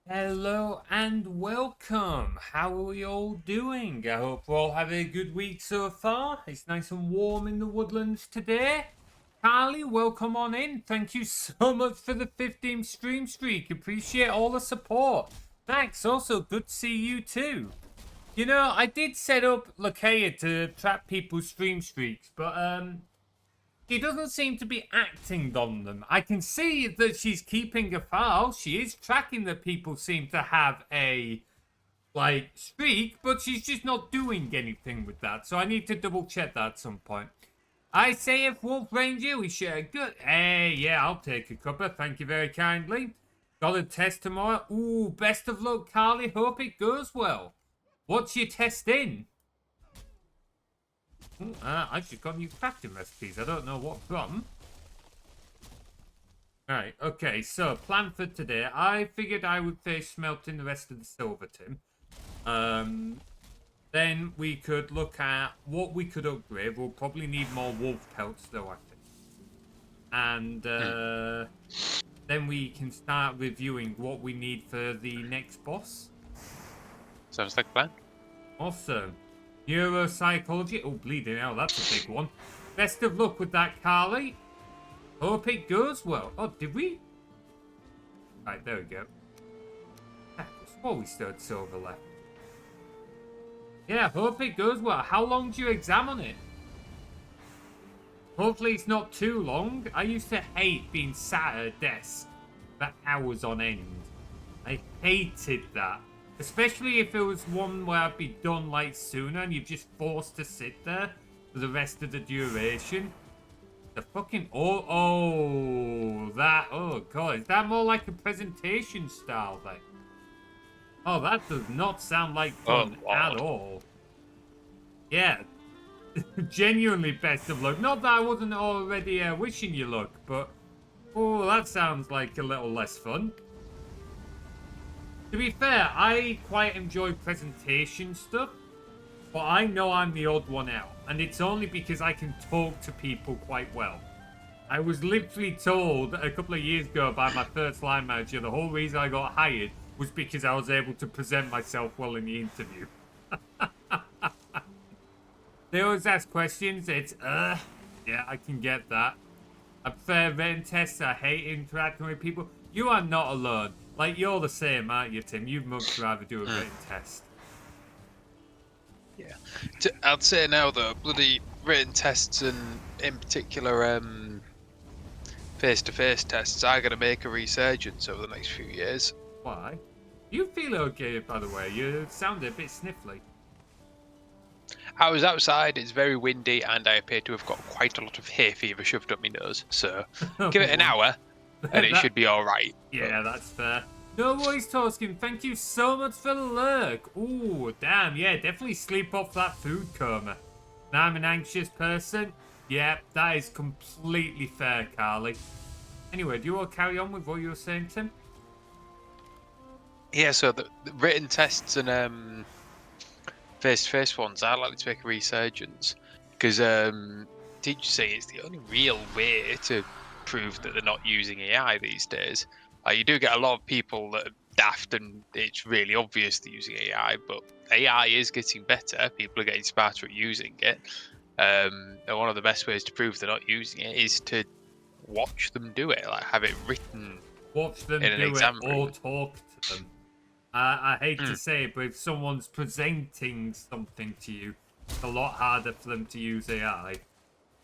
Hello and welcome. How are we all doing? I hope we're all having a good week so far. It's nice and warm in the woodlands today. Carly, welcome on in. Thank you so much for the 15 stream streak. Appreciate all the support. Thanks. Also, good to see you too. You know, I did set up Lakea to track people's stream streaks, but she doesn't seem to be acting on them. I can see that she's keeping a file. She is tracking that people seem to have a, streak, but she's just not doing anything with that. So I need to double check that at some point. I say if Wolf Ranger, we share good. Hey, yeah, I'll take a cuppa. Thank you very kindly. Got a test tomorrow. Ooh, best of luck, Carly. Hope it goes well. What's your test in? I've just got new crafting recipes. I don't know what from. Right, okay, so plan for today. I figured I would finish smelting the rest of the silver, Tim. Then we could look at what we could upgrade. We'll probably need more wolf pelts, though, I think. And then we can start reviewing what we need for the next boss. Sounds like a plan. Awesome. Neuropsychology. Oh, bleeding hell, that's a big one. Best of luck with that, Carly. Hope it goes well. Oh, did we? Right, there we go. I swore we still had silver left. Yeah, hope it goes well. How long's your exam on it? Hopefully it's not too long. I used to hate being sat at a desk for hours on end. I hated that. Especially if it was one where I'd be done like sooner and you're just forced to sit there for the rest of the duration. The fucking oh god, is that more like a presentation style thing? Oh, that does not sound like fun at all. Yeah, genuinely best of luck. Not that I wasn't already wishing you luck, but oh, that sounds like a little less fun. To be fair, I quite enjoy presentation stuff, but I know I'm the odd one out, and it's only because I can talk to people quite well. I was literally told a couple of years ago by my first line manager the whole reason I got hired was because I was able to present myself well in the interview. They always ask questions, it's, yeah, I can get that. I prefer written tests, I hate interacting with people. You are not alone. Like, you're the same, aren't you, Tim? You'd much rather do a written test. Yeah. I'd say now, though, bloody written tests and, in particular, face-to-face tests are going to make a resurgence over the next few years. Why? You feel okay, by the way. You sounded a bit sniffly. I was outside, it's very windy, and I appear to have got quite a lot of hay fever shoved up my nose. So, give it an hour, and it should be alright. Yeah, that's fair. No worries, Toskin. Thank you so much for the lurk. Ooh, damn. Yeah, definitely sleep off that food coma. Now I'm an anxious person. Yeah, that is completely fair, Carly. Anyway, do you want to carry on with what you were saying, Tim? Yeah, so the written tests and face-to-face ones are likely to make a resurgence because teachers say it's the only real way to prove that they're not using AI these days. You do get a lot of people that are daft and it's really obvious they're using AI, but AI is getting better. People are getting smarter at using it. And one of the best ways to prove they're not using it is to watch them do it, like have it written. Watch them in an do exam it or talk to them. I hate to say it, but if someone's presenting something to you, it's a lot harder for them to use AI.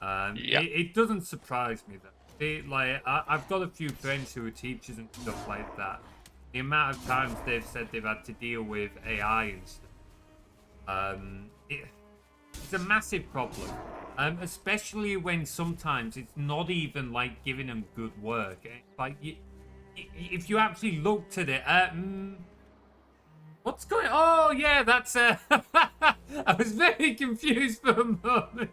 It doesn't surprise me though. I've got a few friends who are teachers and stuff like that. The amount of times they've said they've had to deal with AI and stuff. It's a massive problem. Especially when sometimes it's not even like giving them good work. It's like if you actually looked at it, what's going? Oh yeah, that's. I was very confused for a moment.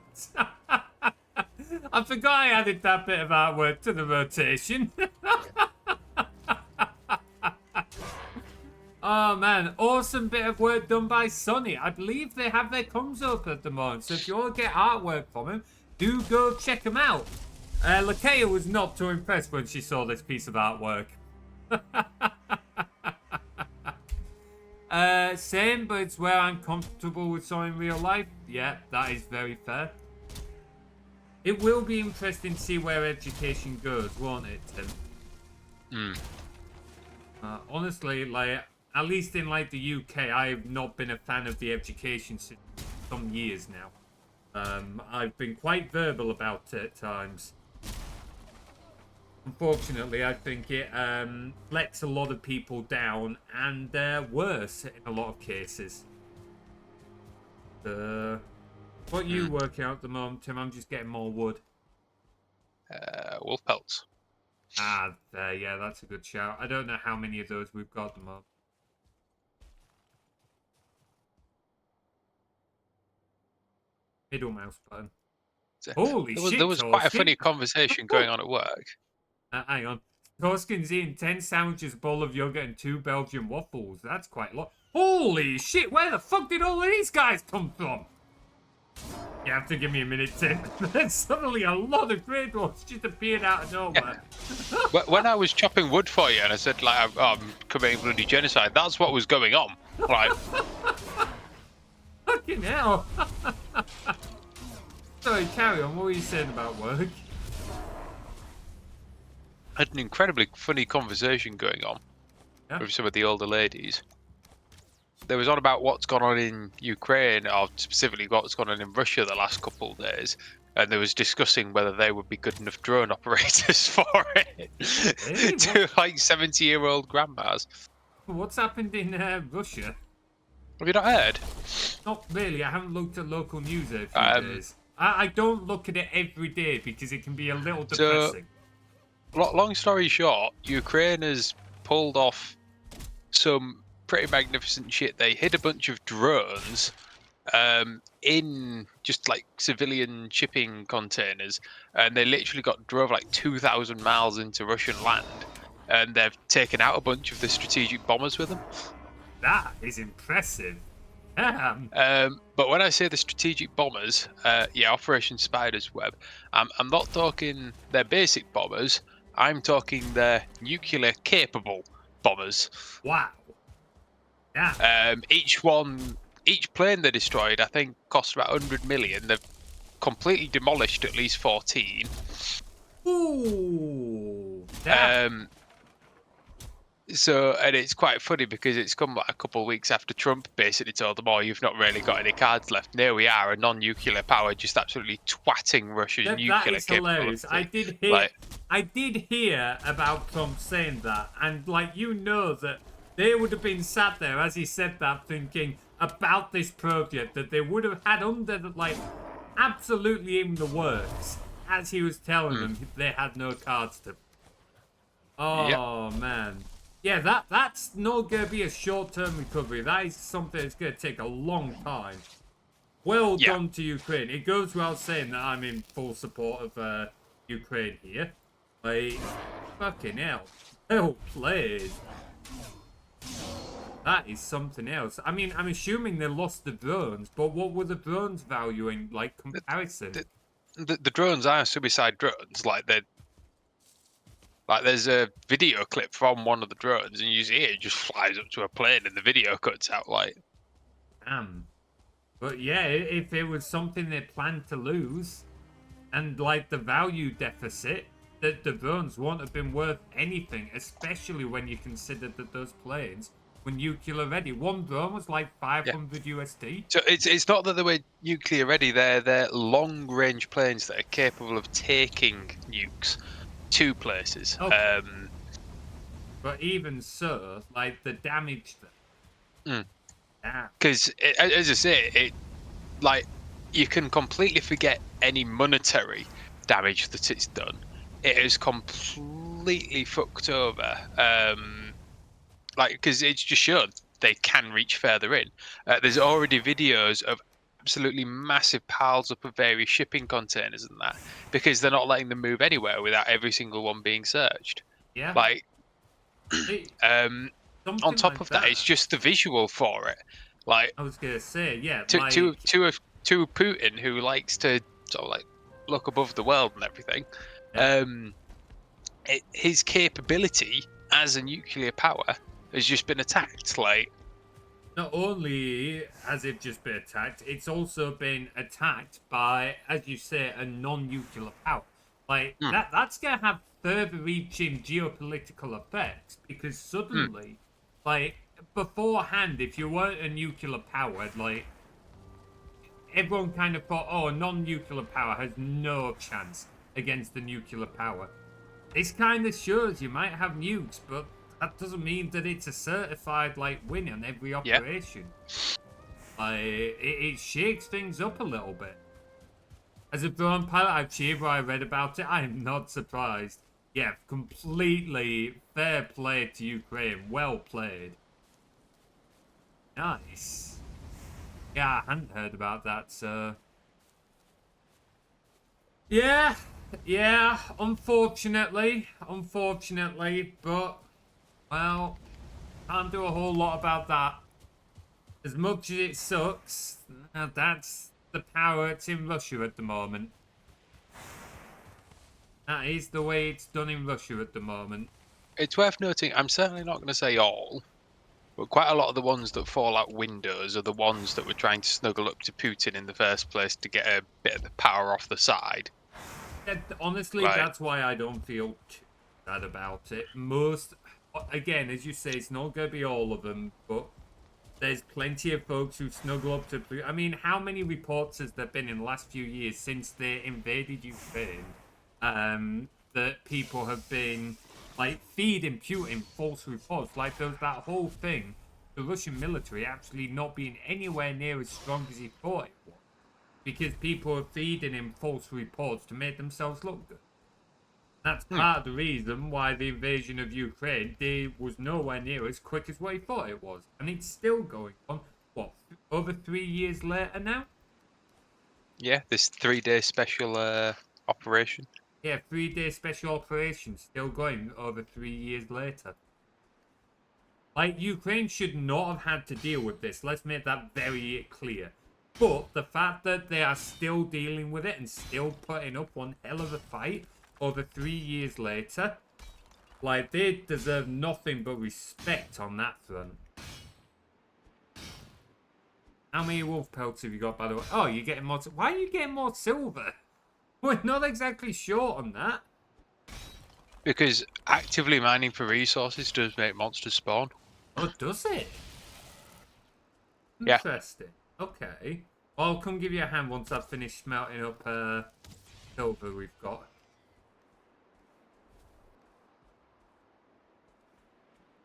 I forgot I added that bit of artwork to the rotation. Oh man, awesome bit of work done by Sonny. I believe they have their comms up at the moment, so if you want to get artwork from him, do go check them out. Lakea was not too impressed when she saw this piece of artwork. Same, but it's where I'm comfortable with so in real life. Yeah, that is very fair. It will be interesting to see where education goes, won't it, Tim? Honestly, like, at least in like the UK, I've not been a fan of the education system for some years now. I've been quite verbal about it at times. Unfortunately, I think it lets a lot of people down, and worse in a lot of cases. What are you working out at the moment, Tim? I'm just getting more wood. Wolf pelts. Ah, there, yeah, that's a good shout. I don't know how many of those we've got at the moment. Middle mouse button. Holy There shit, was quite a funny Torskin! conversation going on at work. Hang on. Torskin's eating 10 sandwiches, a bowl of yogurt, and 2 Belgian waffles. That's quite a lot. Holy shit, where the fuck did all of these guys come from? You have to give me a minute, Tim. There's suddenly a lot of Grey Dwarfs just appeared out of nowhere. When I was chopping wood for you and I said, like, I'm committing bloody genocide, that's what was going on. Right. Fucking hell. Sorry, carry on. What were you saying about work? I had an incredibly funny conversation going on with some of the older ladies. There was on about what's gone on in Ukraine, or specifically what's gone on in Russia the last couple of days, and they was discussing whether they would be good enough drone operators for it. Hey, to like 70-year-old grandmas. What's happened in Russia? Have you not heard? Not really. I haven't looked at local news in a few days. I don't look at it every day because it can be a little depressing. Long story short, Ukraine has pulled off some pretty magnificent shit. They hid a bunch of drones in just like civilian shipping containers, and they literally drove like 2,000 miles into Russian land, and they've taken out a bunch of the strategic bombers with them. That is impressive. Damn. But when I say the strategic bombers, yeah, Operation Spider's Web, I'm not talking their basic bombers. I'm talking their nuclear capable bombers. Wow. Yeah. Each plane they destroyed, I think, cost about 100 million. They've completely demolished at least 14. Ooh. Damn. So, and it's quite funny because it's come like a couple of weeks after Trump basically told them, "Oh, you've not really got any cards left." And here we are, a non-nuclear power, just absolutely twatting Russia's nuclear That is hilarious. I did hear about Trump saying that, and like that they would have been sat there as he said that, thinking about this project that they would have had under the absolutely in the works as he was telling them they had no cards to. Oh man. Yeah, that's not going to be a short-term recovery. That is something that's going to take a long time. Well done to Ukraine. It goes without saying that I'm in full support of Ukraine here. Like, fucking hell. Well played. That is something else. I mean, I'm assuming they lost the drones, but what were the drones valuing, like, comparison? The drones are suicide drones. Like, there's a video clip from one of the drones, and you see it just flies up to a plane, and the video cuts out, like. Damn. But yeah, if it was something they planned to lose, and like the value deficit, that the drones won't have been worth anything, especially when you consider that those planes were nuclear ready. One drone was like 500 USD. So it's not that they were nuclear ready. They're long range planes that are capable of taking nukes to places. Okay. But even so, like the damage because as I say, like you can completely forget any monetary damage that it's done. It is completely fucked over. Like, because it's just shown they can reach further in. There's already videos of absolutely massive piles up of various shipping containers and that, because they're not letting them move anywhere without every single one being searched. Yeah. Like, on top of that, it's just the visual for it. Like, I was gonna say, yeah. To Putin, who likes to sort of like look above the world and everything, his capability as a nuclear power has just been attacked. Like, Not only has it just been attacked, it's also been attacked by, as you say, a non-nuclear power. Like Hmm. that's gonna have further reaching geopolitical effects because Hmm. suddenly, like beforehand, if you weren't a nuclear powered, like everyone kind of thought, oh, a non-nuclear power has no chance against the nuclear power. This kind of shows you might have nukes, but that doesn't mean that it's a certified like win on every Yeah. operation. Like it shakes things up a little bit. As a drone pilot, I've cheered where I read about it. I am not surprised. Yeah, completely fair play to Ukraine. Well played. Nice. Yeah, I hadn't heard about that, so. Yeah, yeah, unfortunately, but, well, can't do a whole lot about that. As much as it sucks, that's the power that's in Russia at the moment. That is the way it's done in Russia at the moment. It's worth noting, I'm certainly not going to say all, but quite a lot of the ones that fall out windows are the ones that were trying to snuggle up to Putin in the first place to get a bit of the power off the side. Honestly, Like, that's why I don't feel too bad about it. Again, as you say, it's not going to be all of them, but there's plenty of folks who snuggle up to. I mean, how many reports has there been in the last few years since they invaded Ukraine? That people have been like feeding Putin false reports. Like there's that whole thing, the Russian military actually not being anywhere near as strong as he thought it was, because people are feeding him false reports to make themselves look good. That's hmm. part of the reason why the invasion of Ukraine was nowhere near as quick as what he thought it was. And it's still going on, what, over 3 years later now? Yeah, this 3-day special operation. Yeah, 3 day special operation still going over 3 years later. Like, Ukraine should not have had to deal with this. Let's make that very clear. But the fact that they are still dealing with it and still putting up one hell of a fight over 3 years later, like, they deserve nothing but respect on that front. How many wolf pelts have you got, by the way? Oh, you're getting more. Why are you getting more silver? We're not exactly short on that. Because actively mining for resources does make monsters spawn. Oh, does it? Yeah. Interesting. Okay. Well, I'll come give you a hand once I've finished smelting up silver we've got.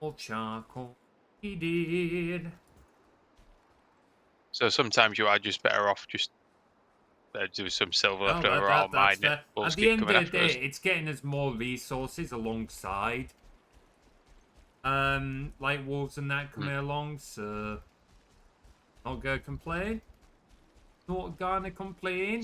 More charcoal. He did. So sometimes you are just better off just do some silver left Oh, over, I'll that's mine it. fair. Bulls At the keep end coming of the after day, us. it's getting us more resources alongside like wolves and that Hmm. coming along, so not gonna complain. Not gonna complain.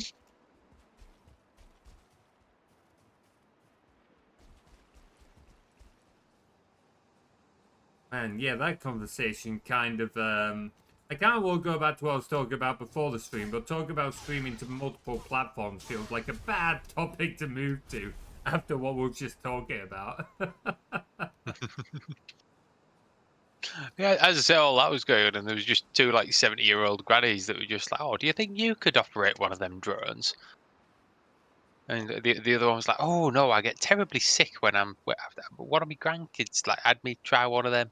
Man, yeah, that conversation kind of I kind of will go back to what I was talking about before the stream, but talk about streaming to multiple platforms feels like a bad topic to move to after what we were just talking about. Yeah, as I say, all that was going on, and there was just two like 70-year-old grannies that were just like, "Oh, do you think you could operate one of them drones?" And the other one was like, "Oh no, I get terribly sick when I'm. One of my grandkids like had me try one of them.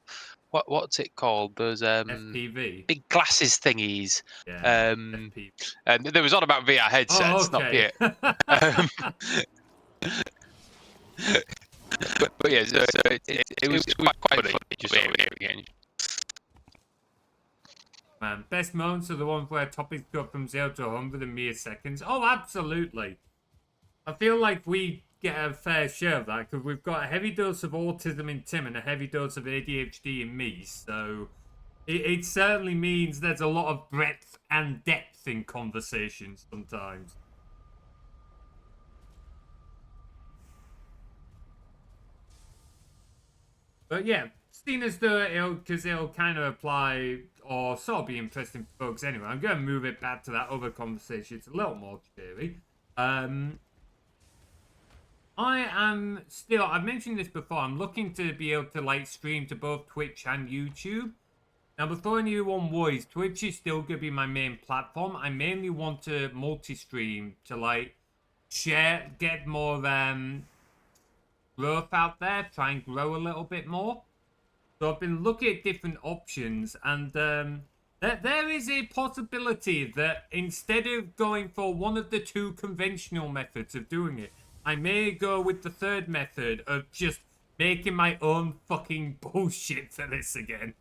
What's it called? Those FPV. big glasses thingies. Yeah, Um, FPV. and there was on about VR Oh, headsets, not okay. PA. Um, but yeah, so it was quite funny just sort of hearing it. Man, best moments are the ones where topics go from 0 to 100 in mere seconds. Oh, absolutely. I feel like we get a fair share of that because we've got a heavy dose of autism in Tim and a heavy dose of ADHD in me. So it certainly means there's a lot of breadth and depth in conversations sometimes. But yeah, seen as though it'll kind of apply or sort of be interesting for folks anyway. I'm going to move it back to that other conversation. It's a little more cheery. I am still, I've mentioned this before, I'm looking to be able to like stream to both Twitch and YouTube. Now, before anyone worries, Twitch is still going to be my main platform. I mainly want to multi-stream to, like, share, get more growth out there, try and grow a little bit more. So I've been looking at different options, and there is a possibility that instead of going for one of the two conventional methods of doing it, I may go with the third method of just making my own fucking bullshit for this again.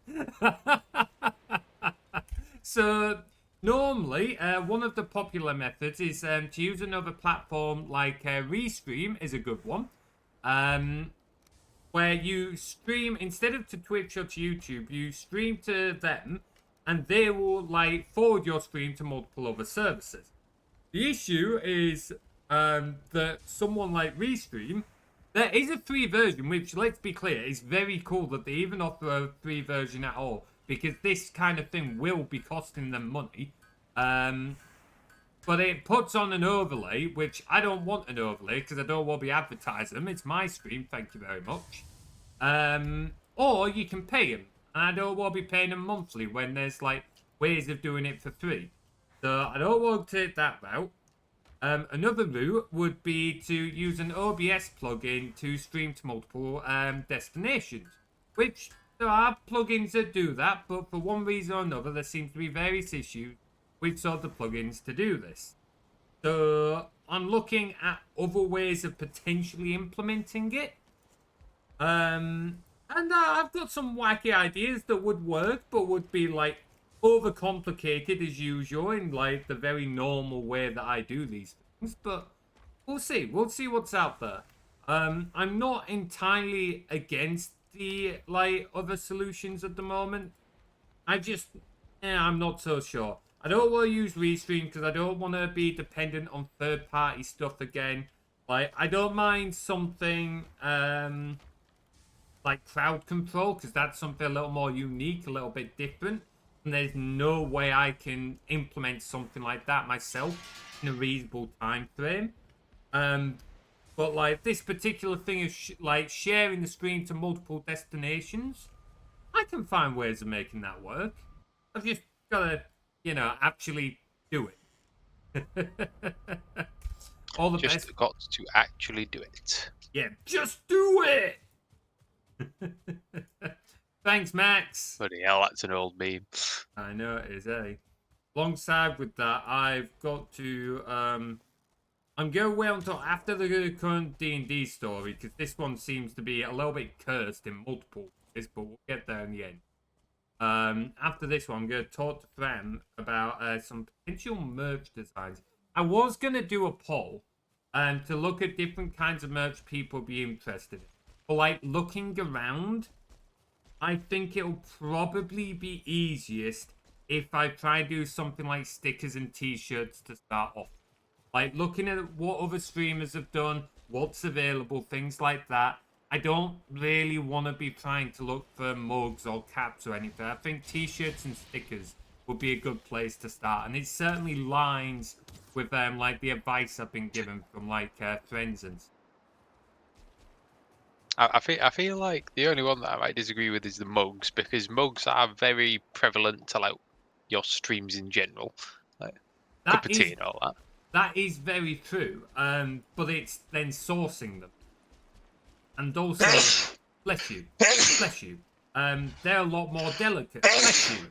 So normally, one of the popular methods is to use another platform like Restream is a good one. Where you stream instead of to Twitch or to YouTube, you stream to them, and they will like forward your stream to multiple other services. The issue is that someone like Restream, there is a free version, which, let's be clear, is very cool that they even offer a free version at all, because this kind of thing will be costing them money. But it puts on an overlay, which I don't want an overlay because I don't want to be advertising them. It's my stream, thank you very much. Or you can pay them. And I don't want to be paying them monthly when there's like ways of doing it for free. So I don't want to take that route. Another route would be to use an OBS plugin to stream to multiple destinations. Which there are plugins that do that, but for one reason or another, there seems to be various issues with sort of plugins to do this. So I'm looking at other ways of potentially implementing it. And I've got some wacky ideas that would work, but would be like overcomplicated as usual in like the very normal way that I do these things. But we'll see. We'll see what's out there. I'm not entirely against the like other solutions at the moment. I'm not so sure. I don't want to use Restream because I don't want to be dependent on third-party stuff again. Like, I don't mind something like crowd control because that's something a little more unique, a little bit different. And there's no way I can implement something like that myself in a reasonable time frame. But like this particular thing of like sharing the screen to multiple destinations, I can find ways of making that work. I've just gotta, actually do it. All the just best. got to actually do it. Yeah, just do it. Thanks, Max. Bloody hell, that's an old meme. I know it is, eh? Alongside with that, I've got to I'm going to wait until after the current D&D story because this one seems to be a little bit cursed in multiple ways, but we'll get there in the end. After this one, I'm going to talk to Fram about some potential merch designs. I was going to do a poll to look at different kinds of merch people be interested in. But, like, looking around, I think it'll probably be easiest if I try to do something like stickers and t-shirts to start off. Like, looking at what other streamers have done, what's available, things like that. I don't really want to be trying to look for mugs or caps or anything. I think t-shirts and stickers would be a good place to start. And it certainly lines with like the advice I've been given from like friends and stuff. I feel like the only one that I might disagree with is the mugs, because mugs are very prevalent to like your streams in general. Like cup of tea and all that. That is very true. But it's then sourcing them. And also, bless you, they're a lot more delicate. Bless you.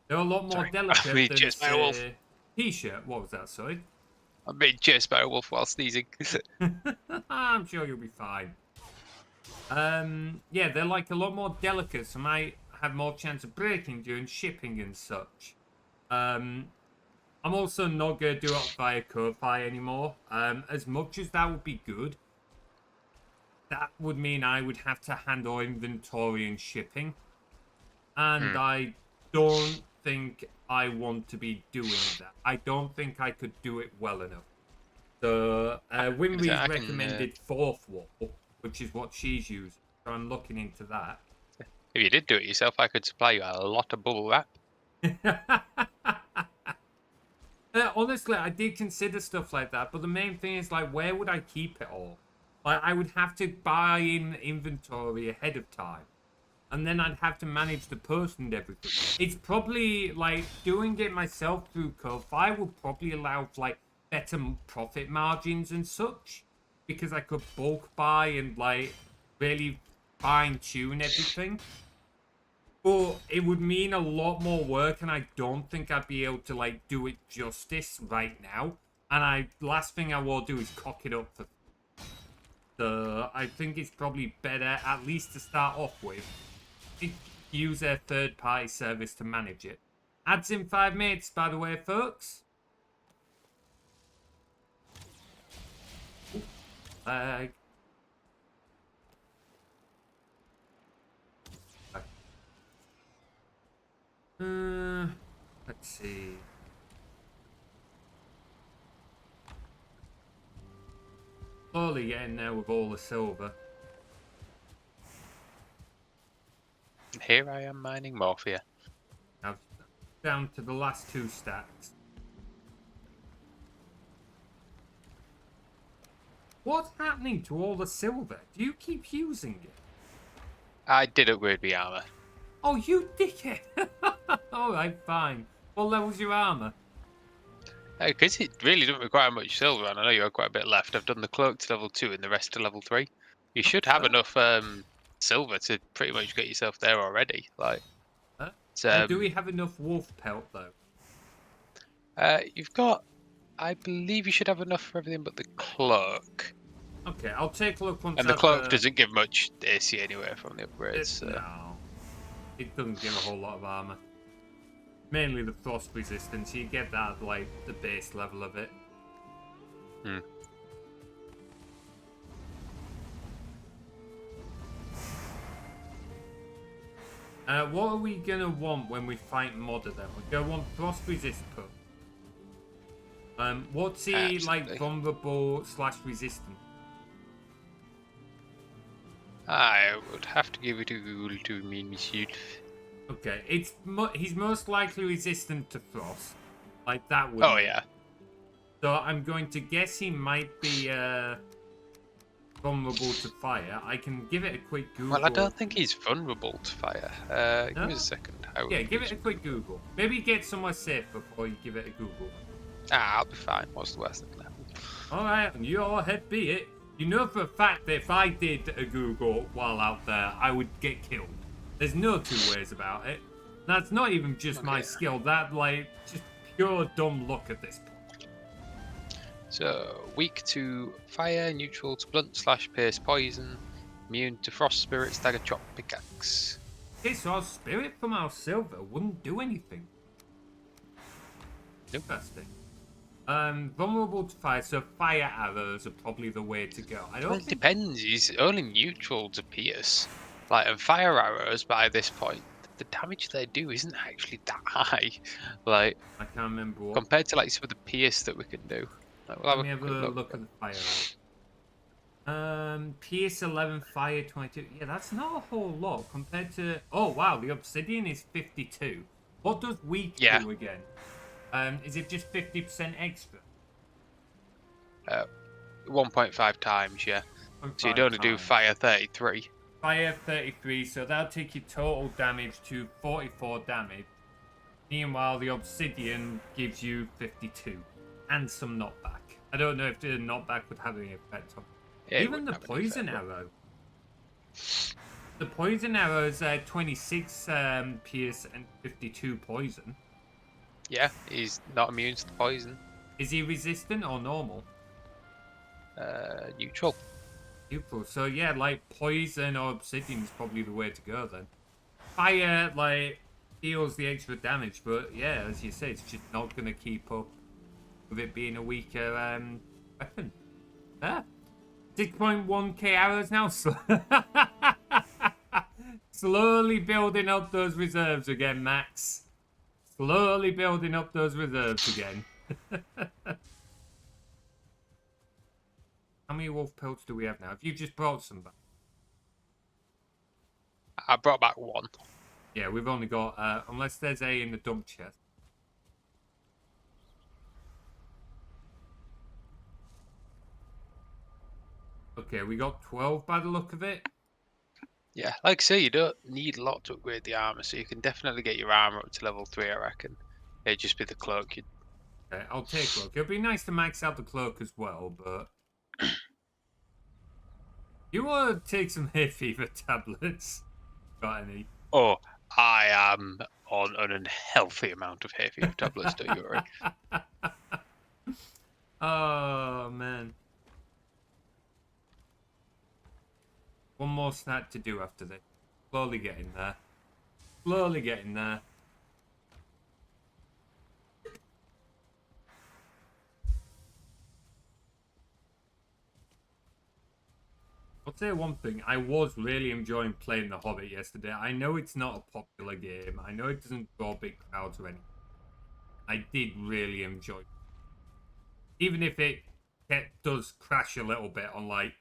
They're a lot more delicate than say, t-shirt. What was that? Sorry. I made chased by a wolf while sneezing. I'm sure you'll be fine. Yeah, they're like a lot more delicate, so might have more chance of breaking during shipping and such. I'm also not going to do it via Ko-Fi anymore. As much as that would be good, that would mean I would have to handle inventory and shipping. And I don't think I want to be doing that. I don't think I could do it well enough. So, Winry's recommended fourth wall, which is what she's using. So I'm looking into that. If you did do it yourself, I could supply you a lot of bubble wrap. Honestly, I did consider stuff like that, but the main thing is, like, where would I keep it all? Like, I would have to buy in inventory ahead of time. and then I'd have to manage the post and everything. It's probably like doing it myself through Ko-Fi would probably allow for like better profit margins and such, because I could bulk buy and like really fine tune everything. But it would mean a lot more work, and I don't think I'd be able to like do it justice right now. And last thing I will do is cock it up for. So I think it's probably better, at least to start off with, to use a third-party service to manage it. Ads in 5 minutes, by the way, folks. Lag. Let's see. Slowly getting there with all the silver. Here I am mining Morphia. Now down to the last 2 stacks. What's happening to all the silver? Do you keep using it? I did upgrade my armor. Oh, you dickhead! Alright, fine. What level's your armor? Because it really doesn't require much silver, and I know you have quite a bit left. I've done the cloak to level 2 and the rest to level 3. You should have fair. enough silver to pretty much get yourself there already. Like, Do we have enough wolf pelt though? you've got, I believe you should have enough for everything but the cloak. Okay, I'll take a look once. And the cloak doesn't give much AC anyway from the upgrades. So. No, it doesn't give a whole lot of armor. Mainly the frost resistance. You get that at, like the base level of it. Hmm. What are we gonna want when we fight Modder then? We're gonna want frost resist put. What's he Absolutely. like vulnerable / resistant? I would have to give it to Google to mean myself. Okay, he's most likely resistant to frost. Like that would. Oh yeah. So I'm going to guess he might be vulnerable to fire. I can give it a quick Google. Well, I don't think he's vulnerable to fire. No? Give us a second. Yeah, give it a quick Google. Maybe get somewhere safe before you give it a Google. I'll be fine. What's the worst that can happen? Alright, and your head be it. You know for a fact that if I did a Google while out there, I would get killed. There's no 2 ways about it. That's not even just my skill. That, like, just pure dumb luck at this point. So, weak to fire, neutral to blunt / pierce poison, immune to frost spirit, stagger chop, pickaxe. Okay, so our spirit from our silver wouldn't do anything. Nope. Interesting. Vulnerable to fire, so fire arrows are probably the way to go. I don't Well, it depends. He's only neutral to pierce. Like, and fire arrows by this point, the damage they do isn't actually that high. Like, I can't remember what. compared to like some of the pierce that we can do. Like, we'll Let me have quick a look at the fire arrow. PS 11, fire 22. Yeah, that's not a whole lot compared to. Oh wow, the obsidian is 52. What does weak do again? Is it just 50% extra? 1.5 times, yeah. So you'd only do fire 33. Fire 33, so that'll take your total damage to 44 damage. Meanwhile, the obsidian gives you 52. And some knockback. I don't know if the knockback would have any effect on it. Even the poison arrow. The poison arrow is 26 pierce and 52 poison. Yeah, he's not immune to the poison. Is he resistant or normal? Neutral. Neutral. So yeah, like poison or obsidian is probably the way to go then. Fire, like, deals the extra damage, but yeah, as you say, it's just not going to keep up with it being a weaker weapon. Ah. 6.1k arrows now. Slowly building up those reserves again, Max. Slowly building up those reserves again. How many wolf pelts do we have now? Have you just brought some back? I brought back 1. Yeah, we've only got, unless there's a in the dump chest. Okay, we got 12 by the look of it. Yeah, like I say, you don't need a lot to upgrade the armor, so you can definitely get your armor up to level 3, I reckon. It'd just be the cloak. Okay, I'll take cloak. It'd be nice to max out the cloak as well, but you want to take some hay fever tablets? Got any? Oh, I am on an unhealthy amount of hay fever tablets, don't you worry. Oh man. One more snack to do after this. Slowly getting there. Slowly getting there. I'll say one thing. I was really enjoying playing The Hobbit yesterday. I know it's not a popular game. I know it doesn't draw big crowds or anything. I did really enjoy it. Even if does crash a little bit on like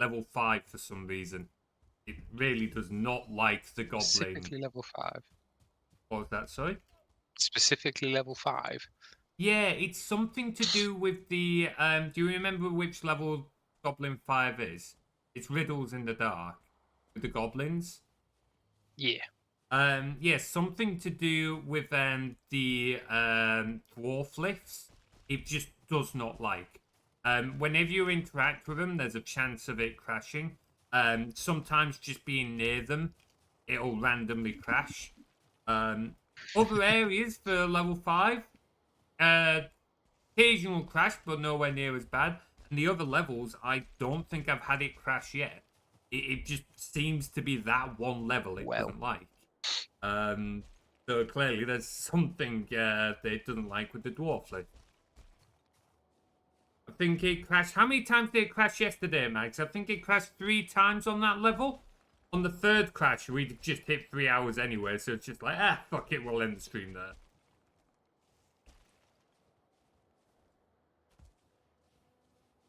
level 5 for some reason. It really does not like the goblin. Specifically level 5. What was that, sorry? Specifically level 5. Yeah, it's something to do with the do you remember which level Goblin 5 is? It's Riddles in the Dark with the goblins. Yeah. Yeah, something to do with the dwarf lifts. It just does not like. Whenever you interact with them, there's a chance of it crashing. Sometimes just being near them, it'll randomly crash. Other areas for level 5, uh, occasional crash, but nowhere near as bad. And the other levels, I don't think I've had it crash yet. It just seems to be that one level it Well, doesn't like. So clearly there's something that it doesn't like with the dwarf lift. I think it crashed. How many times did it crash yesterday, Max? I think it crashed 3 times on that level. On the third crash, we'd just hit 3 hours anyway, so it's just like, fuck it, we'll end the stream there.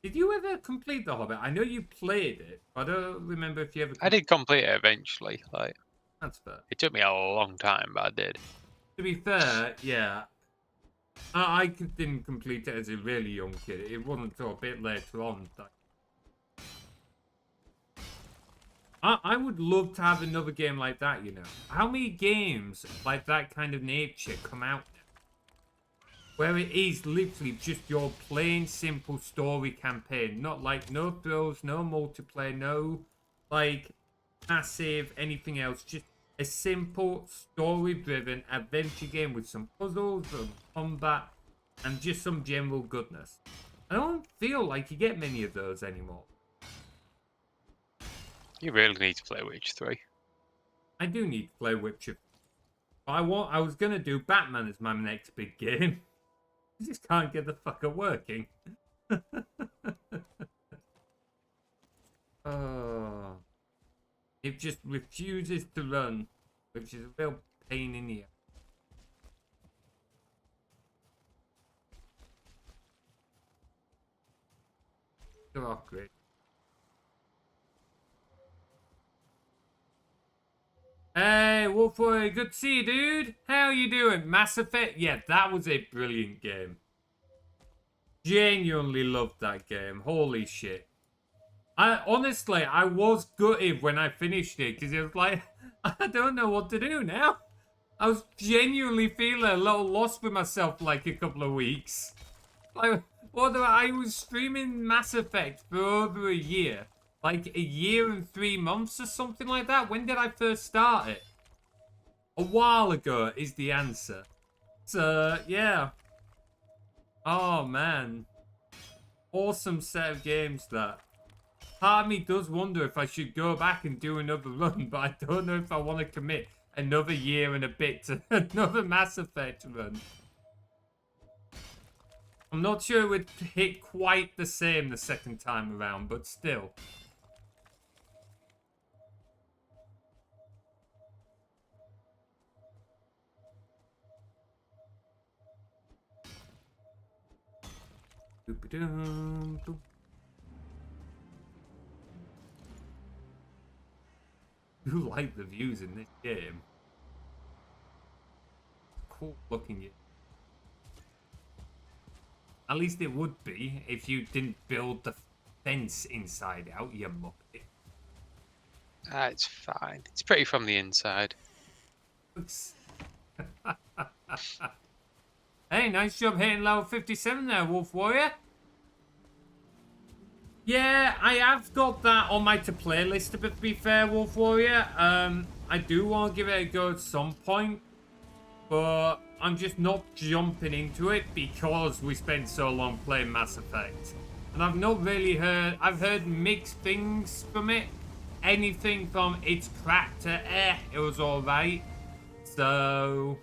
Did you ever complete The Hobbit? I know you played it, but I don't remember if you ever. I did complete it eventually. Like, That's fair. it took me a long time, but I did. To be fair, yeah, didn't complete it as a really young kid. It wasn't until a bit later on that. I would love to have another game like that, you know. How many games like that kind of nature come out now? Where it is literally just your plain simple story campaign. Not like no thrills, no multiplayer, no like massive anything else. Just a simple story-driven adventure game with some puzzles, some combat, and just some general goodness. I don't feel like you get many of those anymore. You really need to play Witcher 3. I do need to play Witcher. I was gonna do Batman as my next big game. I just can't get the fucker working. Oh, it just refuses to run, which is a real pain in the ass. Oh, great. Hey, Wolfboy, good to see you, dude. How you doing? Mass Effect? Yeah, that was a brilliant game. Genuinely loved that game. Holy shit. Honestly, I was gutted when I finished it because it was like, I don't know what to do now. I was genuinely feeling a little lost with myself like a couple of weeks. Like, I was streaming Mass Effect for over a year. Like a year and 3 months or something like that. When did I first start it? A while ago is the answer. So, yeah. Oh, man. Awesome set of games, that. Part of me does wonder if I should go back and do another run, but I don't know if I want to commit another year and a bit to another Mass Effect run. I'm not sure it would hit quite the same the second time around, but still. You like the views in this game. Cool looking it. At least it would be if you didn't build the fence inside out, you muppet. Ah, it's fine. It's pretty from the inside. Oops. Hey, nice job hitting level 57 there, Wolf Warrior. Yeah, I have got that on my to-play list, to be fair, Wolf Warrior. I do want to give it a go at some point, but I'm just not jumping into it because we spent so long playing Mass Effect. And I've not really heard... I've heard mixed things from it. Anything from it's cracked to it was alright. So...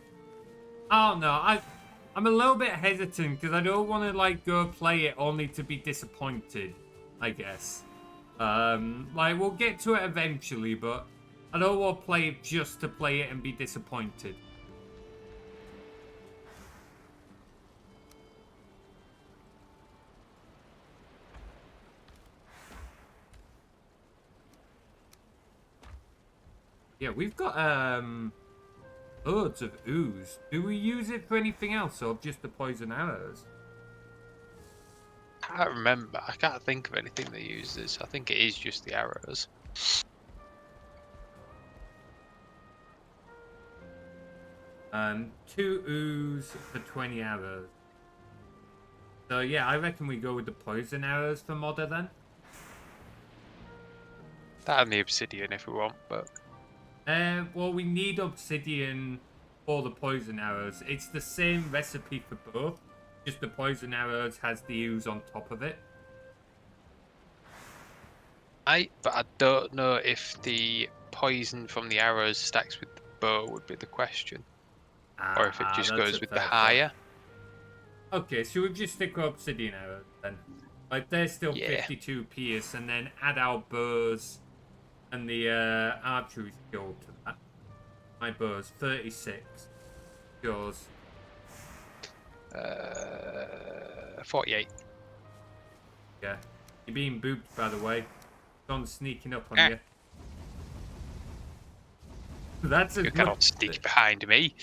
I don't know. I'm a little bit hesitant because I don't want to like go play it only to be disappointed, I guess. Like we'll get to it eventually, but I don't want to play it just to play it and be disappointed. Yeah, we've got loads of ooze. Do we use it for anything else or just the poison arrows? I can't remember. I can't think of anything that uses. I think it is just the arrows. Two ooze for 20 arrows. So yeah, I reckon we go with the poison arrows for modder then. That and the obsidian if we want, but Well, we need obsidian for the poison arrows. It's the same recipe for both. Just the poison arrows has the ooze on top of it. but I don't know if the poison from the arrows stacks with the bow would be the question, or if it just That's goes a with the fair higher. point. Okay, so we just stick with obsidian arrows then. Like they're still Yeah. 52 pierce, and then add our bows and the archery skill to that. My bow's 36. Yours. 48. Yeah. You're being booped, by the way. John's sneaking up on you. That's as You cannot sneak behind me.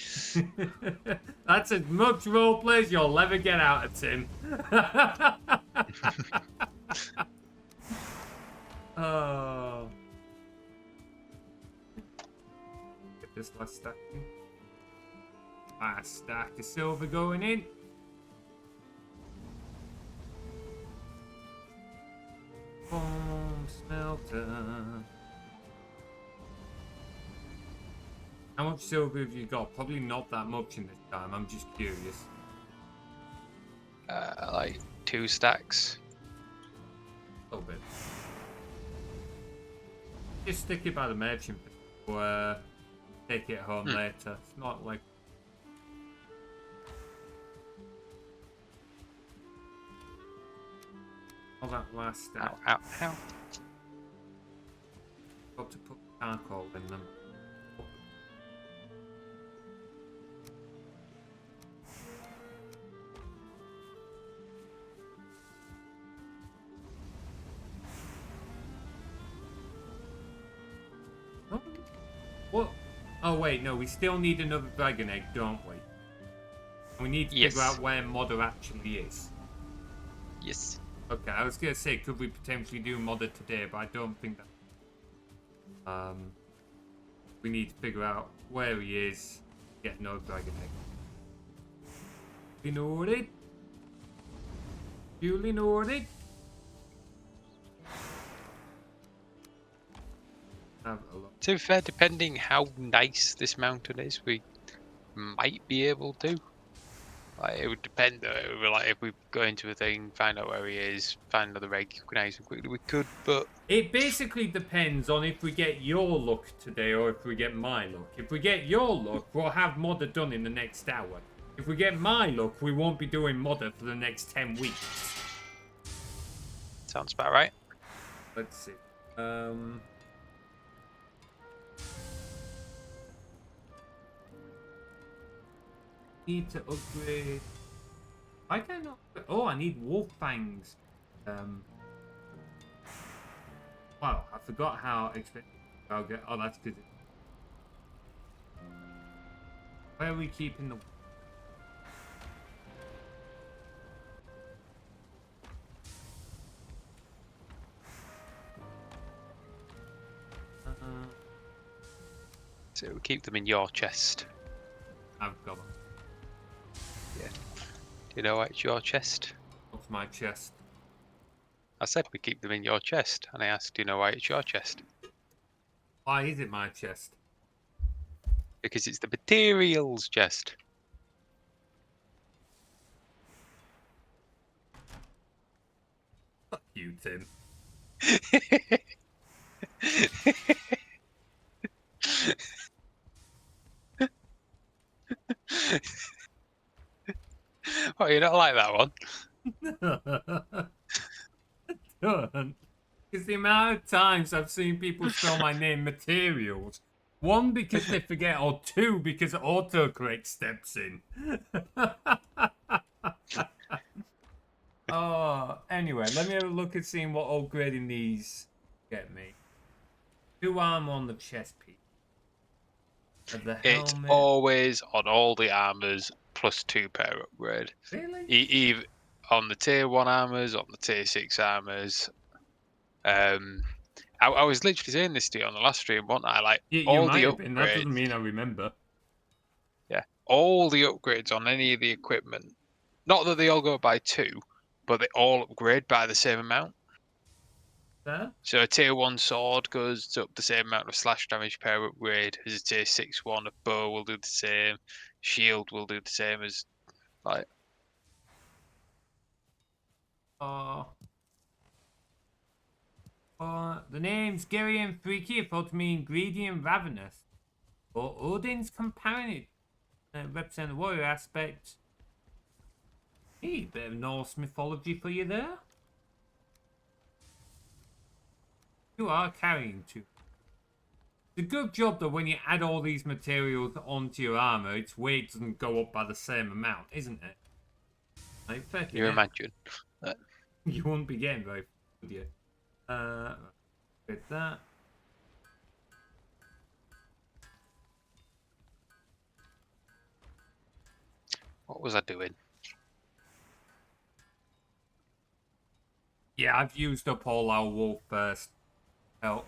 That's as much roleplay as you'll ever get out of Tim. Oh. Get this last stack in. Last stack of silver going in. Boom, smelter. How much silver have you got? Probably not that much in this time. I'm just curious. Like 2 stacks. A little bit. Just stick it by the merchant or take it home later. It's not like... All that last stack. Ow, ow, ow. Got to put charcoal in them. Oh. What? Oh wait, no, we still need another dragon egg, don't we? We need to figure out where Modder actually is. Yes. Okay, I was gonna say, could we potentially do Modder today, but I don't think that. We need to figure out where he is. Get no dragon egg. You noted? Duly noted. Have a look. To be fair, depending how nice this mountain is, we might be able to. Like, it would depend though. Like, if we go into a thing, find out where he is, find another egg nice and quickly, we could, but... It basically depends on if we get your luck today or if we get my luck. If we get your luck, we'll have Modder done in the next hour. If we get my luck, we won't be doing Modder for the next 10 weeks. Sounds about right. Let's see. Need to upgrade. Why can I not? Oh, I need wolf fangs. Wow, I forgot how expensive I'll get. Oh, that's good. Where are we keeping the? So we keep them in your chest. I've got them. Yeah. Do you know why it's your chest? What's my chest? I said we keep them in your chest, and I asked, do you know why it's your chest? Why is it my chest? Because it's the materials chest. Fuck you, Tim. Oh, you don't like that one? Don't. Because the amount of times I've seen people spell my name materials. One, because they forget, or two, because autocorrect steps in. Oh, anyway, let me have a look at seeing what upgrading these get me. 2 armor on the chest piece. Of the It's helmet. always on all the armors plus 2 pair upgrade. Really? Even on the tier 1 armors, on the tier 6 armors. I was literally saying this to you on the last stream, wasn't I? Like You all might the have been. That upgrades. doesn't mean I remember. Yeah, all the upgrades on any of the equipment. Not that they all go by 2, but they all upgrade by the same amount. Fair? So a tier 1 sword goes up the same amount of slash damage per upgrade as a tier 6 one. A bow will do the same. Shield will do the same as like. The names Gary and Freaky are thought to mean greedy and ravenous. But Odin's companion represent the warrior aspect. Hey, bit of Norse mythology for you there. You are carrying 2. It's a good job that when you add all these materials onto your armor, its weight doesn't go up by the same amount, isn't it? Like, You imagine. You wouldn't be getting very, would you? With that. What was I doing? Yeah, I've used up all our wolf first. Hell,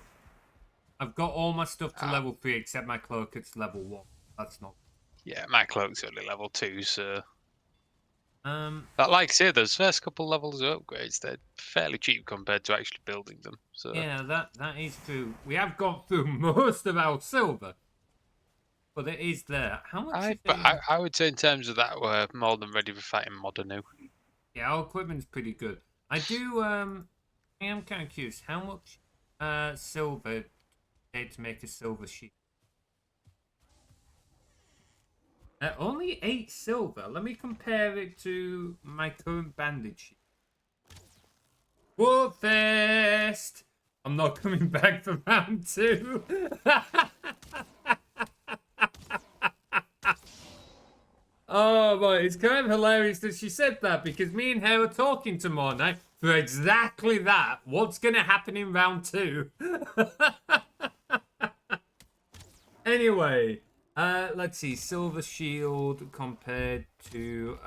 I've got all my stuff to level 3 except my cloak. It's level 1. That's not. Yeah, my cloak's only level 2, so. But like I say, those first couple levels of upgrades, they're fairly cheap compared to actually building them. So yeah, that is true. We have gone through most of our silver, but it is there. How much is it? I would say in terms of that, we're more than ready for fighting Modenu. Yeah, our equipment's pretty good. I do. I am kind of curious. How much silver need to make a silver sheet? Only 8 silver. Let me compare it to my current bandage. Whoopfest! I'm not coming back for round 2. Oh, but it's kind of hilarious that she said that because me and her were talking tomorrow night for exactly that. What's going to happen in round 2? Anyway, let's see. Silver shield compared to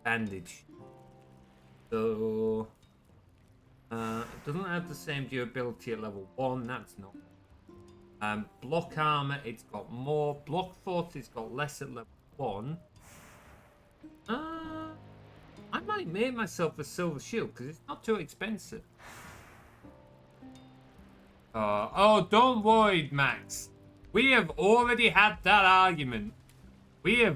bandage. So it doesn't have the same durability at level 1. That's not. Block armor, it's got more. Block force, it's got less at level 1. I might make myself a silver shield because it's not too expensive. Oh, don't worry, Max. We have already had that argument. Which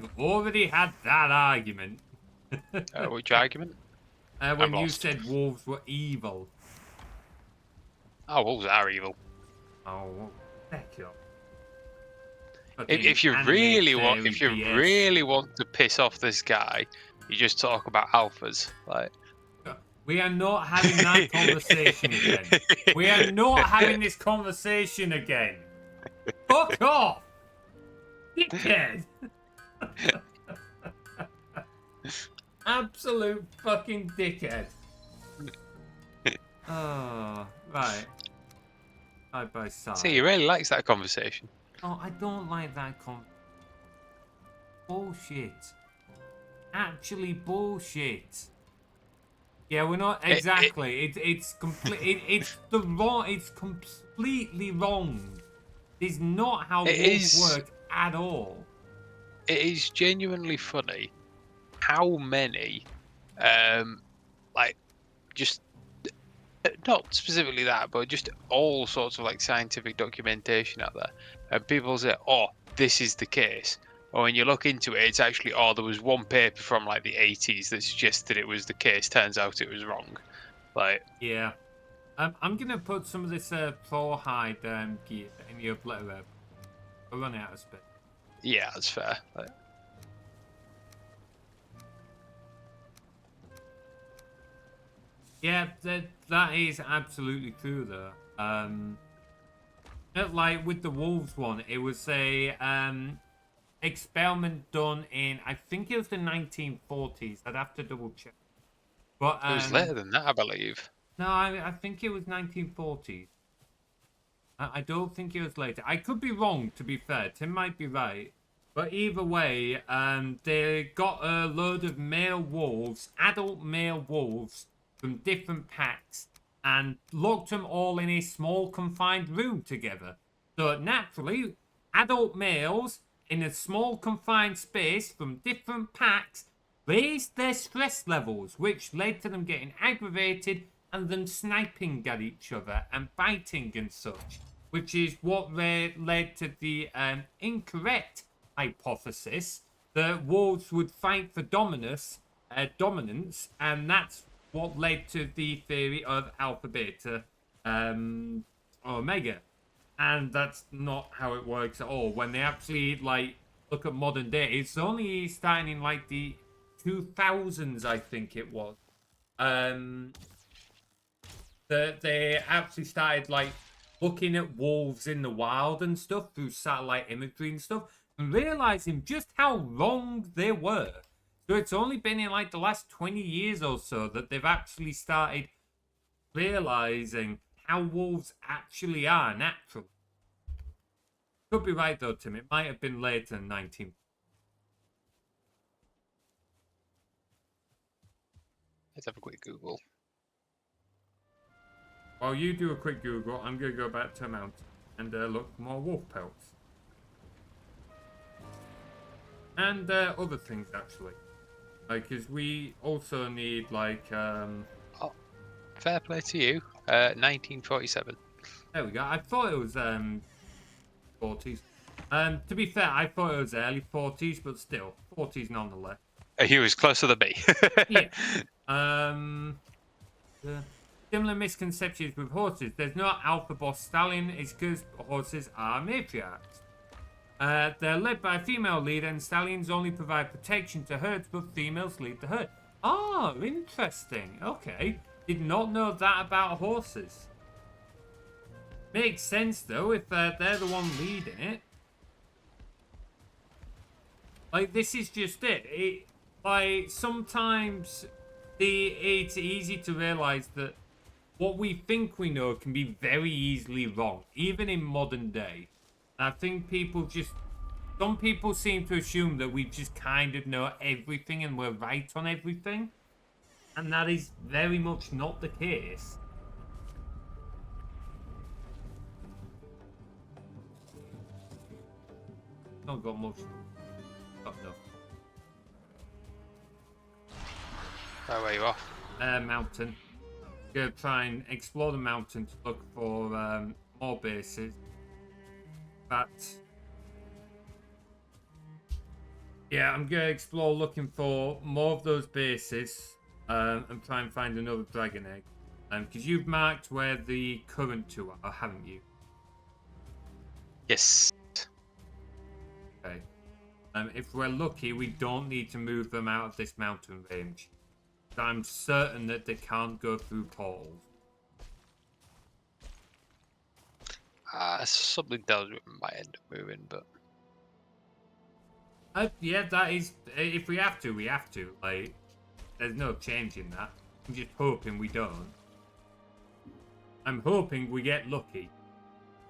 argument? When you said wolves were evil. Oh, wolves are evil. Oh, heck up. If you really want to piss off this guy, you just talk about alphas. Like, we are not having that conversation again. We are not having this conversation again. Fuck off, dickhead. Absolute fucking dickhead. Oh, right. Side by side. See, he really likes that conversation. Oh, I don't like that bullshit. Actually bullshit. Yeah, we're not exactly. It's completely wrong. is not how It wolves is. work at all. It is genuinely funny how many, like, just not specifically that, but just all sorts of like scientific documentation out there, and people say, "Oh, this is the case." Or when you look into it, it's actually, "Oh, there was one paper from like the 80s that suggested it was the case. Turns out it was wrong." Like, Yeah. I'm gonna put some of this pro hide gear in your obliterator. We're running out of space. yeah, that's fair. Like, Yeah, that is absolutely true though. Like with the wolves one, it was a experiment done in, I think it was the 1940s. I'd have to double check. But it was later than that, I believe. no, I think it was 1940s. I don't think it was later. I could be wrong, to be fair. Tim might be right. But either way, they got a load of male wolves, adult male wolves, from different packs, and locked them all in a small confined room together. So naturally, adult males in a small confined space from different packs raised their stress levels, which led to them getting aggravated and then sniping at each other and biting and such, which is what led to the incorrect hypothesis that wolves would fight for dominance, and that's what led to the theory of alpha, beta, omega, and that's not how it works at all. When they actually like look at modern day, it's only starting in like the 2000s, I think it was. That they actually started like looking at wolves in the wild and stuff through satellite imagery and stuff, and realizing just how wrong they were. So it's only been in like the last 20 years or so that they've actually started realizing how wolves actually are naturally. Could be right though, Tim. It might have been later than 19. Let's have a quick Google. While you do a quick Google, I'm going to go back to a mountain and look for more wolf pelts. And other things, actually. Because we also need, like... Oh, fair play to you. 1947. There we go. I thought it was 40s. To be fair, I thought it was early 40s, but still, 40s nonetheless. He was closer than me. Yeah. Similar misconceptions with horses. There's no alpha boss stallion. It's because horses are matriarchs. They're led by a female leader, and stallions only provide protection to herds, but females lead the herd. Oh, interesting. Okay. Did not know that about horses. Makes sense, though, if they're the one leading it. Like, this is just it. Like, sometimes it's easy to realize that what we think we know can be very easily wrong, even in modern day. I think some people seem to assume that we just kind of know everything and we're right on everything. And that is very much not the case. Not got much. Oh, no. Oh, where you off? Mountain. Gonna try and explore the mountain to look for more bases. But yeah, I'm gonna explore looking for more of those bases and try and find another dragon egg. Because you've marked where the current two are, haven't you? Yes. Okay. If we're lucky, we don't need to move them out of this mountain range. I'm certain that they can't go through portals. Something tells me we might end up moving, but Yeah, that is. If we have to, we have to. Like, there's no change in that. I'm just hoping we don't. I'm hoping we get lucky,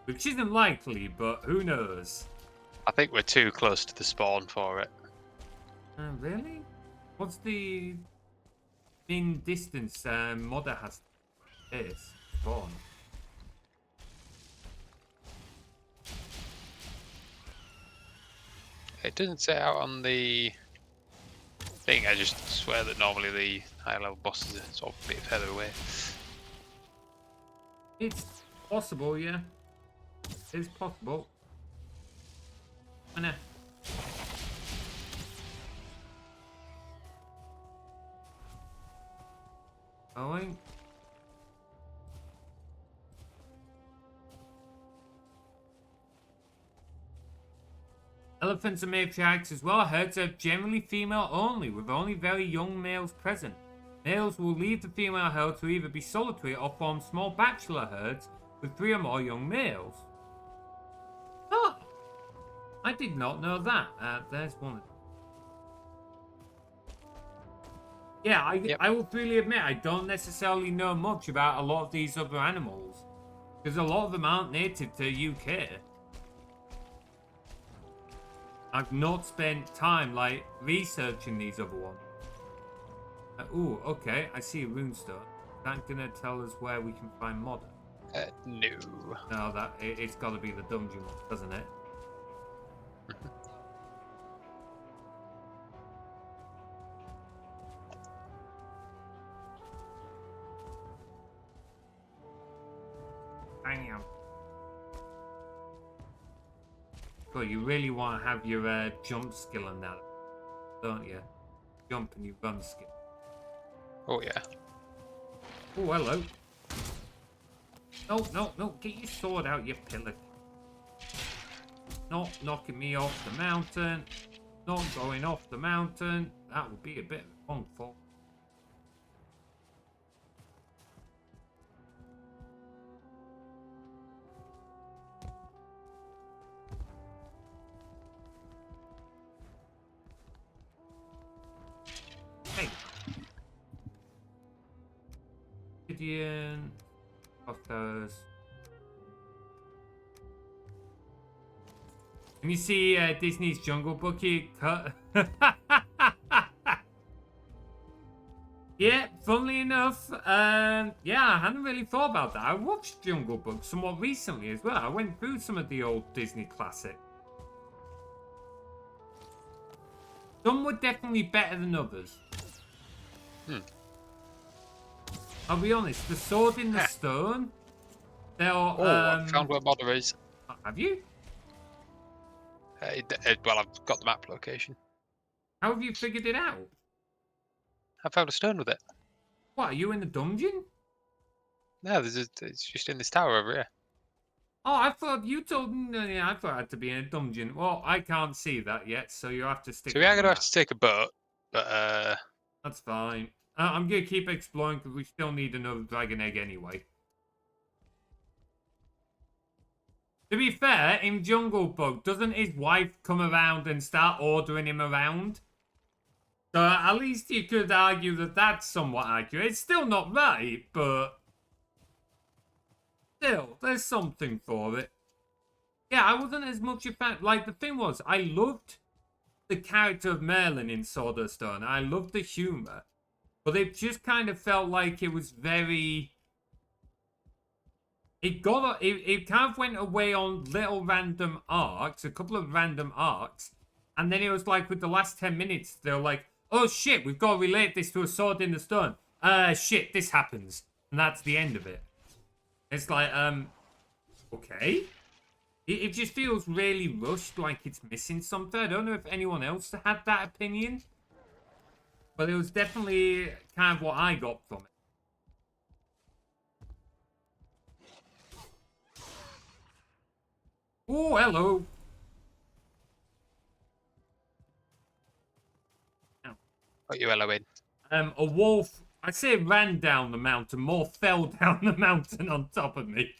which isn't likely, but who knows? I think we're too close to the spawn for it. Really? What's the in distance modder has this spawn? It doesn't say out on the thing. I just swear that normally the higher level bosses are sort of a bit further away. It's possible, yeah. It's possible. I know. Going. Elephants are matriarchs as well. Herds are generally female only, with only very young males present. Males will leave the female herd to either be solitary or form small bachelor herds with 3 or more young males. Oh! I did not know that. There's one. Yeah, Yep. I will freely admit I don't necessarily know much about a lot of these other animals. Because a lot of them aren't native to the UK. I've not spent time, like, researching these other ones. Ooh, okay, I see a runestone. Is that gonna tell us where we can find modern? No. No, it's gotta be the dungeon one, doesn't it? Bam. Well, you really want to have your jump skill on that, don't you? Jump and you run skill. Oh yeah. Oh, hello. No, no, no, get your sword out, you pillar. Not knocking me off the mountain. Not going off the mountain. That would be a bit of a fun fall. Hey. Gideon. Crossbows. Can you see Disney's Jungle Book here cut? Yeah, funnily enough, yeah, I hadn't really thought about that. I watched Jungle Book somewhat recently as well. I went through some of the old Disney classics. Some were definitely better than others. I'll be honest, the Sword in the Stone, they're... I found where Modder is. Have you? Well, I've got the map location. How have you figured it out? I found a stone with it. What, are you in the dungeon? No, it's just in this tower over here. Oh, I thought you told me. No, yeah, I thought I had to be in a dungeon. Well, I can't see that yet, so you have to stick. So we are going to have to take a boat, but that's fine. I'm gonna keep exploring because we still need another dragon egg anyway. To be fair, in Jungle Book, doesn't his wife come around and start ordering him around? So at least you could argue that that's somewhat accurate. It's still not right, but still, there's something for it. Yeah, I wasn't as much a fan. Like, the thing was, I loved the character of Merlin in Sword of Stone. I loved the humor. But it just kind of felt like it was very... It kind of went away on little random arcs, a couple of random arcs. And then it was like, with the last 10 minutes, they were like, oh shit, we've got to relate this to a Sword in the Stone. Shit, this happens. And that's the end of it. It's like, okay. It just feels really rushed, like it's missing something. I don't know if anyone else had that opinion. But it was definitely kind of what I got from it. Oh, hello. what you hello in? A wolf, I say ran down the mountain, more fell down the mountain on top of me.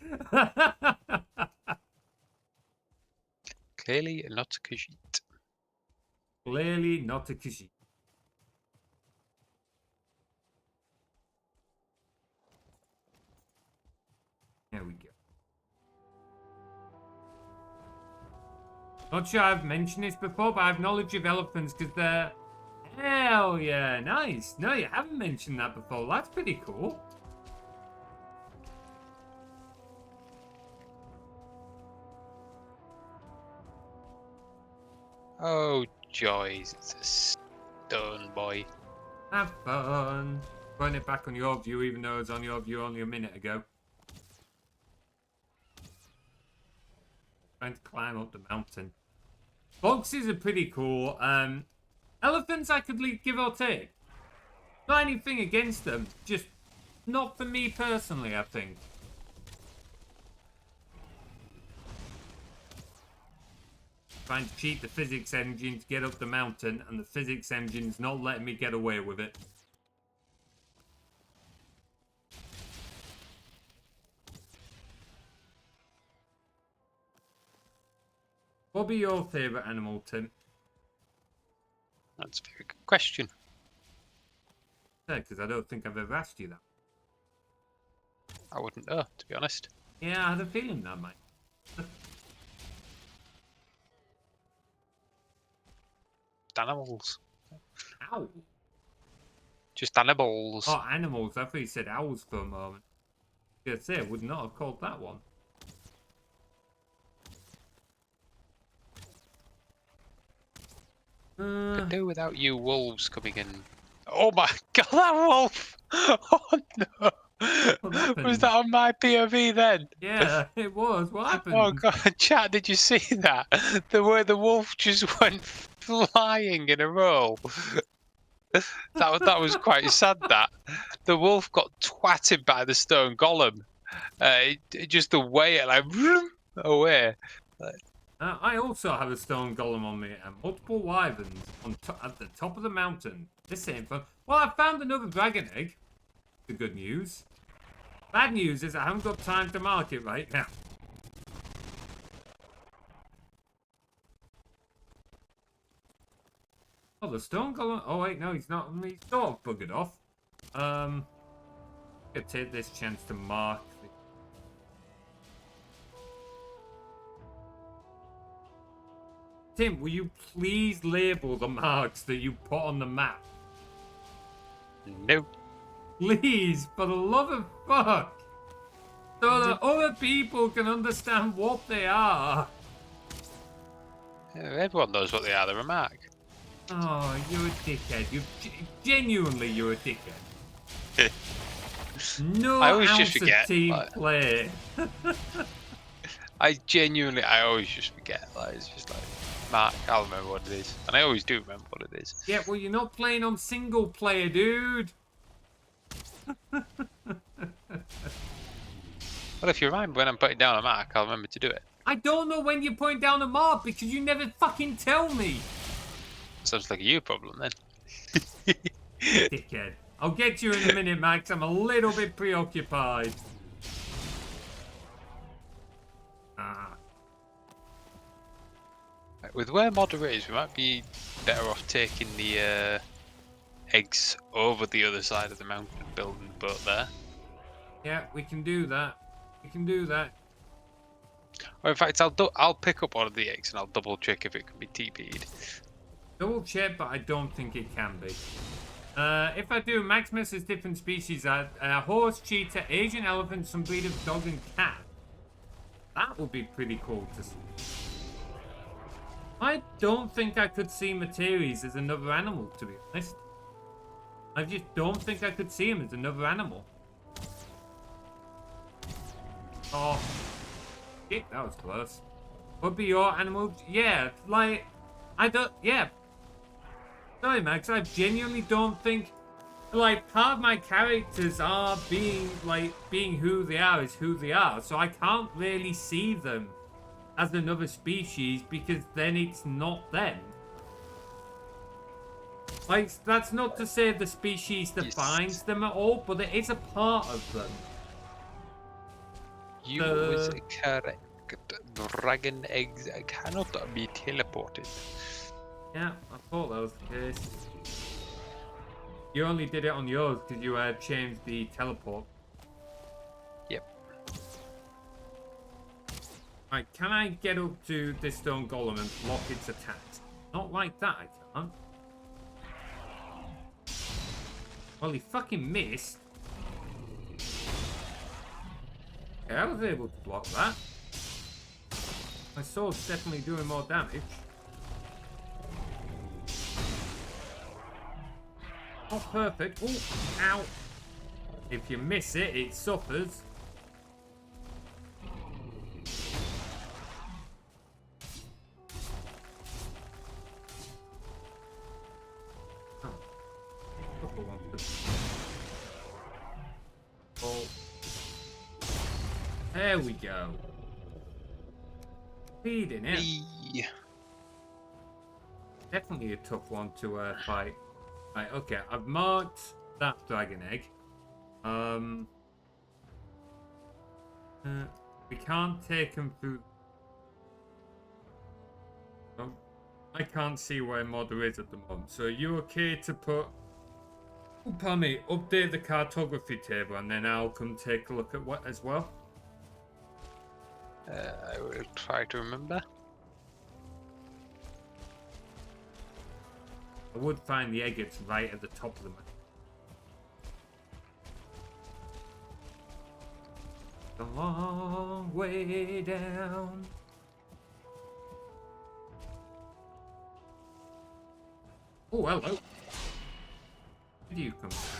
Clearly not a Khajiit. Clearly not a Khajiit. There we go. Not sure I've mentioned this before, but I have knowledge of elephants because they're... Hell yeah, nice. No, you haven't mentioned that before. That's pretty cool. Oh, joys. It's a stone boy. Have fun. Putting it back on your view, even though it was on your view only a minute ago. Trying to climb up the mountain. Foxes are pretty cool. Elephants I could give or take. Not anything against them. Just not for me personally, I think. Trying to cheat the physics engine to get up the mountain, and the physics engine's not letting me get away with it. What would be your favourite animal, Tim? That's a very good question. Yeah, because I don't think I've ever asked you that. I wouldn't know, to be honest. Yeah, I had a feeling that might. Animals. Ow. Just animals. Oh, animals. I thought you said owls for a moment. I was gonna say, I would not have called that one. Could do without you wolves coming in. Oh my god, that wolf! Oh no! Was that on my POV then? Yeah, it was. What happened? Oh god, chat, did you see that? The way the wolf just went flying in a row. That was quite sad, that. The wolf got twatted by the stone golem. Just the way it like away. I also have a stone golem on me and multiple wyverns at the top of the mountain. This ain't fun. Well, I found another dragon egg. The good news. Bad news is I haven't got time to mark it right now. Oh, the stone golem. Oh wait, no, he's not. He's sort of buggered off. I'm gonna take this chance to mark. Tim, will you please label the marks that you put on the map? No. Please, for the love of fuck. So that other people can understand what they are. Everyone knows what they are, they're a mark. Oh, you're a dickhead. Genuinely, you're a dickhead. No I always ounce just forget, of team like- play. I always just forget. Like, it's just like, mark, I'll remember what it is. And I always do remember what it is. Yeah, well, you're not playing on single player, dude. Well, if you remind me when I'm putting down a mark, I'll remember to do it. I don't know when you're putting down a mark because you never fucking tell me. Sounds like a you problem then. Dickhead. I'll get you in a minute, Max. I'm a little bit preoccupied. Ah. With where Modder is, we might be better off taking the eggs over the other side of the mountain and building the boat there. Yeah, we can do that. We can do that. Or in fact, I'll pick up one of the eggs and I'll double check if it can be TP'd. Double check, but I don't think it can be. If I do, Maximus is different species. Horse, cheetah, Asian elephant, some breed of dog and cat. That would be pretty cool to see. I don't think I could see Materies as another animal, to be honest. I just don't think I could see him as another animal. Oh. Shit, that was close. Would be your animal? Yeah, like, I don't, yeah. Sorry, Max, I genuinely don't think, like, part of my characters are being who they are is who they are. So I can't really see them as another species because then it's not them. Like, that's not to say the species defines them at all, but it is a part of them. You was correct. Dragon eggs cannot be teleported. Yeah, I thought that was the case. You only did it on yours because you changed the teleport. Yep. Right, can I get up to this stone golem and block its attacks? Not like that, I can't. Well, he fucking missed. Okay, I was able to block that. My sword's definitely doing more damage. Not perfect. Oh, ow. If you miss it, it suffers. Oh. There we go. Feeding it. Yeah. Definitely a tough one to fight. Right, okay, I've marked that dragon egg. We can't take him through. Oh, I can't see where Modder is at the moment. So are you okay to put... Oh, pardon me, update the cartography table and then I'll come take a look at what as well? I will try to remember. I would find the egg, it's right at the top of the map. A long way down. Oh, hello. Where do you come from?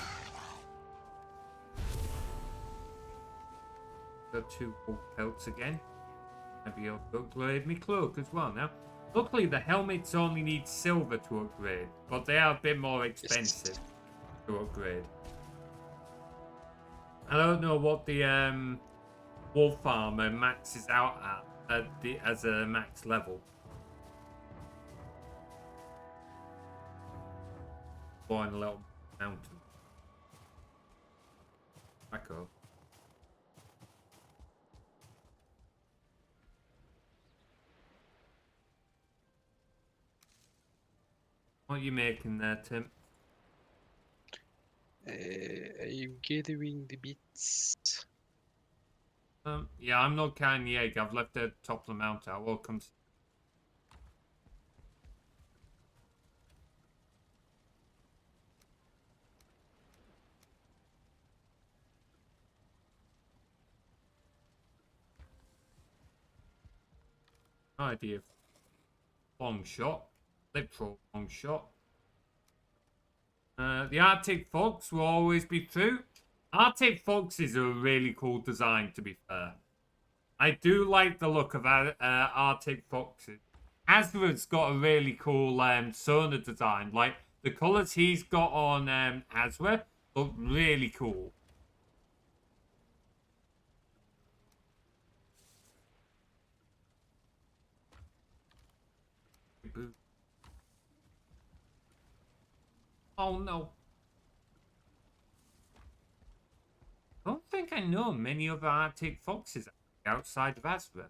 Got 2 wolf pelts again. Maybe I'll upgrade my cloak as well now. Luckily, the helmets only need silver to upgrade, but they are a bit more expensive to upgrade. I don't know what the wolf armor maxes out at as a max level. Or in a little mountain. Back up. What are you making there, Tim? I'm gathering the bits. Yeah, I'm not carrying the egg. I've left it at the top of the mountain. I will come. No idea. Long shot. Literal long shot. The Arctic Fox will always be true. Arctic Foxes are a really cool design, to be fair. I do like the look of Arctic Foxes. Azra's got a really cool Sona design. Like, the colours he's got on Azra look really cool. Oh no. I don't think I know many other Arctic Foxes outside of Azra.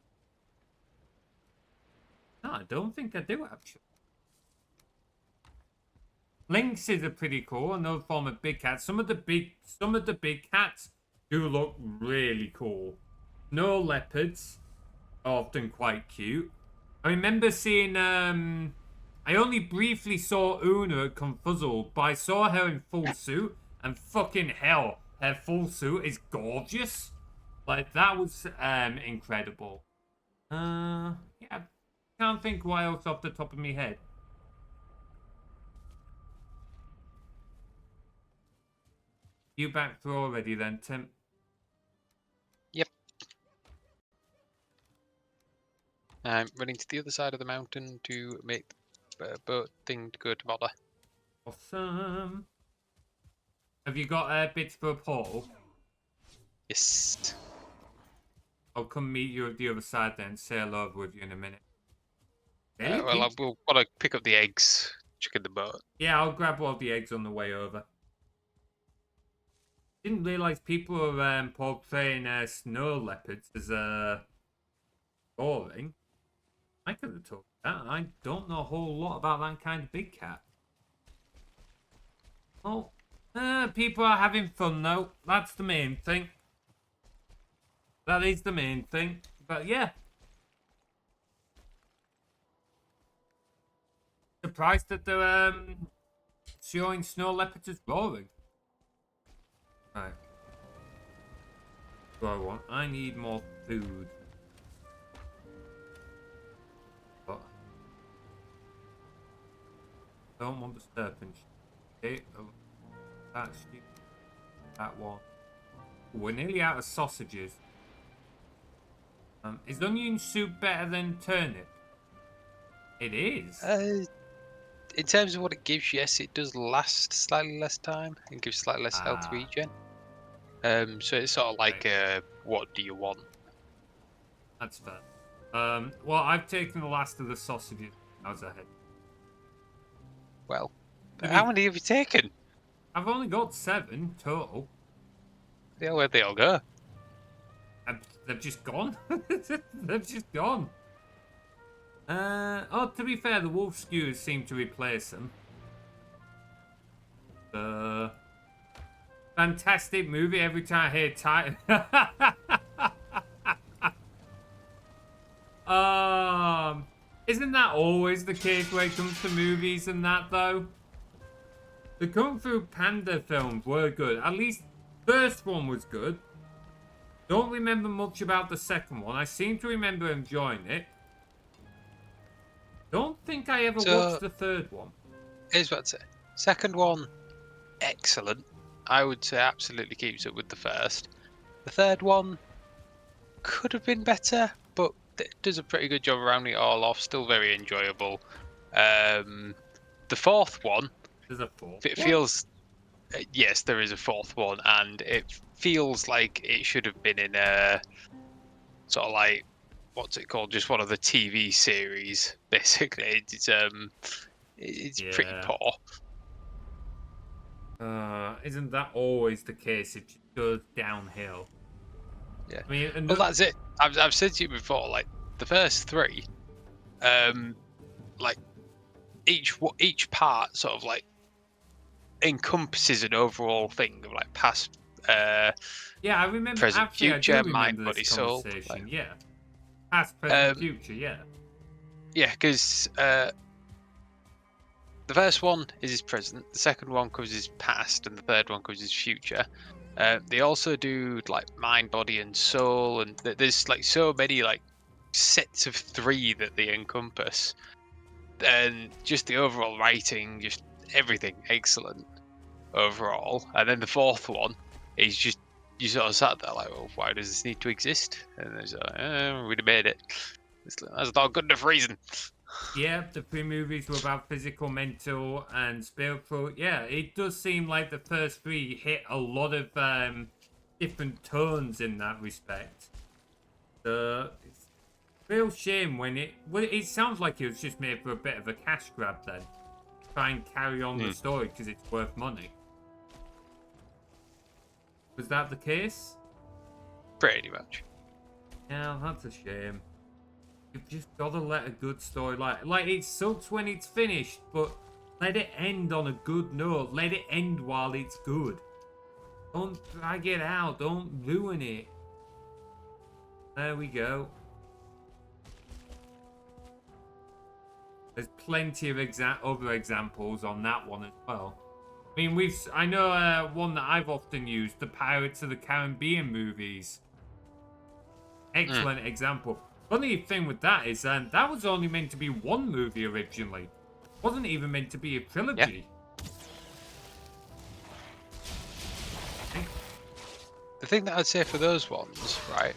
No, I don't think I do actually. Lynxes are pretty cool, another form of big cat. Some of the big cats do look really cool. No leopards are often quite cute. I remember seeing I only briefly saw Una at Confuzzle, but I saw her in full suit, and fucking hell, her full suit is gorgeous. Like, that was incredible. Yeah, can't think what else off the top of my head. You back through already then, Tim? Yep. I'm running to the other side of the mountain to make the boat thing to go to Modder. Awesome. Have you got bits for a portal? Yes. I'll come meet you at the other side then. Sail over with you in a minute. Really? Well, we'll gotta pick up the eggs, check in the boat. Yeah, I'll grab all the eggs on the way over. Didn't realise people were portraying snow leopards as boring. I could have told that. I don't know a whole lot about that kind of big cat. Oh, people are having fun though. That's the main thing. That is the main thing. But yeah. Surprised that they're showing snow leopards as roaring. Right. What do I want? I need more food. But I don't want the serpent. Okay. That's that one. We're nearly out of sausages. Is onion soup better than turnip? It is. In terms of what it gives, yes, it does last slightly less time and gives slightly less health regen. So it's sort of like, what do you want? That's fair. Well, I've taken the last of the sausages. How's ahead? Well, how many have you taken? I've only got 7 total. Yeah, where'd they all go? They've just gone. They've just gone. Oh, to be fair, the wolf skewers seem to replace them. Fantastic movie. Every time I hear title. Isn't that always the case when it comes to movies and that, though? The Kung Fu Panda films were good. At least first one was good. Don't remember much about the second one. I seem to remember enjoying it. Don't think I ever watched the third one. Here's what I'd say. Second one, excellent. I would say absolutely keeps up with the first. The third one could have been better, but it does a pretty good job of rounding it all off. Still very enjoyable. The fourth one, There's a fourth. It feels... yes, there is a fourth one, and it feels like it should have been in a sort of like, what's it called? Just one of the TV series, basically. It's pretty poor. Isn't that always the case? It just goes downhill. Yeah. I mean, well, that's it. I've said to you before, like the first 3, like each part sort of like encompasses an overall thing of like past, yeah, I remember. present, Actually, future, I do remember mind, body, this soul. conversation. Yeah, past, present, future. Yeah. Yeah, because the first one is his present, the second one covers his past, and the third one covers his future. They also do like mind, body, and soul, and there's like so many like sets of 3 that they encompass, and just the overall writing, just everything excellent overall. And then the fourth one is just, you sort of sat there like, well, why does this need to exist? And there's like, we'd have made it. That's not a good enough reason. Yeah, the 3 movies were about physical, mental, and spiritual. Yeah, it does seem like the first 3 hit a lot of different tones in that respect. It's a real shame when it sounds like it was just made for a bit of a cash grab then. Try and carry on the story because it's worth money. Was that the case? Pretty much. Yeah, that's a shame. You've just got to let a good story, like it sucks when it's finished, but let it end on a good note. Let it end while it's good. Don't drag it out. Don't ruin it. There we go. There's plenty of other examples on that one as well. I mean, I know one that I've often used, the Pirates of the Caribbean movies. Excellent example. Funny thing with that is that was only meant to be 1 movie originally. It wasn't even meant to be a trilogy. Yeah. The thing that I'd say for those ones, right?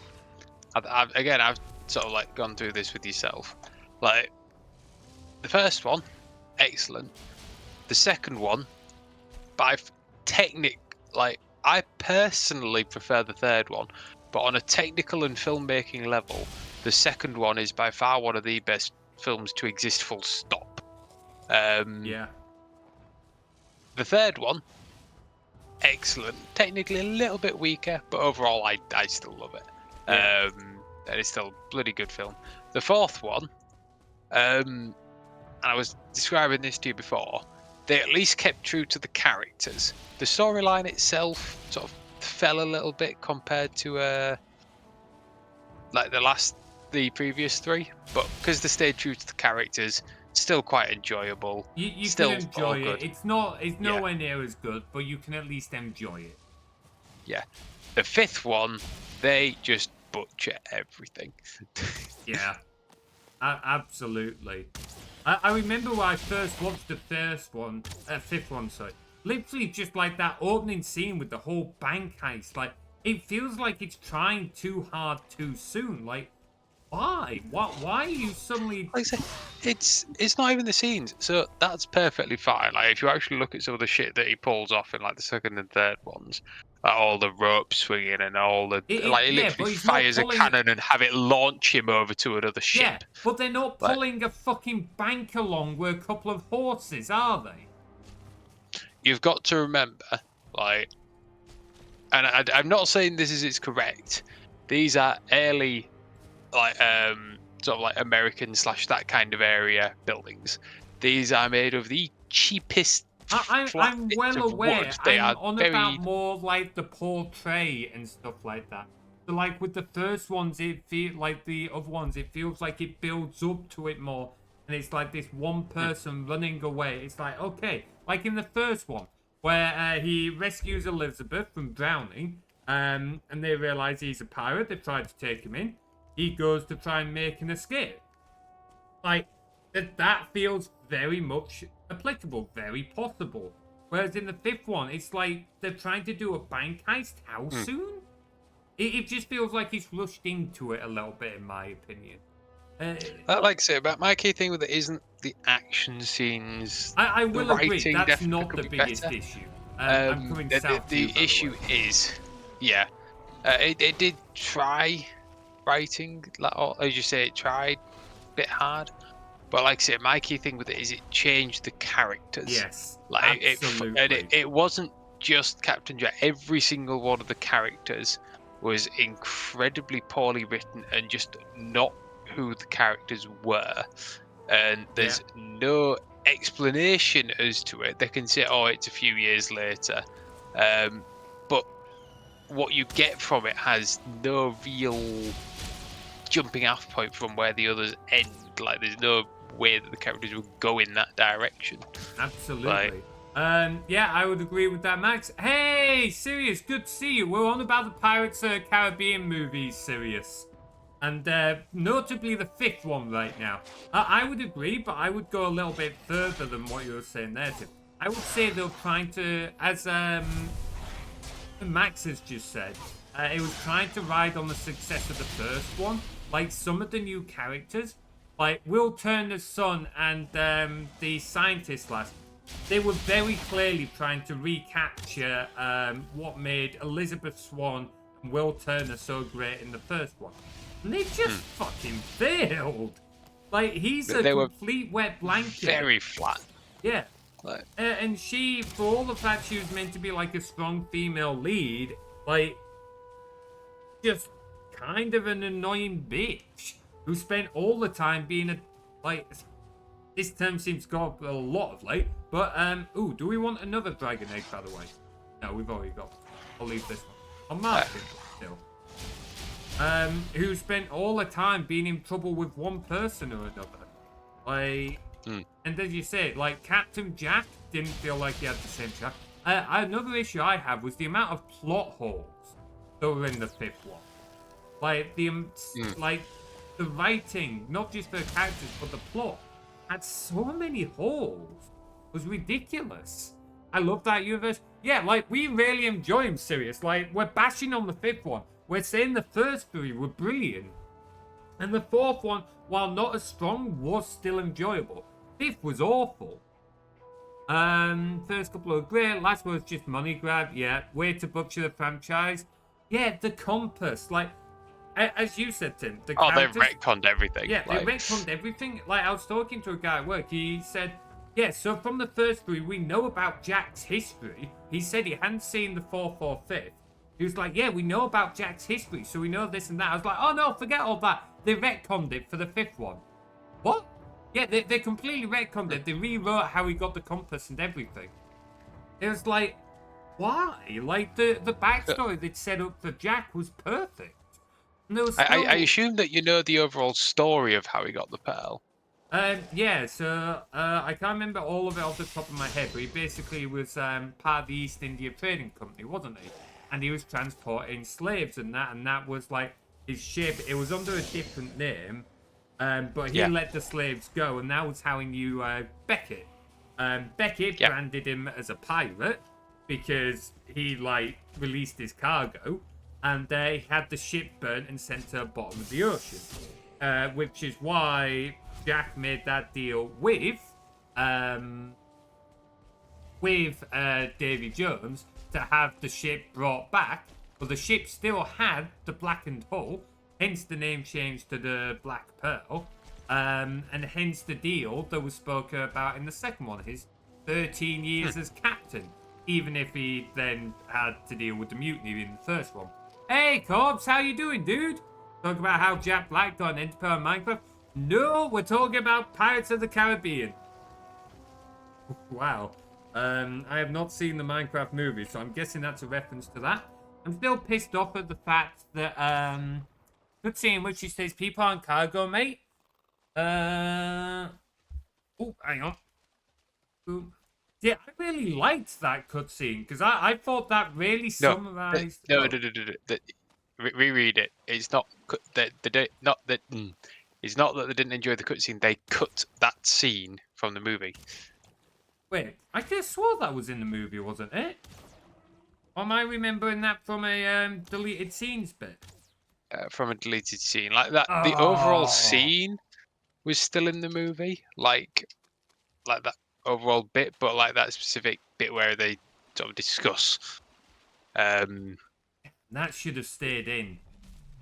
I've sort of like gone through this with yourself. Like, the first one, excellent. The second one, I personally prefer the third one, but on a technical and filmmaking level, the second one is by far one of the best films to exist, full stop. Yeah. The third one, excellent. Technically a little bit weaker, but overall I still love it. Yeah. And it's still a bloody good film. The fourth one, and I was describing this to you before, they at least kept true to the characters. The storyline itself sort of fell a little bit compared to like the previous 3, but because they stayed true to the characters, still quite enjoyable. You still can enjoy all it. good. It's nowhere near as good, but you can at least enjoy it. Yeah. The 5th one, they just butcher everything. Yeah. Absolutely. I remember when I first watched the 5th one, sorry. literally just like that opening scene with the whole bank heist. Like, it feels like it's trying too hard too soon. Like, why? Why are you suddenly... Like I say, it's not even the scenes, so that's perfectly fine. Like if you actually look at some of the shit that he pulls off in like the second and third ones, like all the rope swinging and all the like he yeah, but literally he's not fires a pulling... cannon and have it launch him over to another Yeah, ship. but they're not Like pulling a fucking bank along with a couple of horses, are they? you've got to remember, like, and I'm not saying this is correct. These are early, like sort of like American / that kind of area buildings. These are made of the cheapest flat I'm bits well of aware. wood. They I'm are on about very more like the portray and stuff like that. So like with the first ones, it feel like the other ones, it feels like it builds up to it more, and it's like this one person running away. It's like okay, like in the first one where he rescues Elizabeth from drowning, and they realize he's a pirate. They try to take him in. He goes to try and make an escape. Like that feels very much applicable, very possible. Whereas in the fifth one, it's like they're trying to do a bank heist. How soon? It just feels like he's rushed into it a little bit, in my opinion. like I say, but my key thing with it isn't the action scenes. I The will agree, writing that's definitely not could the be biggest better. issue. I'm coming south to you, The by the issue way. is, yeah, it did try writing, like, or as you say, it tried a bit hard. But like I said, my key thing with it is it changed the characters. Yes, Like absolutely. it wasn't just Captain Jack. Every single one of the characters was incredibly poorly written and just not who the characters were. And there's no explanation as to it. They can say, "Oh, it's a few years later," but what you get from it has no real jumping off point from where the others end. Like there's no way that the characters will go in that direction. Absolutely. Yeah, I would agree with that, Max. Hey, Sirius, good to see you. We're on about the Pirates of the Caribbean movies, Sirius. And notably the fifth one right now. I would agree, but I would go a little bit further than what you were saying there, Tim. I would say they're trying to, as Max has just said, it was trying to ride on the success of the first one. Like some of the new characters, like Will Turner's son and the scientist last, they were very clearly trying to recapture what made Elizabeth Swann and Will Turner so great in the first one. And they just fucking failed. Like, he's a complete wet blanket. Very flat. Yeah. Like, And she, for all the fact she was meant to be like a strong female lead, like, just kind of an annoying bitch who spent all the time being a, like, this term seems to go up a lot of late, but, ooh, do we want another dragon egg, by the way? No, we've already got. I'll leave this one. I'll mark it still. Who spent all the time being in trouble with one person or another. Like, and as you say, like, Captain Jack didn't feel like he had the same track. Another issue I have was the amount of plot holes that were in the fifth one. Like, like, the writing, not just for the characters, but the plot, had so many holes. It was ridiculous. I love that universe. Yeah, like, we really enjoy him, Sirius. Like, we're bashing on the fifth one. We're saying the first three were brilliant. And the fourth one, while not as strong, was still enjoyable. Fifth was awful. First couple were great. Last one was just money grab. Yeah, way to butcher the franchise. Yeah, the compass. Like, as you said, Tim, the characters... they retconned everything. Yeah, like... they retconned everything. Like, I was talking to a guy at work. He said, yeah, so from the first three, we know about Jack's history. He said he hadn't seen the fourth or fifth. He was like, yeah, we know about Jack's history, so we know this and that. I was like, oh, no, forget all that. They retconned it for the fifth one. What? Yeah, they completely retconned it. They rewrote how he got the compass and everything. It was like, why? Like, the backstory they'd set up for Jack was perfect. And there was I assume that you know the overall story of how he got the pearl. Yeah, so I can't remember all of it off the top of my head, but he basically was part of the East India Trading Company, wasn't he? And he was transporting slaves and that was like his ship. It was under a different name, but he let the slaves go, and that was how he knew Beckett. Beckett Yeah. branded him as a pirate because he like released his cargo, and he had the ship burnt and sent to the bottom of the ocean, which is why Jack made that deal with Davy Jones to have the ship brought back, but the ship still had the blackened hull, hence the name changed to the Black Pearl, and hence the deal that was spoken about in the second one, his 13 years as captain, even if he then had to deal with the mutiny in the first one. Hey, Corpse, how you doing, dude? Talk about how Jack Black got an Enterprise on Minecraft? No, we're talking about Pirates of the Caribbean. Wow. I have not seen the Minecraft movie, so I'm guessing that's a reference to that. I'm still pissed off at the fact that, cutscene in which she says, people on cargo, mate. Oh, hang on. Ooh. Yeah, I really liked that cutscene, because I thought that really summarized... No. Reread it. It's not that they not that. It's not that they didn't enjoy the cutscene. They cut that scene from the movie. Wait, I could have swore that was in the movie, wasn't it? Or am I remembering that from a deleted scenes bit? From a deleted scene like that. The overall scene was still in the movie, like that overall bit, but like that specific bit where they sort of discuss. That should have stayed in.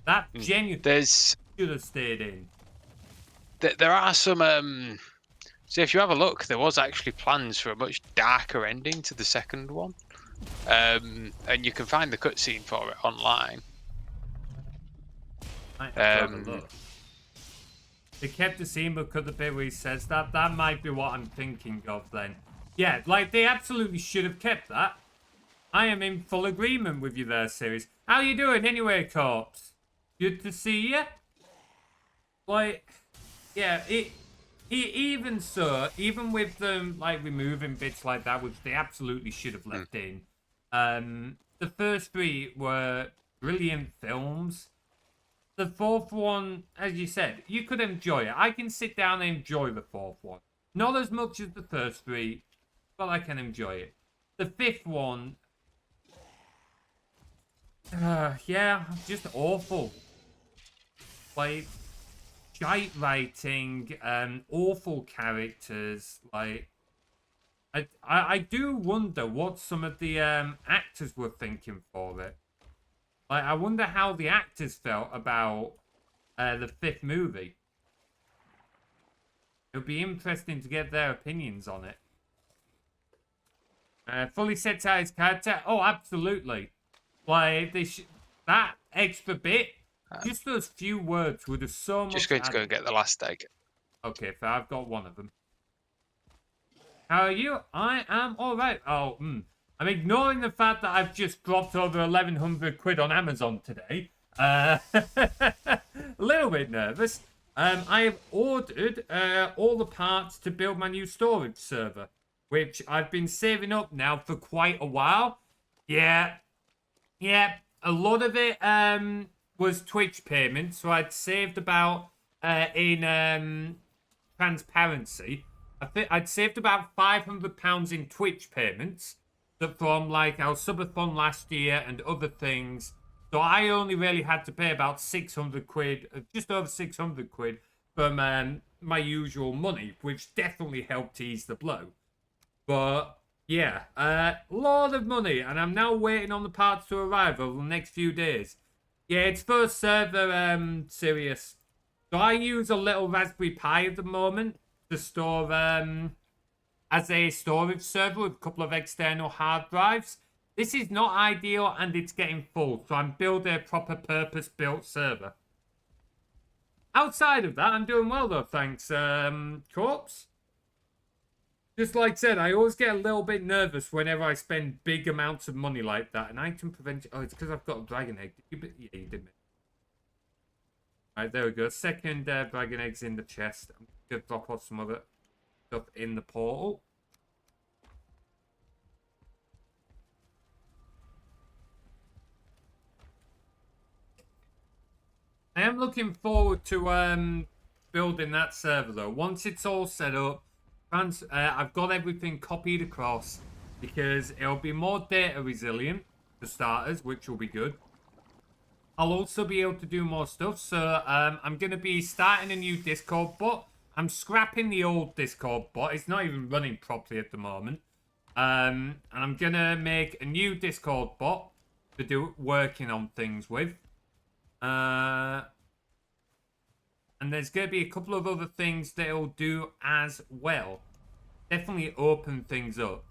That genuinely should have stayed in. There are some. So if you have a look, there was actually plans for a much darker ending to the second one, and you can find the cutscene for it online. I have to have a look. They kept the scene, but cut the bit where he says that. That might be what I'm thinking of then. Yeah, like they absolutely should have kept that. I am in full agreement with you there, series. How you doing anyway, Corpse? Good to see you. Like, yeah, even so, even with them like removing bits like that, which they absolutely should have left in, the first three were brilliant films. The fourth one, as you said, you could enjoy it. I can sit down and enjoy the fourth one. Not as much as the first three, but I can enjoy it. The fifth one, yeah, just awful. Like, shite writing, awful characters. Like, I do wonder what some of the actors were thinking for it. Like, I wonder how the actors felt about the fifth movie. It would be interesting to get their opinions on it. Fully set out his character? Oh, absolutely. Like, that extra bit, just those few words would have so much Just going to go and get the last egg. Okay, fair. I've got one of them. How are you? I am alright. Oh, I'm ignoring the fact that I've just dropped over 1,100 quid on Amazon today. A little bit nervous. I have ordered all the parts to build my new storage server, which I've been saving up now for quite a while. Yeah, a lot of it was Twitch payments, so I'd saved about in transparency. I'd saved about £500 in Twitch payments from like our subathon last year and other things. So I only really had to pay about 600 quid, just over 600 quid from my usual money, which definitely helped ease the blow. But yeah, a lot of money, and I'm now waiting on the parts to arrive over the next few days. Yeah, it's for a server, Sirius. So I use a little Raspberry Pi at the moment to store as a storage server with a couple of external hard drives. This is not ideal and it's getting full, so I'm building a proper purpose-built server. Outside of that, I'm doing well though, thanks, Corpse. Just like I said, I always get a little bit nervous whenever I spend big amounts of money like that. An item prevention... Oh, it's because I've got a dragon egg. Yeah, you did. Alright, there we go. Second dragon egg's in the chest. I'm going to drop off some other stuff in the portal. I am looking forward to building that server though. Once it's all set up, I've got everything copied across because it'll be more data resilient for starters, which will be good. I'll also be able to do more stuff. So I'm going to be starting a new Discord bot. I'm scrapping the old Discord bot. It's not even running properly at the moment. And I'm going to make a new Discord bot to do working on things with. And there's going to be a couple of other things that it'll do as well. Definitely open things up.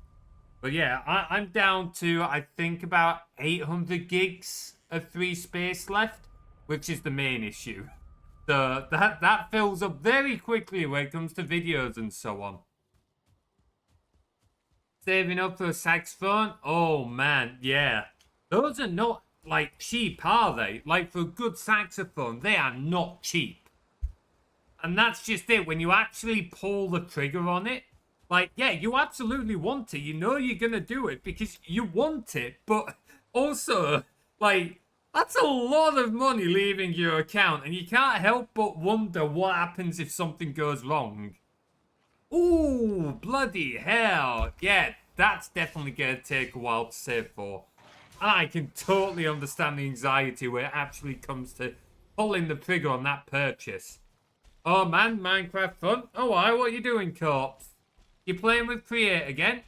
But yeah, I'm down to, I think, about 800 gigs of free space left, which is the main issue. So that fills up very quickly when it comes to videos and so on. Saving up for a saxophone? Oh man, yeah. Those are not, like, cheap, are they? Like, for a good saxophone, they are not cheap. And that's just it. When you actually pull the trigger on it, like, yeah, you absolutely want it. You know you're going to do it because you want it. But also, like, that's a lot of money leaving your account. And you can't help but wonder what happens if something goes wrong. Ooh, bloody hell. Yeah, that's definitely going to take a while to save for. And I can totally understand the anxiety when it actually comes to pulling the trigger on that purchase. Oh man, Minecraft fun. Oh, why? What are you doing, Corpse? You playing with Create again?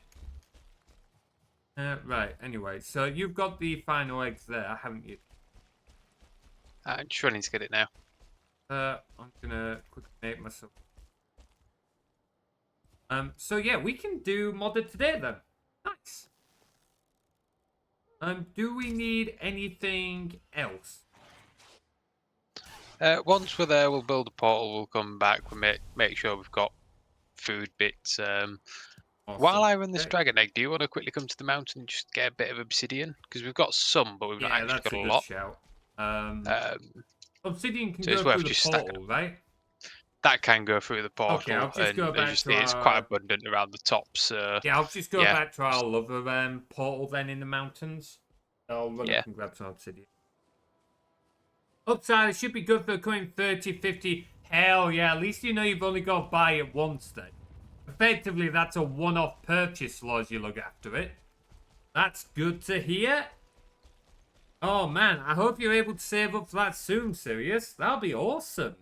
Right, anyway, so you've got the final eggs there, haven't you? I'm just running to get it now. I'm gonna quickly make myself. So yeah, we can do modded today then. Nice. Do we need anything else? Once we're there, we'll build a portal. We'll come back. We'll make sure we've got food bits. Awesome. While I run this dragon egg, do you want to quickly come to the mountain and just get a bit of obsidian? Because we've got some, but we've not actually got a lot. Shout. Obsidian can so go through the portal, right? That can go through the portal. Okay, I'll just go back to it's quite abundant around the top, so... Yeah, I'll just go back to our other portal then in the mountains. I'll run up and grab some obsidian. Upside, it should be good for coming 30, 50. Hell yeah, at least you know you've only got to buy it once then. Effectively, that's a one-off purchase as you look after it. That's good to hear. Oh man, I hope you're able to save up for that soon, Sirius. That'll be awesome.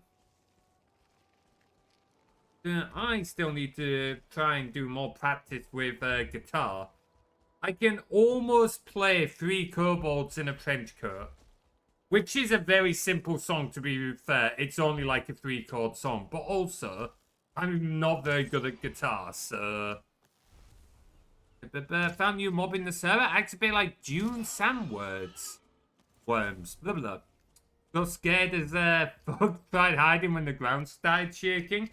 I still need to try and do more practice with guitar. I can almost play 3 kobolds in a trench coat. Which is a very simple song, to be fair. It's only like a 3-chord song. But also, I'm not very good at guitar, so... Found you mobbing the server? Acts a bit like June Sam words. Worms. Blah, blah. Got scared as fuck tried hiding when the ground started shaking.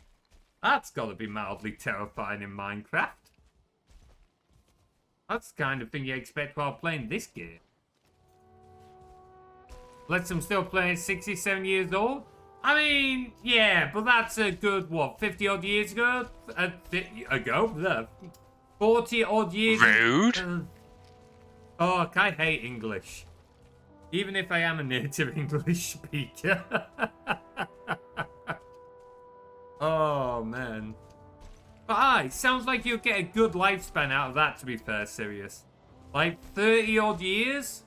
That's gotta be mildly terrifying in Minecraft. That's the kind of thing you expect while playing this game. Lets them still play at 67 years old? I mean, yeah, but that's a good, what, 50 odd years ago? 40 odd years ago? Rude. Oh, I hate English. Even if I am a native English speaker. Oh, man. But it sounds like you'll get a good lifespan out of that, to be fair, Sirius. Like, 30 odd years?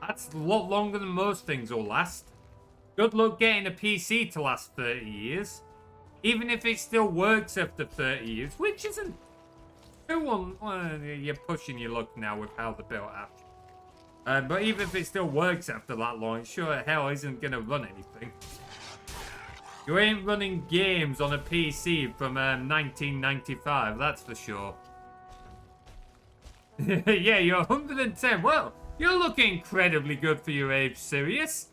That's a lot longer than most things will last. Good luck getting a PC to last 30 years. Even if it still works after 30 years, which isn't... You're pushing your luck now with how they're built out. But even if it still works after that long, it sure as hell isn't going to run anything. You ain't running games on a PC from 1995, that's for sure. Yeah, you're 110. Well, you're looking incredibly good for your age, Sirius.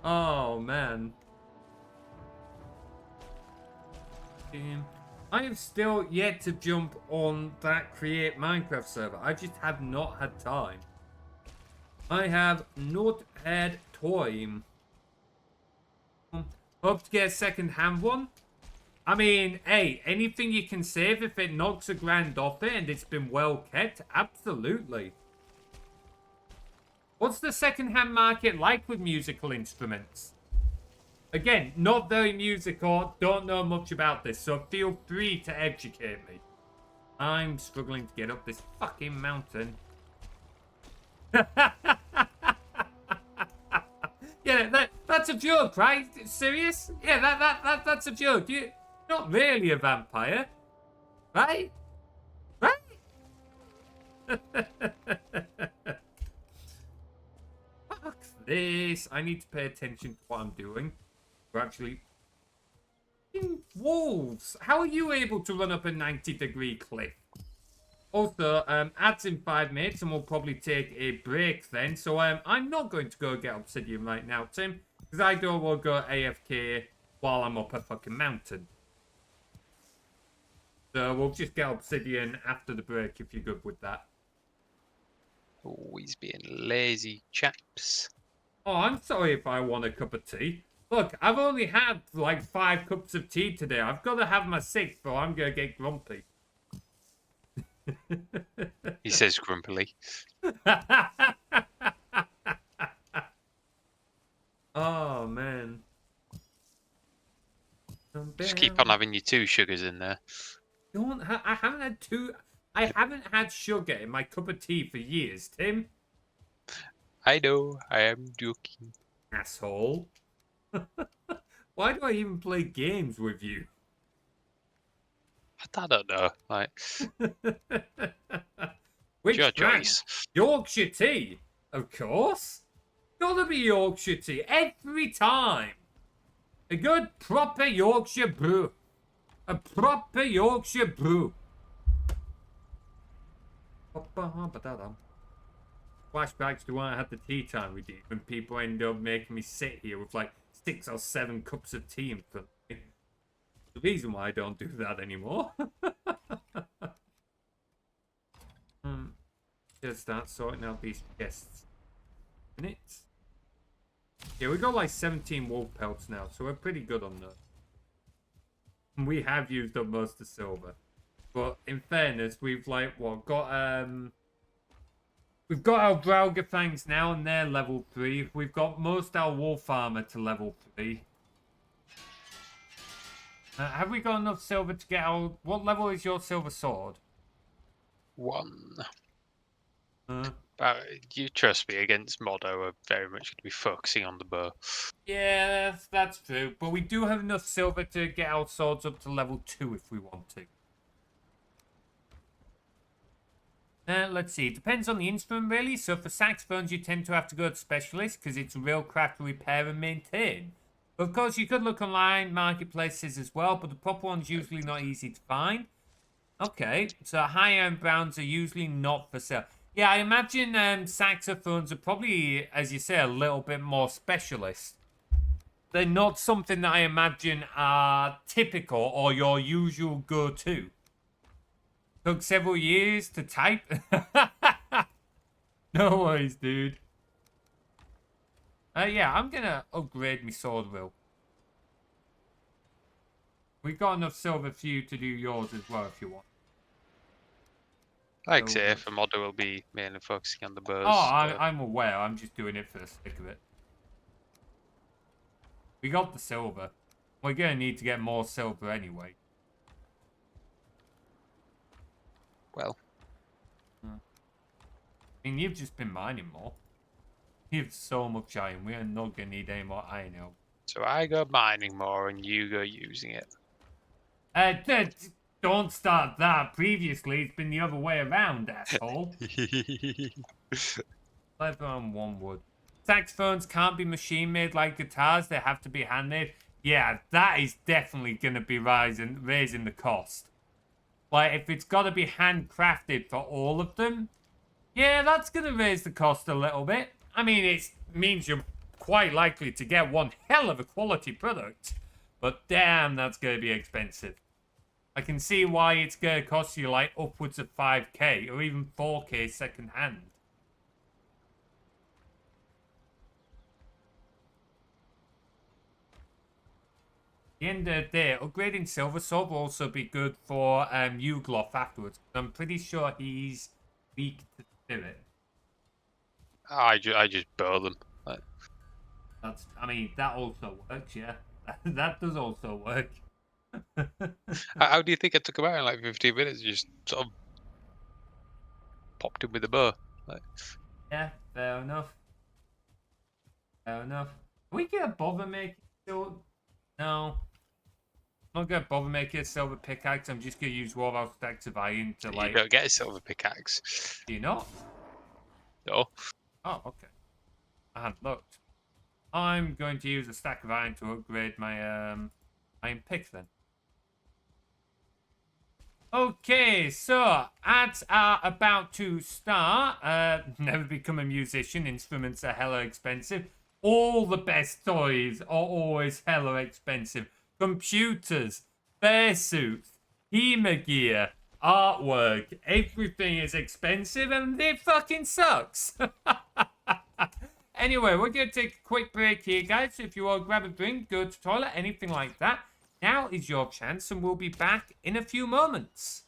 Oh, man. I have still yet to jump on that Create Minecraft server. I just have not had time. I have not had time. Hope to get a second-hand one. I mean, hey, anything you can save if it knocks a grand off it and it's been well kept, absolutely. What's the second-hand market like with musical instruments? Again, not very musical, don't know much about this, so feel free to educate me. I'm struggling to get up this fucking mountain. Yeah, that's a joke, right? Serious? Yeah, that's a joke. You're not really a vampire, right? Right? Fuck this. I need to pay attention to what I'm doing. We're actually... Wolves! How are you able to run up a 90-degree cliff? Also, ads in 5 minutes and we'll probably take a break then. So I'm not going to go get obsidian right now, Tim. Because I don't want to go AFK while I'm up a fucking mountain. So we'll just get obsidian after the break if you're good with that. Always being lazy, chaps. Oh, I'm sorry if I want a cup of tea. Look, I've only had like 5 cups of tea today. I've got to have my 6th or I'm going to get grumpy. He says grumpily. Oh, man. Just keep on having your 2 sugars in there. I haven't had I haven't had sugar in my cup of tea for years, Tim. I know, I am joking. Asshole. Why do I even play games with you? I don't know. Like, Which your brand? choice. Yorkshire tea, of course. Gotta be Yorkshire tea every time. A good proper Yorkshire brew. A proper Yorkshire brew. Flashbacks to when I had the tea time with you, when people end up making me sit here with like 6 or 7 cups of tea in front of me. The reason why I don't do that anymore. Just start sorting out these chests. Minutes. Yeah, we got like 17 wolf pelts now, so we're pretty good on that. We have used up most of the silver. But in fairness, we've like got we've got our Brauger Fangs now and they're level 3. We've got most our wolf armor to level 3. Have we got enough silver to get our... What level is your silver sword? 1. You trust me, against Modo, we're very much going to be focusing on the bow. Yeah, that's true. But we do have enough silver to get our swords up to level 2 if we want to. Let's see. It depends on the instrument, really. So for saxophones, you tend to have to go to specialists because it's a real craft to repair and maintain. Of course, you could look online, marketplaces as well, but the proper one's usually not easy to find. Okay, so high-end browns are usually not for sale. Yeah, I imagine saxophones are probably, as you say, a little bit more specialist. They're not something that I imagine are typical or your usual go-to. Took several years to type. No worries, dude. Yeah, I'm gonna upgrade my sword wheel. We've got enough silver for you to do yours as well if you want. Like I say, for Modo, we'll be mainly focusing on the bows. Oh, I'm aware. I'm just doing it for the sake of it. We got the silver. We're gonna need to get more silver anyway. Well. I mean, you've just been mining more. You have so much iron. We are not gonna need any more iron now. So I go mining more and you go using it. Don't start that. Previously, it's been the other way around, asshole. 5 on 1 wood. Saxophones can't be machine-made like guitars. They have to be handmade. Yeah, that is definitely going to be raising the cost. Like, if it's got to be handcrafted for all of them, yeah, that's going to raise the cost a little bit. I mean, it means you're quite likely to get one hell of a quality product. But damn, that's going to be expensive. I can see why it's going to cost you like upwards of 5k or even 4k second hand. At the end of the day, upgrading Silver Sword will also be good for Ugloff afterwards. I'm pretty sure he's weak to spirit. I just bow them. I mean, that also works, yeah. That does also work. How do you think I took him out in like 15 minutes? Just sort of popped him with a bow. Like, Yeah, fair enough. Fair enough. Are we gonna bother making silver? No. I'm not gonna bother making a silver pickaxe. I'm just gonna use one of our stacks of iron to you like. don't get a silver pickaxe. Do you not? No. Oh, okay. I hadn't looked. I'm going to use a stack of iron to upgrade my iron pick then. Okay, so ads are about to start. Never become a musician. Instruments are hella expensive. All the best toys are always hella expensive. Computers, bear suits, HEMA gear, artwork, everything is expensive and it fucking sucks. Anyway, we're going to take a quick break here, guys. So if you want to grab a drink, go to the toilet, anything like that, now is your chance, and we'll be back in a few moments.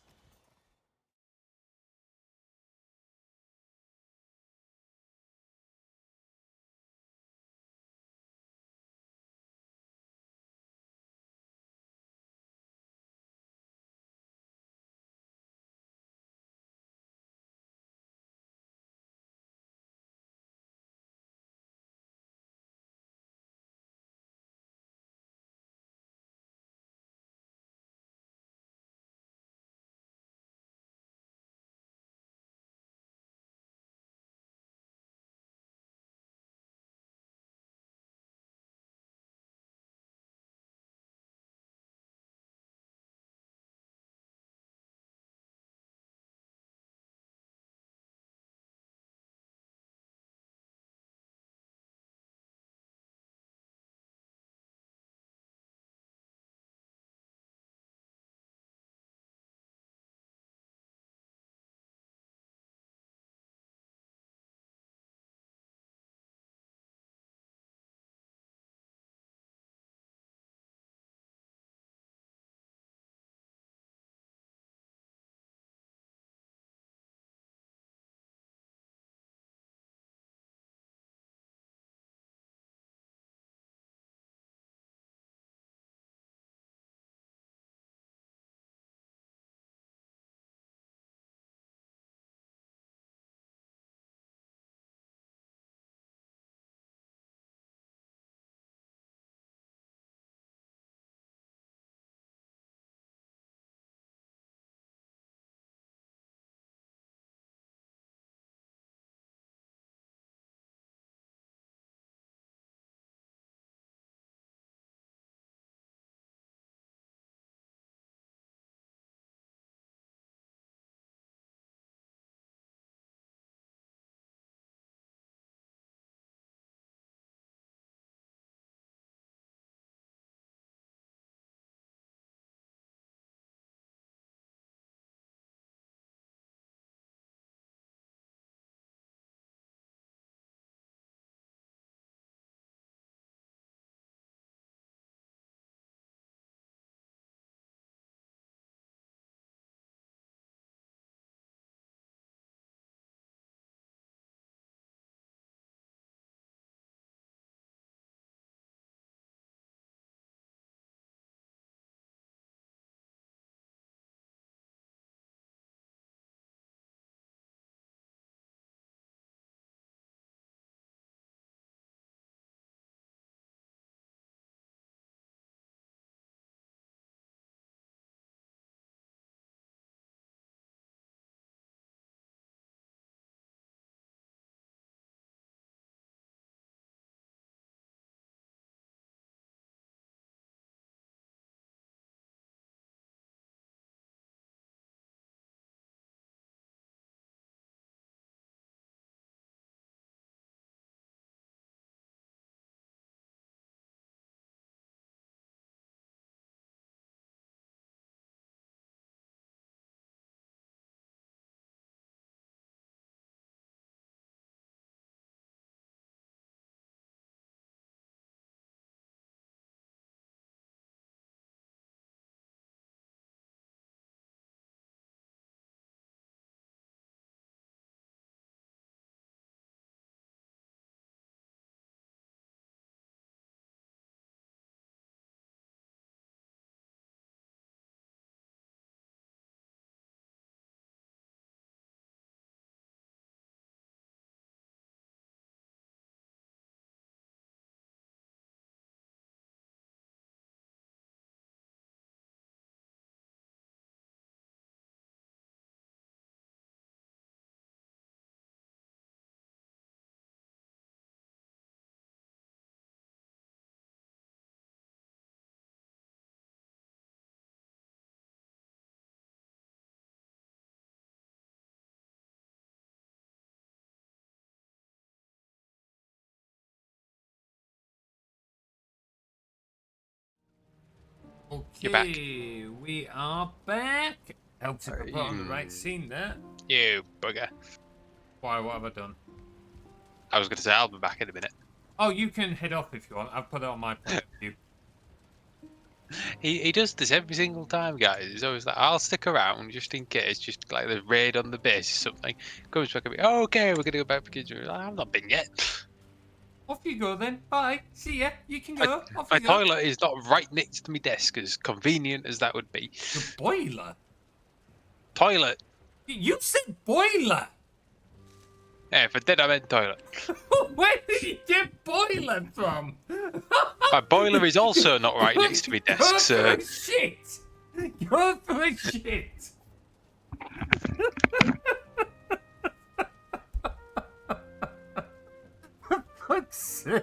You're back. Okay, we are back. Helps if I put on the right scene there. You bugger. Why, what have I done? I was going to say I'll be back in a minute. Oh, you can head off if you want. I've put it on my point of view. He does this every single time, guys. He's always like, I'll stick around just in case, just like the raid on the base or something. Comes back and be, oh, okay, we're going to go back because I've not been yet. Off you go then. Bye. See ya. You can go. Off My you go. toilet is not right next to my desk, as convenient as that would be. The boiler? Toilet. You said boiler! Yeah, if I did, I meant toilet. Where did you get boiler from? My boiler is also not right next to my desk, so... You're shit! You're full of shit! For fuck's sake!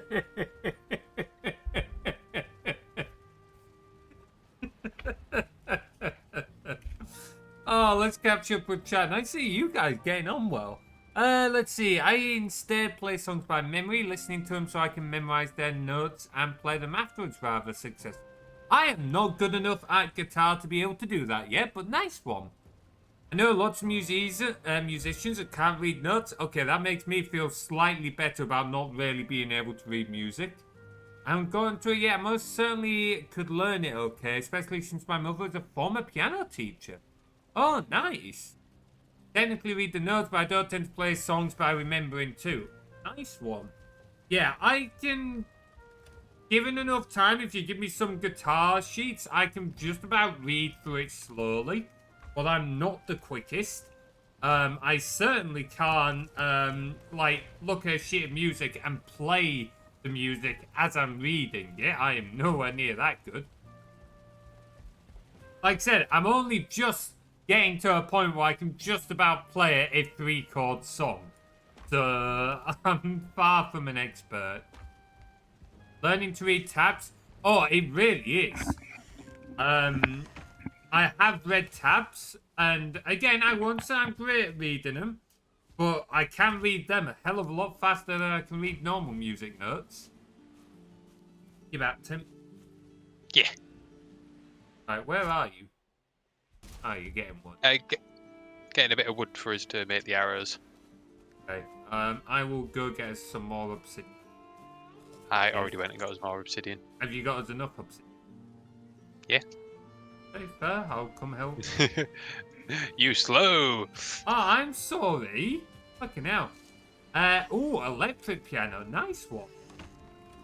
Oh, let's catch up with chat. I see you guys getting on well. Let's see. I instead play songs by memory, listening to them so I can memorize their notes and play them afterwards rather successfully. I am not good enough at guitar to be able to do that yet, but nice one. I know lots of musicians that can't read notes. Okay, that makes me feel slightly better about not really being able to read music. I haven't gotten to it yet. I most certainly could learn it okay, especially since my mother is a former piano teacher. Oh, nice. Technically read the notes, but I don't tend to play songs by remembering too. Nice one. Yeah, I can... Given enough time, if you give me some guitar sheets, I can just about read through it slowly. But I'm not the quickest. I certainly can't, like, look at a sheet of music and play the music as I'm reading it. I am nowhere near that good. Like I said, I'm only just getting to a point where I can just about play a 3-chord song. So, I'm far from an expert. Learning to read tabs? Oh, it really is. I have read tabs, and again, I won't say I'm great at reading them, but I can read them a hell of a lot faster than I can read normal music notes. You back, Tim? Yeah. Right, where are you? Oh, you're getting one. Getting a bit of wood for us to make the arrows. Okay, I will go get us some more obsidian. I already went and got us more obsidian. Have you got us enough obsidian? Yeah. Okay, fair, I'll come help. You slow! Oh, I'm sorry. Fucking hell. Oh, electric piano. Nice one.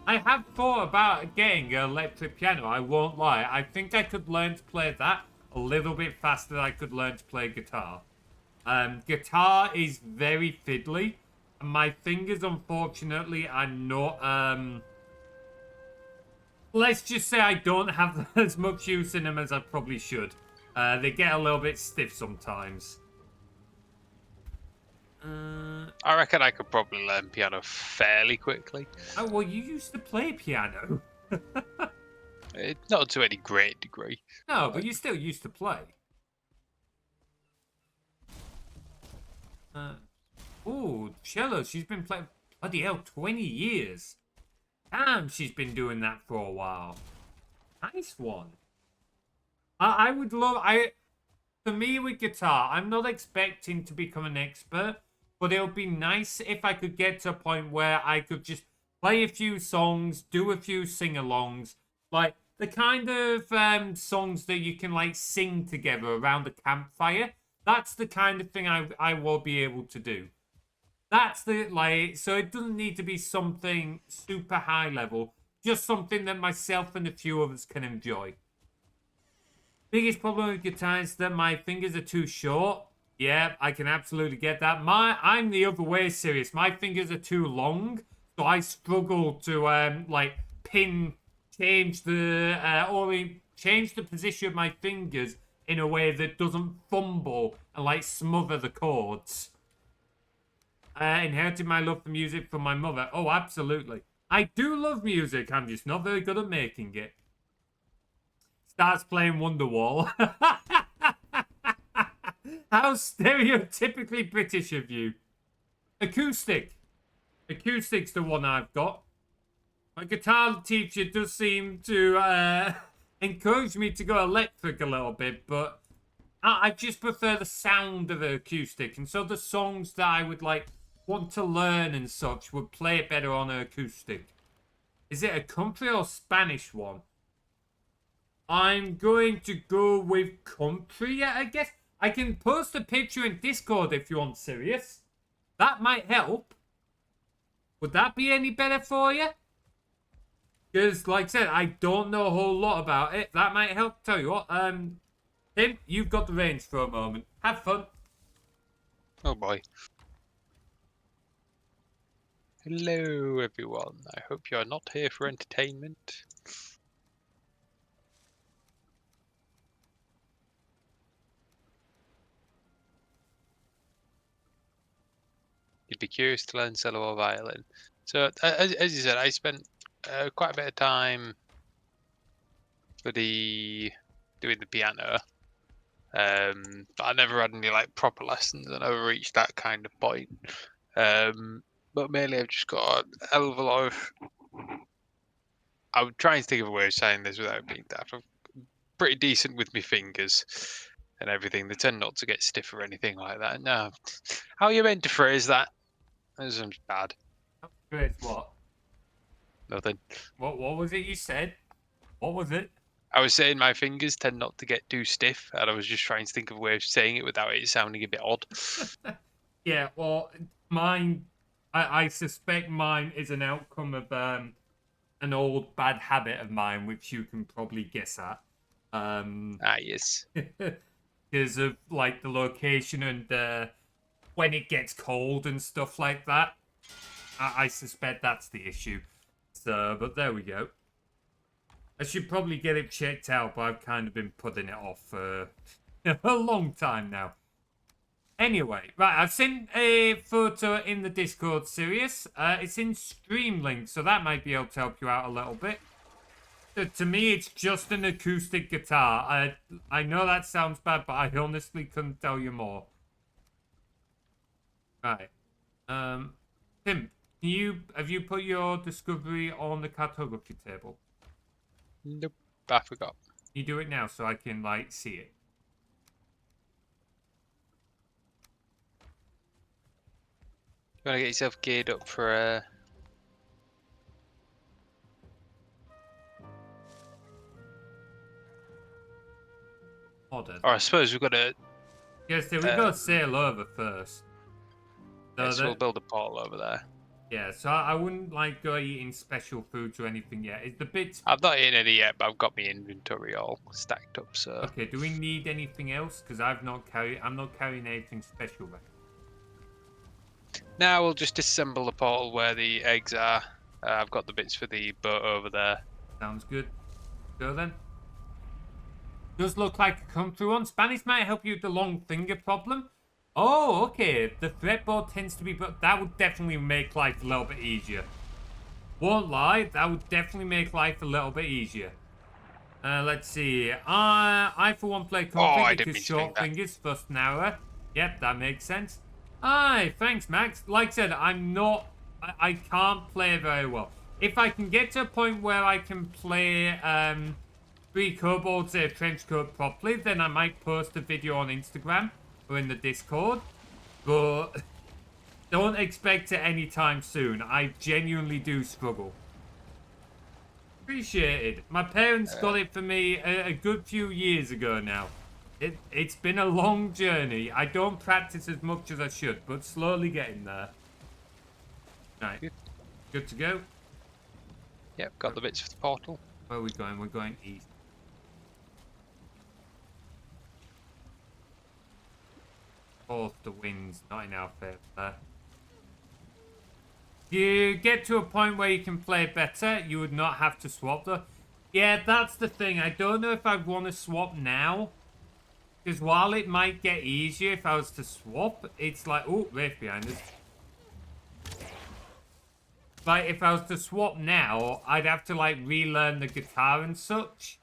I have thought about getting an electric piano, I won't lie. I think I could learn to play that a little bit faster than I could learn to play guitar. Guitar is very fiddly. And my fingers, unfortunately, are not... Let's just say I don't have as much use in them as I probably should. They get a little bit stiff sometimes. I reckon I could probably learn piano fairly quickly. Oh, well, you used to play piano. Not to any great degree. No, but you still used to play. Oh, cello. She's been playing, bloody hell, 20 years. Damn, she's been doing that for a while. Nice one. I would love... For me with guitar, I'm not expecting to become an expert, but it would be nice if I could get to a point where I could just play a few songs, do a few sing-alongs, like the kind of songs that you can like sing together around a campfire. That's the kind of thing I will be able to do. That's the, like, so it doesn't need to be something super high level, just something that myself and a few others can enjoy. Biggest problem with guitar is that my fingers are too short. Yeah, I can absolutely get that. I'm the other way serious. My fingers are too long, so I struggle to like change the position of my fingers in a way that doesn't fumble and like smother the chords. Inherited my love for music from my mother. Oh, absolutely. I do love music. I'm just not very good at making it. Starts playing Wonderwall. How stereotypically British of you. Acoustic. Acoustic's the one I've got. My guitar teacher does seem to encouraged me to go electric a little bit, but I just prefer the sound of an acoustic, and so the songs that I would like want to learn and such would play better on an acoustic. Is it a country or Spanish one? I'm going to go with country, I guess. I can post a picture in Discord if you want, serious. That might help. Would that be any better for you? Because, like I said, I don't know a whole lot about it. That might help. Tell you what, Tim, you've got the reins for a moment. Have fun. Oh boy. Hello everyone, I hope you're not here for entertainment. You'd be curious to learn cello or violin. So, as you said, I spent quite a bit of time for doing the piano. But I never had any like proper lessons. I never reached that kind of point. But mainly I've just got a hell of a lot of. I'm trying to think of a way of saying this without being daft. I'm pretty decent with my fingers and everything. They tend not to get stiff or anything like that. No, how are you meant to phrase that? That sounds bad. Great, what? Nothing. What was it you said? What was it? I was saying my fingers tend not to get too stiff, and I was just trying to think of a way of saying it without it sounding a bit odd. Yeah, well, mine, I suspect mine is an outcome of an old bad habit of mine, which you can probably guess at. Yes. Because of like the location and when it gets cold and stuff like that. I suspect that's the issue. So, but there we go. I should probably get it checked out, but I've kind of been putting it off for a long time now. Anyway, right, I've sent a photo in the Discord series. It's in Stream Link, so that might be able to help you out a little bit. To me, it's just an acoustic guitar. I know that sounds bad, but I honestly couldn't tell you more. Right. Tim, have you put your discovery on the cartography table? Nope, I forgot. You do it now so I can like see it. You want to get yourself geared up for Order. Or I suppose we've got to. Yes, we got to sail over first. So we'll build a portal over there. Yeah, so I wouldn't like go eating special foods or anything yet. Is the bits? I've not eaten any yet, but I've got my inventory all stacked up. So okay, do we need anything else? Because I'm not carrying anything special right. Now we'll just disassemble the portal where the eggs are. I've got the bits for the boat over there. Sounds good. Go then. Does look like a country one. Spanish might help you with the long finger problem. Oh, okay. The fretboard tends to be, but that would definitely make life a little bit easier. Won't lie, that would definitely make life a little bit easier. Let's see. I for one play country because short fingers first narrower. Yep, that makes sense. Aye, thanks, Max. Like I said, I can't play very well. If I can get to a point where I can play 3 kobolds in a trench coat properly, then I might post a video on Instagram or in the Discord. But don't expect it anytime soon. I genuinely do struggle. Appreciated. My parents got it for me a good few years ago now. It's been a long journey. I don't practice as much as I should, but slowly getting there. Right. Good to go? Yep, got the bits for the portal. Where are we going? We're going east. Fourth, the wind's not in our favour there. You get to a point where you can play better, you would not have to swap though. Yeah, that's the thing. I don't know if I want to swap now. Because while it might get easier if I was to swap, it's like, oh, Wraith behind us. Like, if I was to swap now, I'd have to, like, relearn the guitar and such.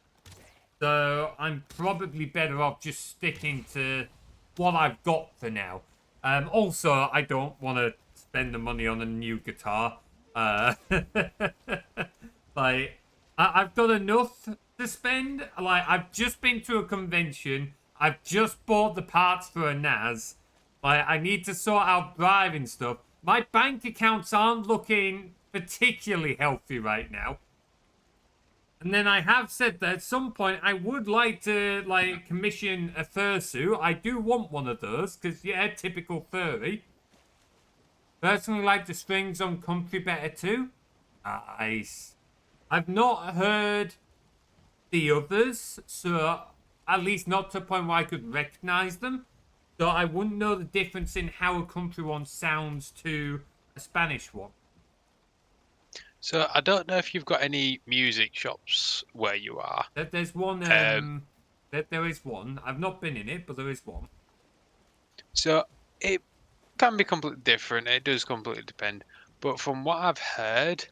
So, I'm probably better off just sticking to what I've got for now. Also, I don't want to spend the money on a new guitar. Like, I've got enough to spend. Like, I've just been to a convention. I've just bought the parts for a NAS. Like, I need to sort out driving stuff. My bank accounts aren't looking particularly healthy right now. And then I have said that at some point I would like to, like, commission a fursuit. I do want one of those, because, yeah, typical furry. Personally like the strings on Comfy better too. Nice. I've not heard the others, so at least not to a point where I could recognize them. So I wouldn't know the difference in how a country one sounds to a Spanish one. So I don't know if you've got any music shops where you are. There's one, there is one. I've not been in it, but there is one. So it can be completely different. It does completely depend. But from what I've heard,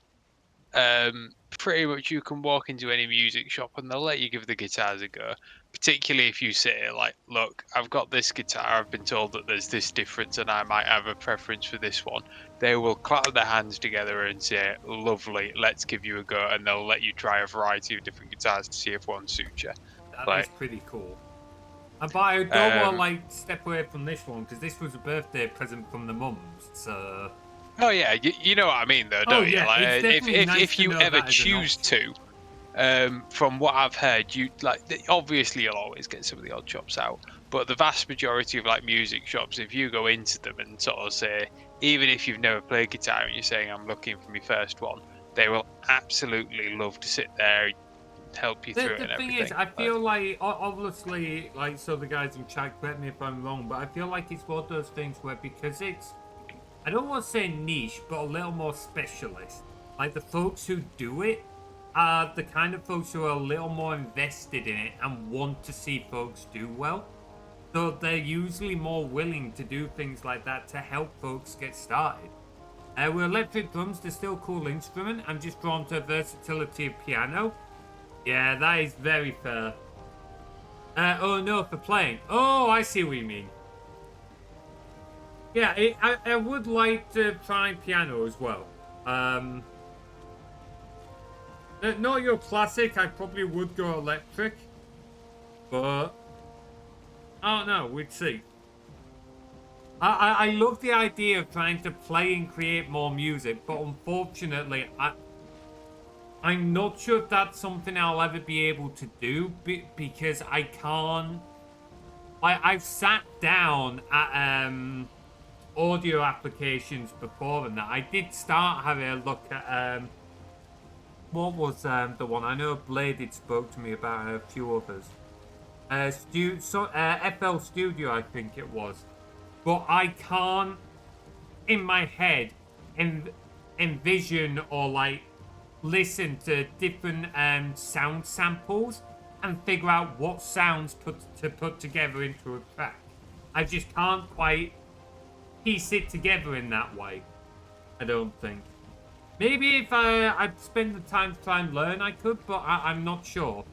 pretty much you can walk into any music shop and they'll let you give the guitars a go. Particularly if you say, like, look, I've got this guitar, I've been told that there's this difference and I might have a preference for this one. They will clap their hands together and say, lovely, let's give you a go. And they'll let you try a variety of different guitars to see if one suits you. That is pretty cool. But I don't want to, like, step away from this one, because this was a birthday present from the mums, so... Oh yeah, you know what I mean though, don't you? Yeah, like, if you ever choose to, from what I've heard, you like obviously you'll always get some of the odd shops out, but the vast majority of like music shops, if you go into them and sort of say, even if you've never played guitar and you're saying I'm looking for my first one, they will absolutely love to sit there, help you through it and everything. The thing is, I feel like, obviously, like, so the guys in chat, correct me if I'm wrong, but I feel like it's one of those things where, because it's, I don't want to say niche, but a little more specialist. Like, the folks who do it are the kind of folks who are a little more invested in it and want to see folks do well. So they're usually more willing to do things like that to help folks get started. With electric drums, they're still a cool instrument. I'm just drawn to the versatility of piano. Yeah, that is very fair. Oh no, for playing. Oh, I see what you mean. Yeah, I would like to try piano as well. Not your classic, I probably would go electric. But, I don't know, we'd see. I love the idea of trying to play and create more music, but unfortunately, I'm not sure if that's something I'll ever be able to do, because I can't... I've sat down at, audio applications before and that. I did start having a look at what was the one I know Bladed spoke to me about, a few others. FL Studio, I think it was. But I can't in my head envision or like listen to different sound samples and figure out what sounds to put together into a track. I just can't quite piece it together in that way. I don't think. Maybe if I'd spend the time to try and learn, I could, but I'm not sure.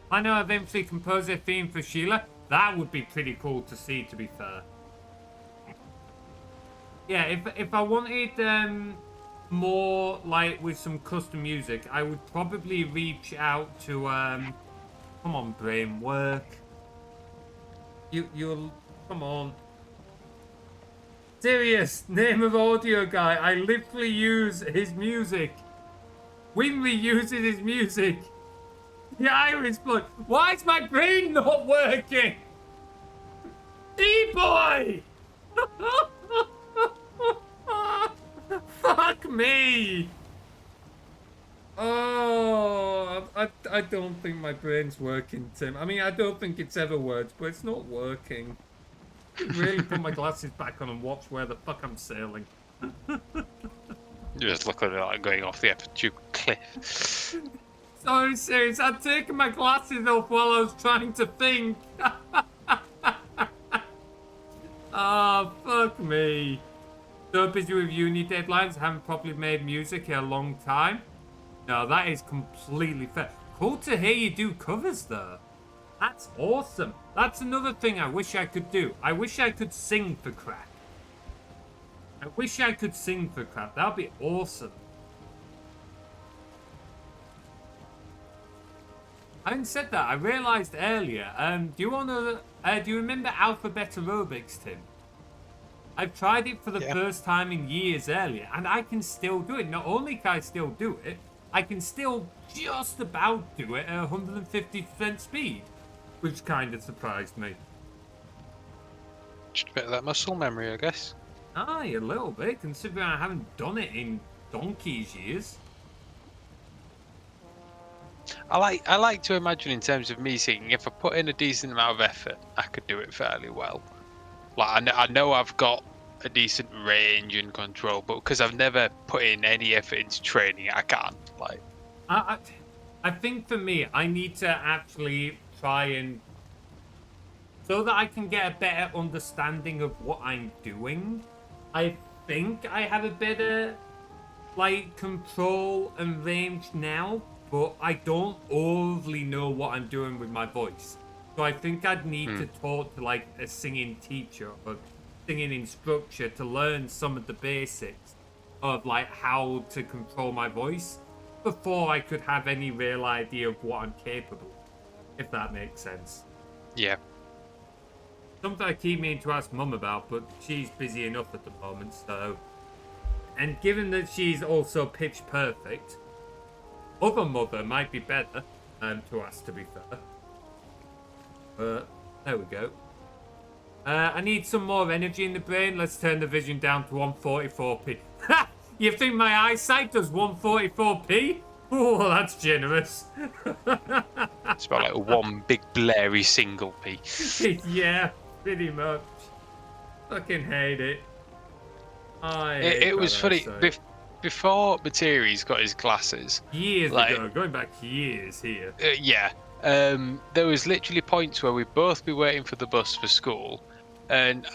I know I eventually compose a theme for Sheila. That would be pretty cool to see, to be fair. Yeah, if I wanted more like with some custom music, I would probably reach out to come on, brain, work. You'll come on. Serious, name of audio guy. I literally use his music. Winry uses his music. The Irish blood. Why is my brain not working? D-boy! Fuck me! Oh, I don't think my brain's working, Tim. I mean, I don't think it's ever worked, but it's not working. Really put my glasses back on and watch where the fuck I'm sailing. You're just looking like going off the Epitube cliff. So serious, I'd taken my glasses off while I was trying to think. Oh, fuck me. So busy with uni deadlines, haven't properly made music in a long time. No, that is completely fair. Cool to hear you do covers though. That's awesome. That's another thing I wish I could do. I wish I could sing for crack. I wish I could sing for crack. That'd be awesome. Having said that, I realised earlier. Do you remember alphabet aerobics, Tim? I've tried it for the Yeah. first time in years earlier, and I can still do it. Not only can I still do it, I can still just about do it at 150% speed, which kind of surprised me. Just a bit of that muscle memory, I guess. Aye, a little bit, considering I haven't done it in donkey's years. I like to imagine in terms of me singing, if I put in a decent amount of effort, I could do it fairly well. Like I know I've got a decent range and control, but because I've never put in any effort into training, I can't. Like, I, I think for me, I need to actually try and so that I can get a better understanding of what I'm doing. I think I have a better like control and range now, but I don't overly know what I'm doing with my voice. So I think I'd need to talk to like a singing teacher or singing instructor to learn some of the basics of like how to control my voice before I could have any real idea of what I'm capable of, if that makes sense. yeah. Something I keep meaning to ask Mum about, but she's busy enough at the moment, so. And given that she's also pitch perfect, other mother might be better to ask, to be fair. But there we go. I need some more energy in the brain. Let's turn the vision down to 144p. Ha! You think my eyesight does 144p? Oh, that's generous. It's about like one big blurry single P. Yeah, pretty much. Fucking hate it. It was funny. Before Materies got his glasses, Years like, ago, going back years here. yeah, there was literally points where we'd both be waiting for the bus for school, and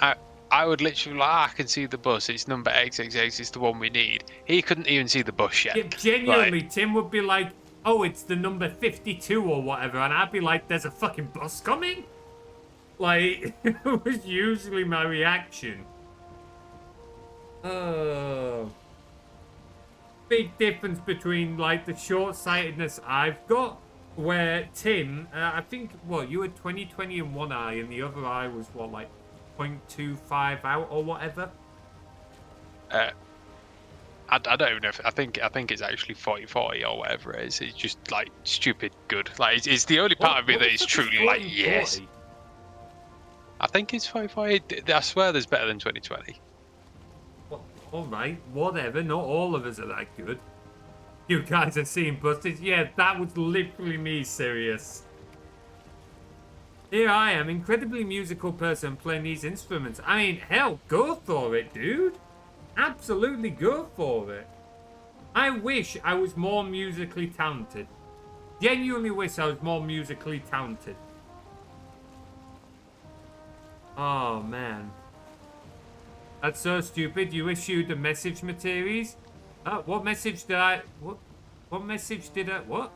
I would literally like, I can see the bus. It's number XXX. It's the one we need. He couldn't even see the bus yet. Yeah, genuinely, Like, Tim would be like, "Oh, it's the number 52 or whatever," and I'd be like, "There's a fucking bus coming." Like, it was usually my reaction. Oh. Big difference between, like, the short-sightedness I've got, where Tim, I think, what, you had 20/20 in one eye, and the other eye was, what, like, 0.25 out or whatever? I don't even know. I think it's actually 40/40 or whatever it is. It's just like stupid good. Like it's the only part of me that is truly like yes. I think it's 40/40. I swear there's better than 20/20. Well, alright, whatever. Not all of us are that good. You guys are seeing busted. Yeah, that was literally me, serious. Here I am, incredibly musical person playing these instruments. I mean, hell, go for it, dude. Absolutely go for it. I wish I was more musically talented. Genuinely wish I was more musically talented. Oh, man. That's so stupid. You issued a message, Materies? What message did I... What message did I... What?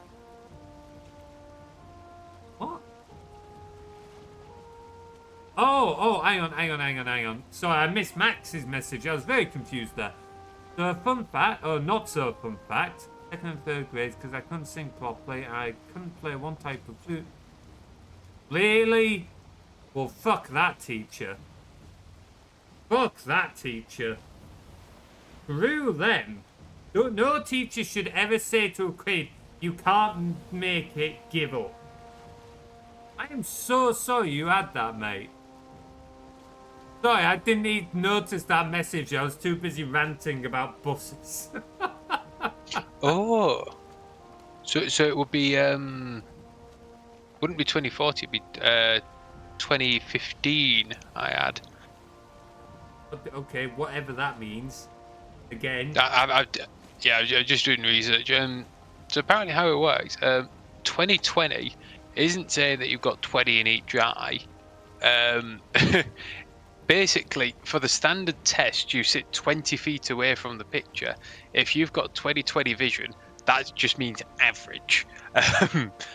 What? Oh, hang on. Sorry, I missed Max's message. I was very confused there. So a fun fact, or not so fun fact, second and third grades, because I couldn't sing properly, I couldn't play one type of flute. Really? Well, fuck that teacher. Fuck that teacher. Screw them. No teacher should ever say to a kid, you can't make it, give up. I am so sorry you had that, mate. Sorry, I didn't even notice that message. I was too busy ranting about buses. Oh, so it would be wouldn't be 2040, it'd be 2015. I had. Okay, whatever that means. Again. I'm just doing research. So apparently how it works, 2020 isn't saying that you've got 20 in each eye. Basically, for the standard test, you sit 20 feet away from the picture. If you've got 20/20 vision, that just means average.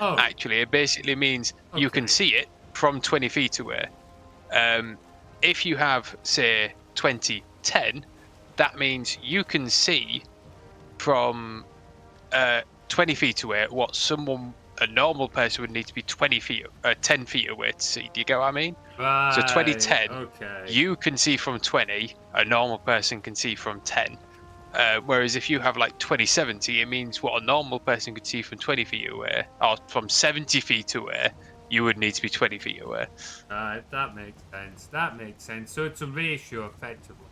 Actually, it basically means you can see it from 20 feet away. If you have, say, 20/10, that means you can see from 20 feet away what someone a normal person would need to be 10 feet away to see. Do you get what I mean? So Right. 2010, Okay. you can see from 20, a normal person can see from 10. Whereas if you have like 2070, it means what a normal person could see from 20 feet away, or from 70 feet away, you would need to be 20 feet away. Right. That makes sense. That makes sense. So it's a ratio, effectively.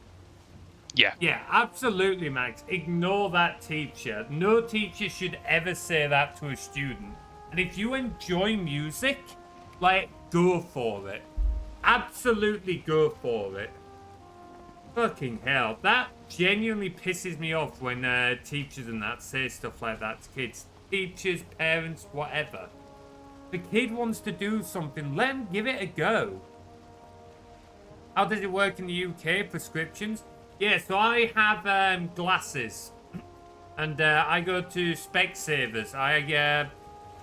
Yeah. Yeah, absolutely, Max. Ignore that teacher. No teacher should ever say that to a student. And if you enjoy music, like, go for it. Absolutely go for it. Fucking hell. That genuinely pisses me off when teachers and that say stuff like that to kids. Teachers, parents, whatever. The kid wants to do something, let him give it a go. How does it work in the UK? Prescriptions? Yeah, so I have glasses. And I go to Specsavers. I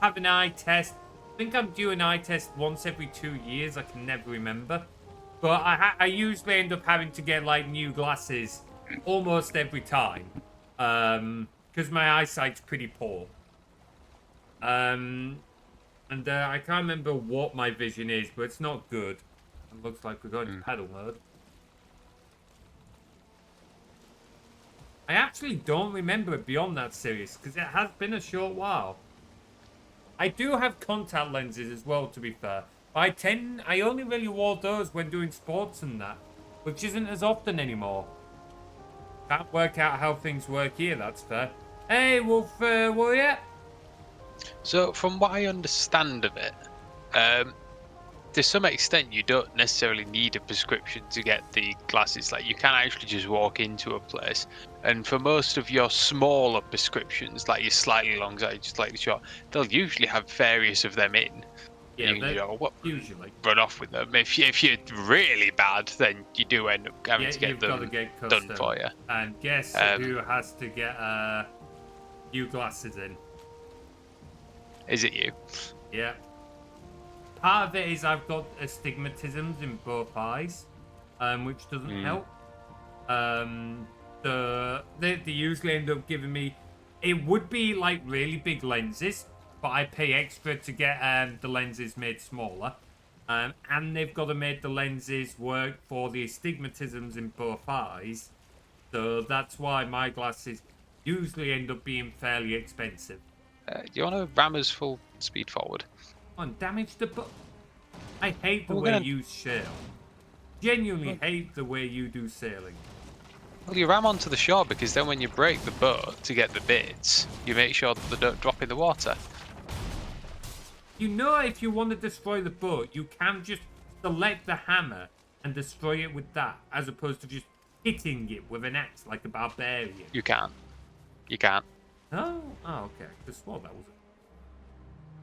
have an eye test. I think I'm due an eye test once every 2 years. I can never remember. But I usually end up having to get like new glasses almost every time. Because my eyesight's pretty poor. And I can't remember what my vision is, but it's not good. It looks like we're going to paddle mode. I actually don't remember it beyond that series, because it has been a short while. I do have contact lenses as well, to be fair. I only really wore those when doing sports and that, which isn't as often anymore. Can't work out how things work here, that's fair. Hey, Wolf Warrior. So from what I understand of it, to some extent you don't necessarily need a prescription to get the glasses. Like you can actually just walk into a place, and for most of your smaller prescriptions, like your slightly long, just slightly short, they'll usually have various of them in. Yeah, you know what, usually run off with them. If you're really bad, then you do end up having to get you've them got to get done custom. for you. And guess who has to get new glasses in? Is it you? Yeah. Part of it is I've got astigmatisms in both eyes, which doesn't help. They usually end up giving me, it would be like really big lenses, but I pay extra to get the lenses made smaller. And they've got to make the lenses work for the astigmatisms in both eyes. So that's why my glasses usually end up being fairly expensive. Do you want to ram us full speed forward? On damage the boat. I hate the We're way gonna- you sail. Genuinely hate the way you do sailing. Well, you ram onto the shore because then when you break the boat to get the bits, you make sure that they don't drop in the water. You know, if you want to destroy the boat, you can just select the hammer and destroy it with that, as opposed to just hitting it with an axe like a barbarian. You can't. You can't. Oh, okay. I just swore that was it.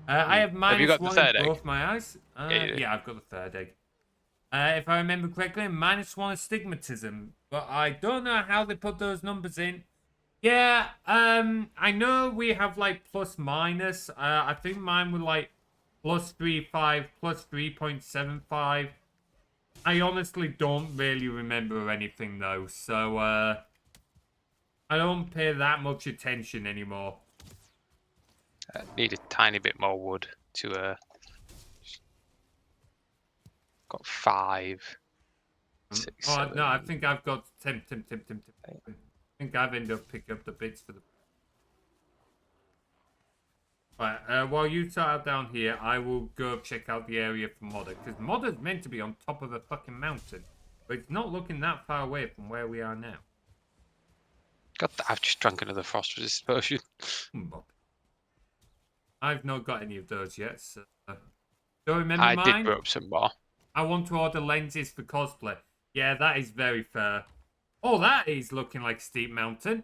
I have Have you got the -1 third in egg? both my eyes. Yeah, I've got the third egg. If I remember correctly, -1 astigmatism, but I don't know how they put those numbers in. Yeah, I know we have like plus minus. I think mine were like +3.5, +3.75. I honestly don't really remember anything though, so I don't pay that much attention anymore. Need a tiny bit more wood to got 5, 6, Oh 7. no, I think I've got Tim. I think I've ended up picking up the bits for the. Right, while you start down here, I will go check out the area for Modder, because Modder's meant to be on top of a fucking mountain, but it's not looking that far away from where we are now. God, I've just drunk another frost resist potion. I've not got any of those yet, so don't remember I mine. did brew up some more. I want to order lenses for cosplay. Yeah, that is very fair. Oh, that is looking like a steep mountain.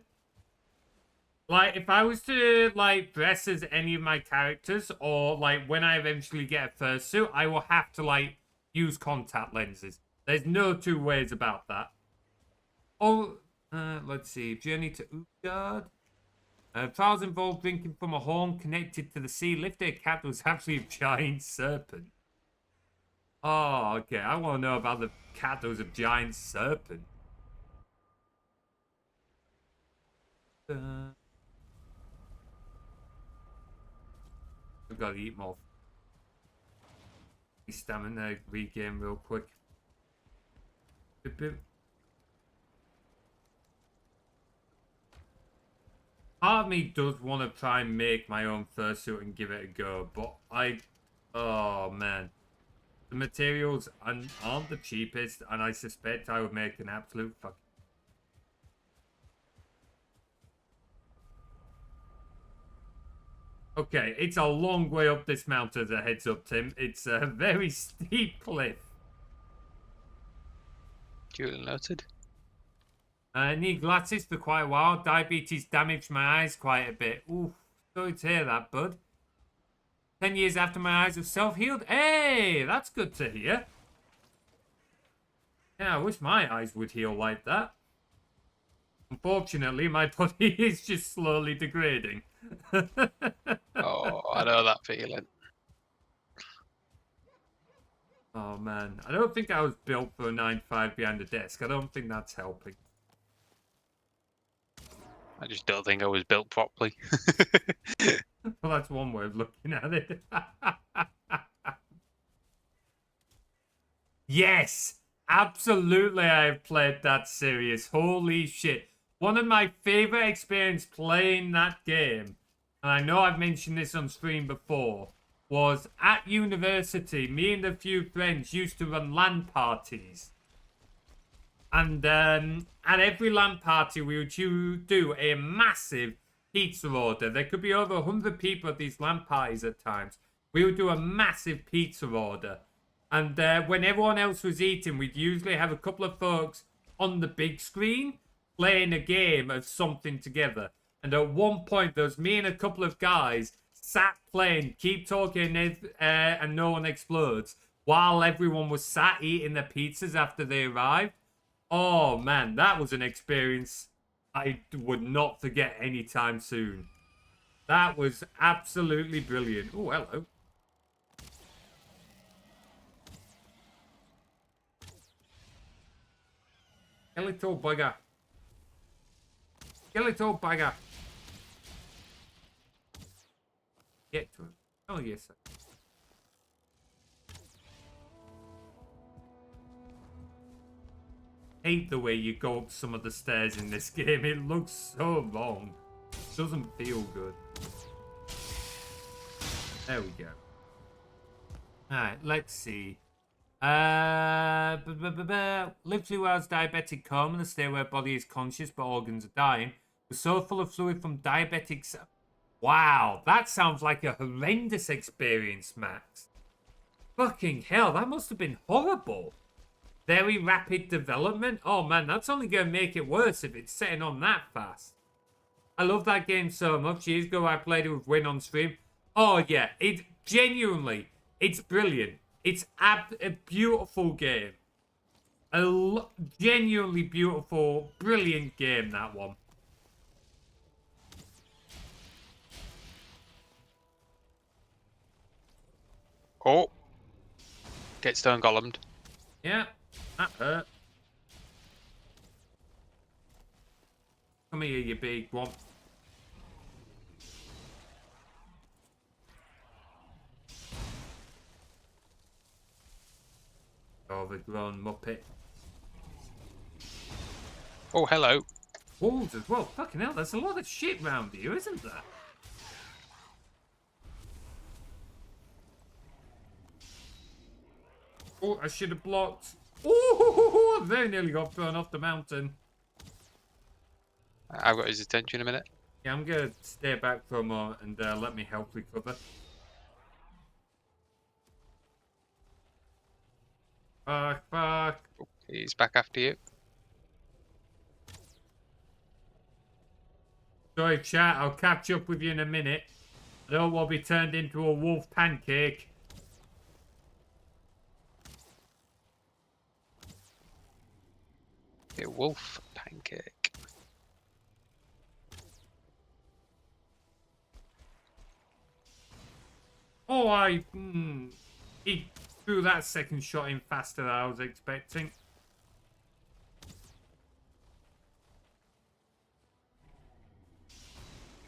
Like, if I was to, like, dress as any of my characters, or, like, when I eventually get a fursuit, I will have to, like, use contact lenses. There's no two ways about that. Oh, let's see. Journey to Utgard. Trials involved drinking from a horn connected to the sea. Lifted a cat that was actually a giant serpent. Oh, okay. I want to know about the cat that was a giant serpent. I've got to eat more. Stamina regain real quick. Boop, boop. Part of me does want to try and make my own fursuit and give it a go, but oh man. The materials aren't the cheapest, and I suspect I would make an absolute fuck. Okay, it's a long way up this mountain as a heads up, Tim. It's a very steep cliff. Duly noted. I need glasses for quite a while. Diabetes damaged my eyes quite a bit. Ooh, sorry to hear that, bud. 10 years after my eyes have self-healed. Hey, that's good to hear. Yeah, I wish my eyes would heal like that. Unfortunately, my body is just slowly degrading. Oh, I know that feeling. Oh, man. I don't think I was built for a 9-to-5 behind a desk. I don't think that's helping. I just don't think I was built properly. Well, that's one way of looking at it. Yes! Absolutely, I have played that series. Holy shit. One of my favorite experiences playing that game, and I know I've mentioned this on stream before, was at university, me and a few friends used to run LAN parties. And at every LAN party, we would do a massive pizza order. There could be over 100 people at these LAN parties at times. We would do a massive pizza order. And when everyone else was eating, we'd usually have a couple of folks on the big screen playing a game of something together. And at one point, there was me and a couple of guys sat playing Keep Talking and No One Explodes while everyone was sat eating their pizzas after they arrived. Oh man, that was an experience I would not forget anytime soon. That was absolutely brilliant. Oh, hello. Skeletal bugger. Skeletal bugger. Get to him. Oh, yes, sir. Hate the way you go up some of the stairs in this game. It looks so wrong. Doesn't feel good. There we go. Alright, let's see. Live 2 hours diabetic coma, the state where body is conscious but organs are dying. Was so full of fluid from diabetics. Wow, that sounds like a horrendous experience, Max. Fucking hell, that must have been horrible. Very rapid development? Oh man, that's only going to make it worse if it's setting on that fast. I love that game so much. Years ago I played it with Win on stream. Oh yeah, it genuinely, it's brilliant. It's a beautiful game. A genuinely beautiful, brilliant game, that one. Oh. Get stone golemed. Yeah, that hurt. Come here, you big one. Overgrown muppet. Oh, hello. Wolves as well. Fucking hell, there's a lot of shit round here, isn't there? Oh, I should have blocked. Oh, very nearly got thrown off the mountain. I've got his attention in a minute. Yeah, I'm going to stay back for a moment and let me help recover. Fuck, fuck. Oh, he's back after you. Sorry, chat. I'll catch up with you in a minute. I don't want to be turned into a wolf pancake. A wolf pancake. Oh, he threw that second shot in faster than I was expecting.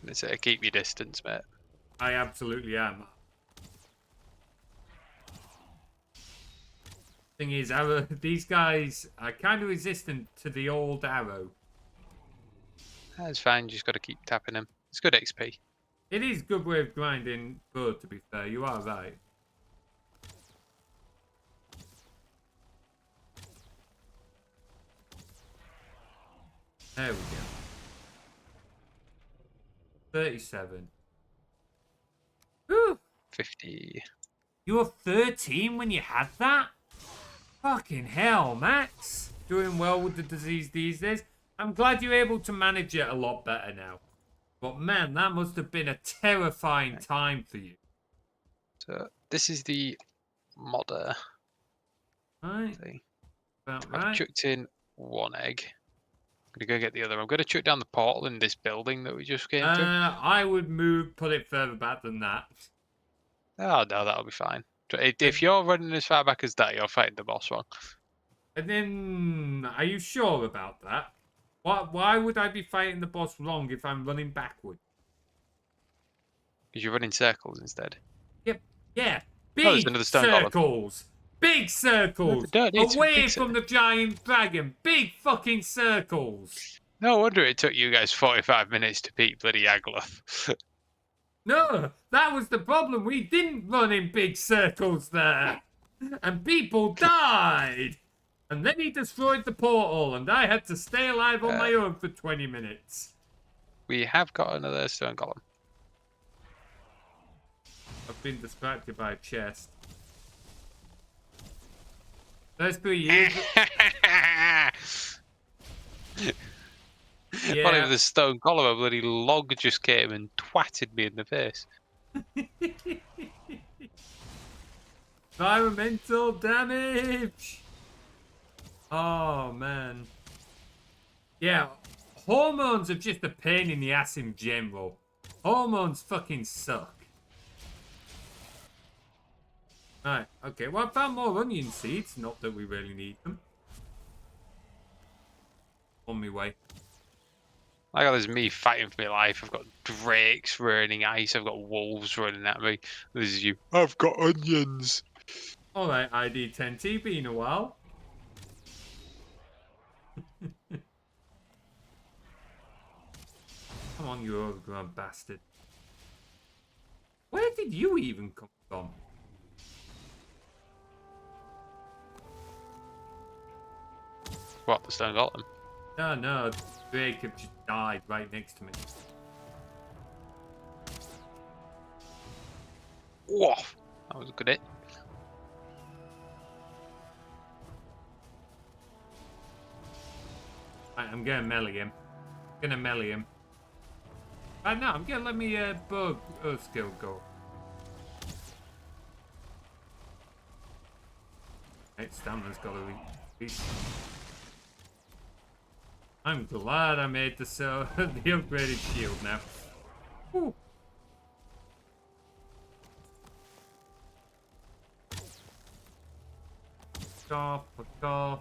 Let's keep your distance, mate. I absolutely am. Thing is, arrow, these guys are kind of resistant to the old arrow. That's fine. You just got to keep tapping them. It's good XP. It is a good way of grinding good, to be fair. You are right. There we go. 37. Whew. 50. You were 13 when you had that? Fucking hell, Max. Doing well with the disease these days. I'm glad you're able to manage it a lot better now. But man, that must have been a terrifying time for you. So this is the modder. Right. Thing. About I've right. chucked in one egg. I'm gonna go get the other. I'm gonna chuck down the portal in this building that we just came to. I would put it further back than that. Oh no, that'll be fine. If you're running as far back as that, you're fighting the boss one. And then, are you sure about that? Why would I be fighting the boss wrong if I'm running backward? Because you're running circles instead. Yep. Yeah. Oh, there's Big another stone golem. circles. Big circles. Away from the giant dragon. Big fucking circles. No wonder it took you guys 45 minutes to beat bloody Agloth. No, that was the problem. We didn't run in big circles there. And people died. And then he destroyed the portal, and I had to stay alive on my own for 20 minutes. We have got another stone golem. I've been distracted by a chest. First 3 years. Yeah. Not even the stone golem, a bloody log just came and twatted me in the face. Environmental damage. Oh man. Yeah, hormones are just a pain in the ass in general. Hormones fucking suck. Right, okay, well I found more onion seeds, not that we really need them. On my way. I got this me fighting for my life. I've got drakes raining ice. I've got wolves running at me. This is you. I've got onions. Alright, ID10T, been a while. Come on, you overgrown bastard. Where did you even come from? What, the stone golem? No, Jacob just died right next to me. Whoa, that was a good hit. Right, I'm gonna melee him. Right now, I'm gonna let me bug skill go. Right, stamina's gotta reach. I'm glad I made the upgraded shield now. Whew. Fuck off.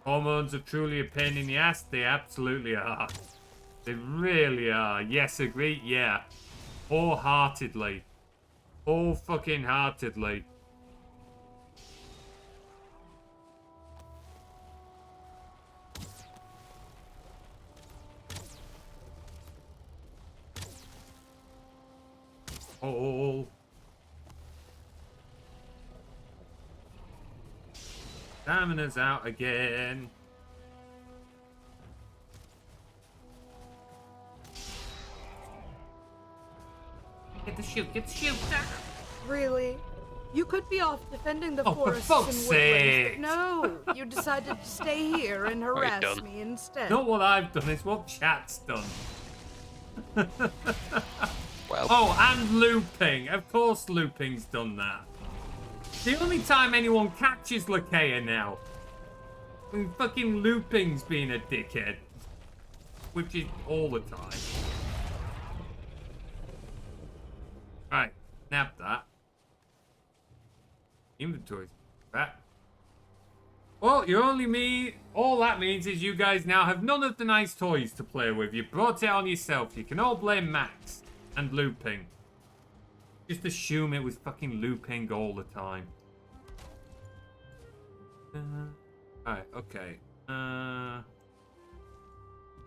Hormones are truly a pain in the ass. They absolutely are. They really are. Yes, agree? Yeah. Wholeheartedly. Whole fucking heartedly. Oh. Stamina's out again. Get the shield. Really? You could be off defending the forests for and fuck's woodlands, sake. but no, you decided to stay here and harass done? me instead. Not what I've done, it's what chat's done. Well. Oh, and looping. Of course looping's done that. The only time anyone catches Lakea now. When fucking looping's being a dickhead. Which is all the time. Right, nab that. Inventory's back. Well, you only me. All that means is you guys now have none of the nice toys to play with. You brought it on yourself. You can all blame Max and looping. Just assume it was fucking looping all the time. Alright, okay.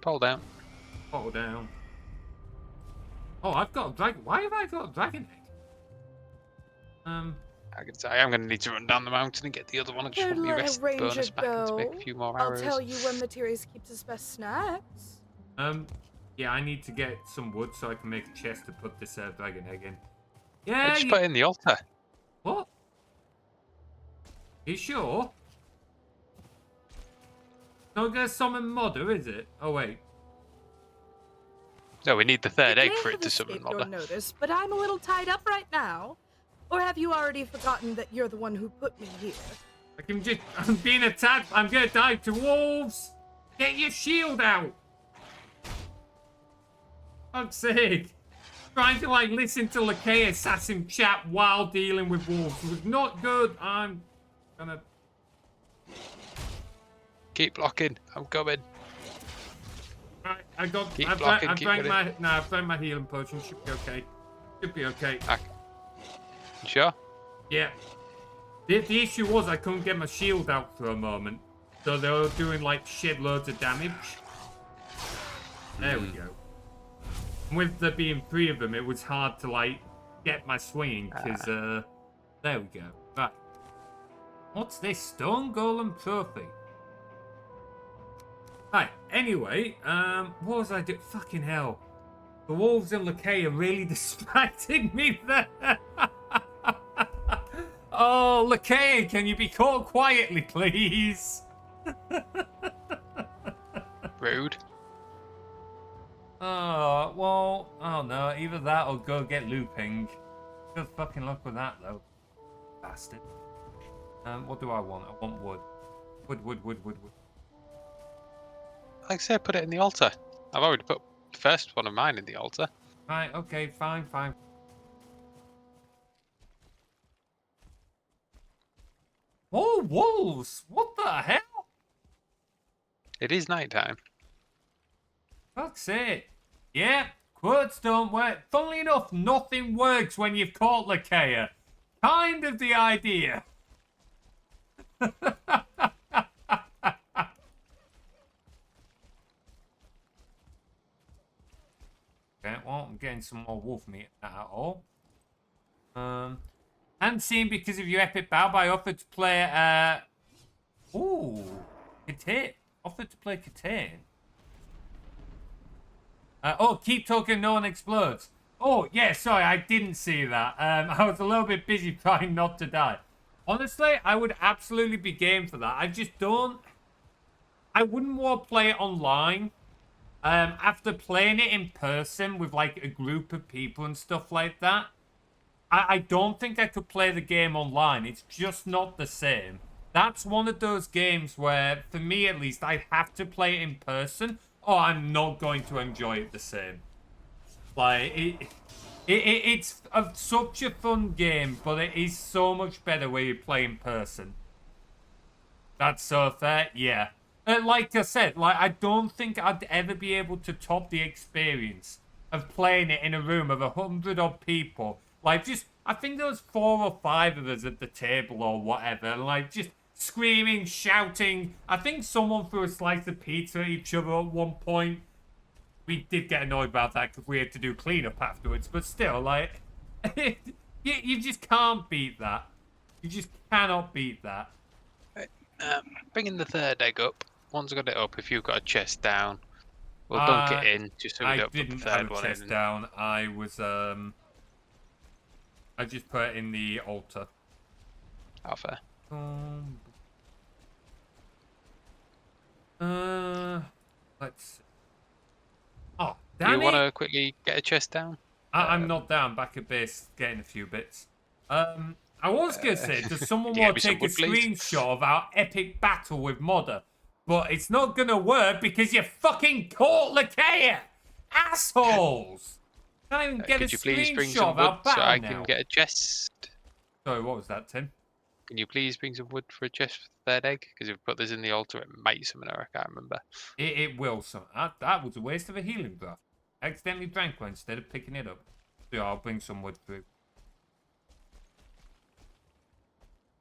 Pull down. Bottle down. Oh, I've got a dragon. Why have I got a dragon egg? I can say I'm going to need to run down the mountain and get the other one. I just Could want me let a rest ranger bonus back and to make a go. few more I'll arrows. tell you when Materies keeps his best snacks. Yeah, I need to get some wood so I can make a chest to put this dragon egg in. I Yeah, just put it in the altar. What? You sure? Not gonna summon Modder, is it? Oh wait. No, we need the third It egg may for it have to summon escaped your Modder. notice, but I'm a little tied up right now. Or have you already forgotten that you're the one who put me here? I'm being attacked. I'm gonna die to wolves. Get your shield out. Fuck's sake. Trying to like listen to Lakea assassin chat while dealing with wolves was not good. I'm gonna Keep blocking. I'm coming. Right, I got. Keep I've blocking, drank, keep I've drank running. my. No, I've drank my healing potion. Should be okay. Should be okay. You sure? Yeah. The issue was I couldn't get my shield out for a moment, so they were doing like shit loads of damage. There we go. And with there being 3 of them, it was hard to like get my swinging because there we go. Right. What's this stone golem trophy? Right. Anyway, what was I doing? Fucking hell. The wolves in Lakea really distracted me there. Oh, Lakea, can you be caught quietly, please? Rude. Oh, well, oh no, either that or go get looping. Good fucking luck with that, though. Bastard. What do I want? I want wood. Wood. Like I said, put it in the altar. I've already put the first one of mine in the altar. Right, okay, fine. Oh, wolves! What the hell? It is night time. Fuck's sake. Yeah, quotes don't work. Funnily enough, nothing works when you've caught Lakea. Kind of the idea. Okay, well, I'm getting some more wolf meat at all. And seen because of your epic battle, I offered to play, ooh, Catan. Offered to play Catan. Oh, keep talking, no one explodes. Oh, yeah, sorry, I didn't see that. I was a little bit busy trying not to die. Honestly, I would absolutely be game for that. I just don't... I wouldn't want to play it online. After playing it in person with, like, a group of people and stuff like that, I don't think I could play the game online. It's just not the same. That's one of those games where, for me at least, I have to play it in person or I'm not going to enjoy it the same. Like, it's such a fun game, but it is so much better when you play in person. That's so fair, yeah. Like I said, like I don't think I'd ever be able to top the experience of playing it in a room of 100 odd people. Like just, I think there was 4 or 5 of us at the table or whatever, like just screaming, shouting. I think someone threw a slice of pizza at each other at one point. We did get annoyed about that because we had to do cleanup afterwards, but still, like, you just can't beat that. You just cannot beat that. Bringing the third egg up. Once I got it up, if you've got a chest down, we'll dunk it in just so we don't put the third one in. I didn't have a chest down. I was, I just put it in the altar. How fair. Let's see. Oh, damn Do you want to quickly get a chest down? I'm not down. Back at base, getting a few bits. I was gonna say, does someone want to take a screenshot of our epic battle with Modder? But it's not gonna work because you fucking caught Lakea! Assholes! Can't even get a screenshot of our battle so I now. can get a chest? Sorry, what was that, Tim? Can you please bring some wood for a chest for the third egg? Because if we put this in the altar, it might summon her. I can't remember. It will summon. That was a waste of a healing breath. I accidentally drank one instead of picking it up. So yeah, I'll bring some wood through.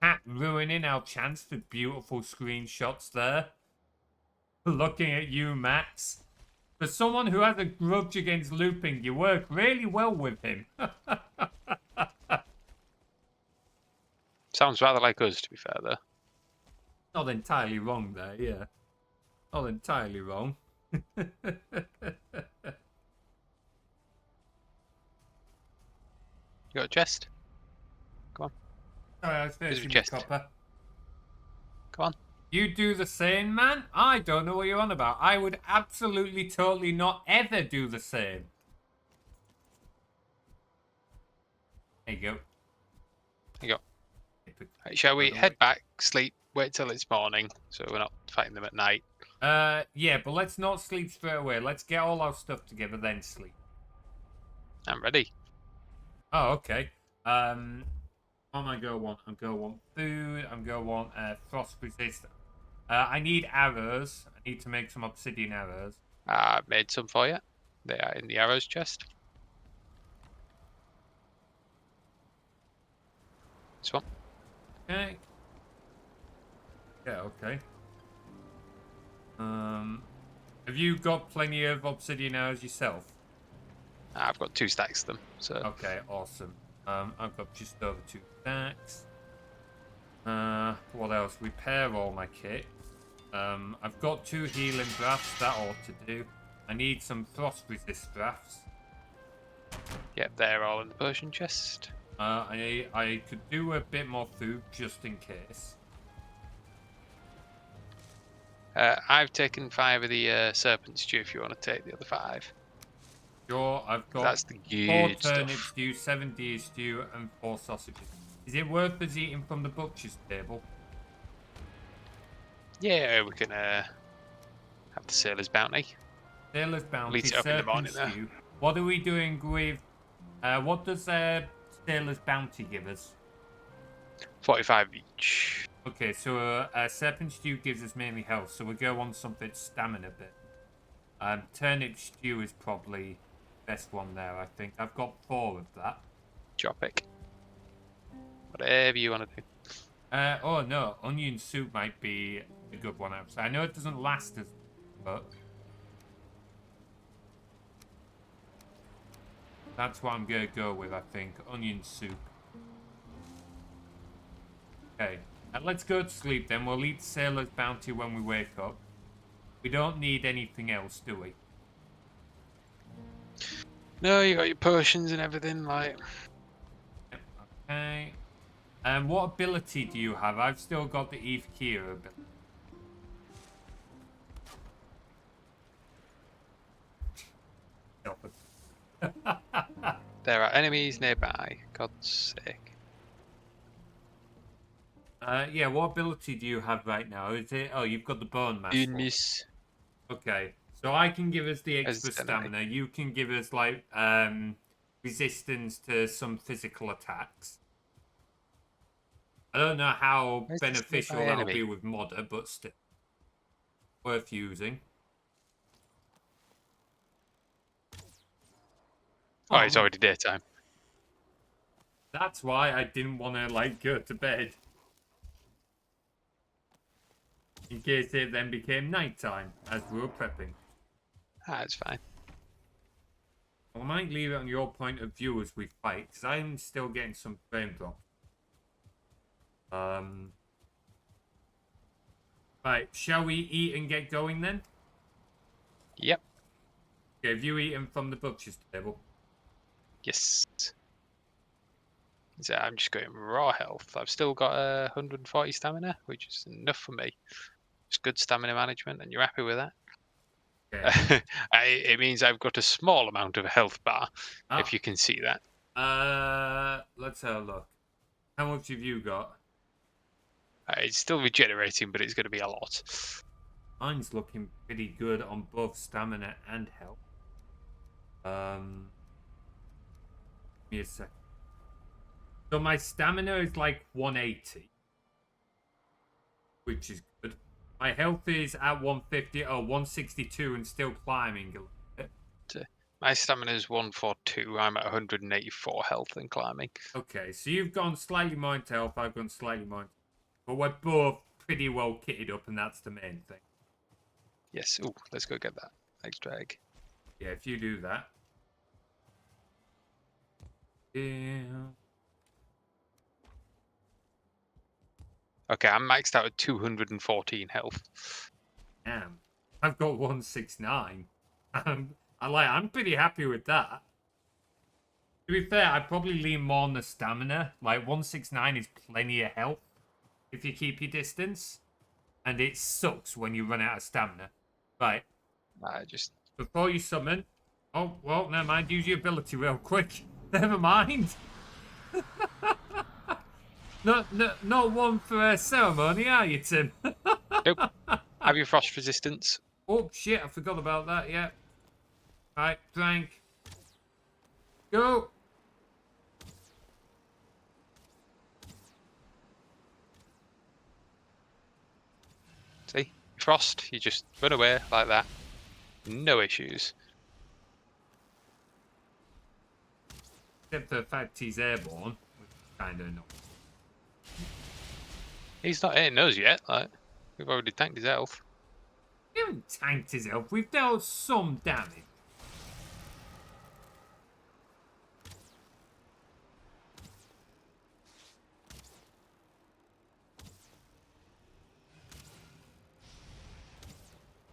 cat ruining our chance for beautiful screenshots there. Looking at you, Max. For someone who has a grudge against looping, you work really well with him. Sounds rather like us, to be fair, though. Not entirely wrong there, yeah. Not entirely wrong. You got a chest? Come on. Sorry, I was Here's finishing your my chest. copper. Come on. You do the same, man? I don't know what you're on about. I would absolutely, totally not ever do the same. There you go. There you go. Right, shall we head back, sleep, wait till it's morning, so we're not fighting them at night? Yeah, but let's not sleep straight away. Let's get all our stuff together, then sleep. I'm ready. Oh, okay. What am I gonna want? I'm gonna want food. I'm gonna want frost resist. I need arrows. I need to make some obsidian arrows. I made some for you. They are in the arrows chest. This one. Okay. Yeah, okay. Have you got plenty of obsidian arrows yourself? I've got 2 stacks of them, so... Okay, awesome. I've got just over 2 stacks. What else? Repair all my kit. I've got 2 healing drafts, that ought to do. I need some frost resist drafts. Yep, they're all in the potion chest. I could do a bit more food just in case. I've taken 5 of the serpent stew if you want to take the other 5. Sure, I've got That's the 4 good turnip stuff. stew, 7 deer stew, and 4 sausages. Is it worth us eating from the butcher's table? Yeah, we can have the sailor's bounty. Sailor's bounty, Eat it up in the serpent morning, though. stew. What are we doing with... what does Sailor's bounty give us? 45 each. Okay, so serpent stew gives us mainly health, so we'll go on something stamina bit. Turnip stew is probably best one there, I think. I've got 4 of that. Drop pick. Whatever you want to do. Oh no, onion soup might be a good one. I know it doesn't last as, but that's what I'm gonna go with. I think onion soup. Okay, let's go to sleep then. We'll eat Sailor's bounty when we wake up. We don't need anything else, do we? No, you got your potions and everything, like... Okay. What ability do you have? I've still got the Eve Kira ability. There are enemies nearby, God's sake. Yeah, what ability do you have right now? Is it? Oh, you've got the Bone Master. Enemies. Okay, so I can give us the As extra enemy. stamina. You can give us like resistance to some physical attacks. I don't know how Where's this beneficial nearby that'll enemy? be with modder, but still worth using. Oh, it's already daytime. That's why I didn't want to like go to bed. In case it then became nighttime as we were prepping. Ah, it's fine. I might leave it on your point of view as we fight, because I'm still getting some frame drop. Right, shall we eat and get going then? Yep. Okay, have you eaten from the butcher's table? Yes. So I'm just going raw health. I've still got 140 stamina, which is enough for me. It's good stamina management, and you're happy with that? Okay. It means I've got a small amount of a health bar, Ah. if you can see that. Let's have a look. How much have you got? It's still regenerating, but it's going to be a lot. Mine's looking pretty good on both stamina and health. Give me a second. So my stamina is like 180, which is good. My health is at 150 or 162 and still climbing a little bit. My stamina is 142. I'm at 184 health and climbing. Okay, so you've gone slightly more into health, I've gone slightly more into... But we're both pretty well kitted up, and that's the main thing. Yes. Ooh, let's go get that extra egg. Yeah, if you do that. Yeah. Okay, I'm maxed out at 214 health. Damn. I've got 169. I'm pretty happy with that. To be fair, I'd probably lean more on the stamina. Like, 169 is plenty of health if you keep your distance. And it sucks when you run out of stamina. Right. I just... Before you summon... Oh, well, never mind. Use your ability real quick. Never mind. Not one for a ceremony, are you, Tim? Nope. Have your frost resistance. Oh, shit. I forgot about that, yeah. Right, drank. Go. See? Frost, you just run away like that. No issues. Except for the fact he's airborne, which is kind of annoying. He's not hitting us yet. Like, we've already tanked his health. We haven't tanked his health. We've dealt some damage.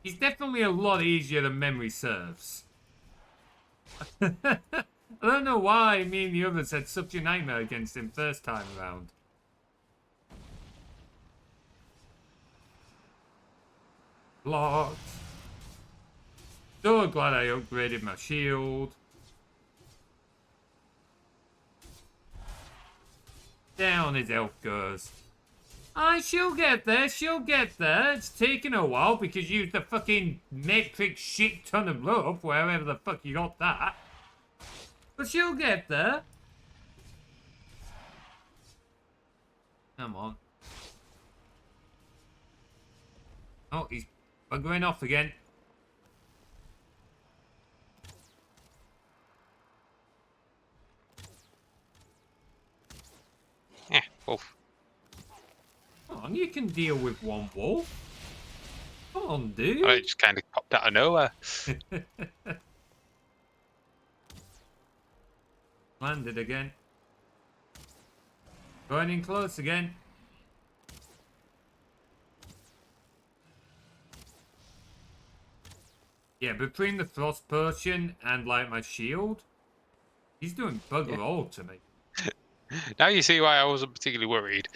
He's definitely a lot easier than memory serves. I don't know why me and the others had such a nightmare against him first time around. Blocked. So glad I upgraded my shield. Down his health goes. She'll get there, she'll get there. It's taken a while because you used the fucking matrix shit ton of rope, wherever the fuck you got that. But she'll get there. Come on. Oh, he's buggering off again. Yeah, wolf. Come on, you can deal with one wolf. Come on, dude. Oh, it just kind of popped out of nowhere. Landed again. Going in close again. Yeah, between the frost potion and like my shield, he's doing bugger all to me. Now you see why I wasn't particularly worried.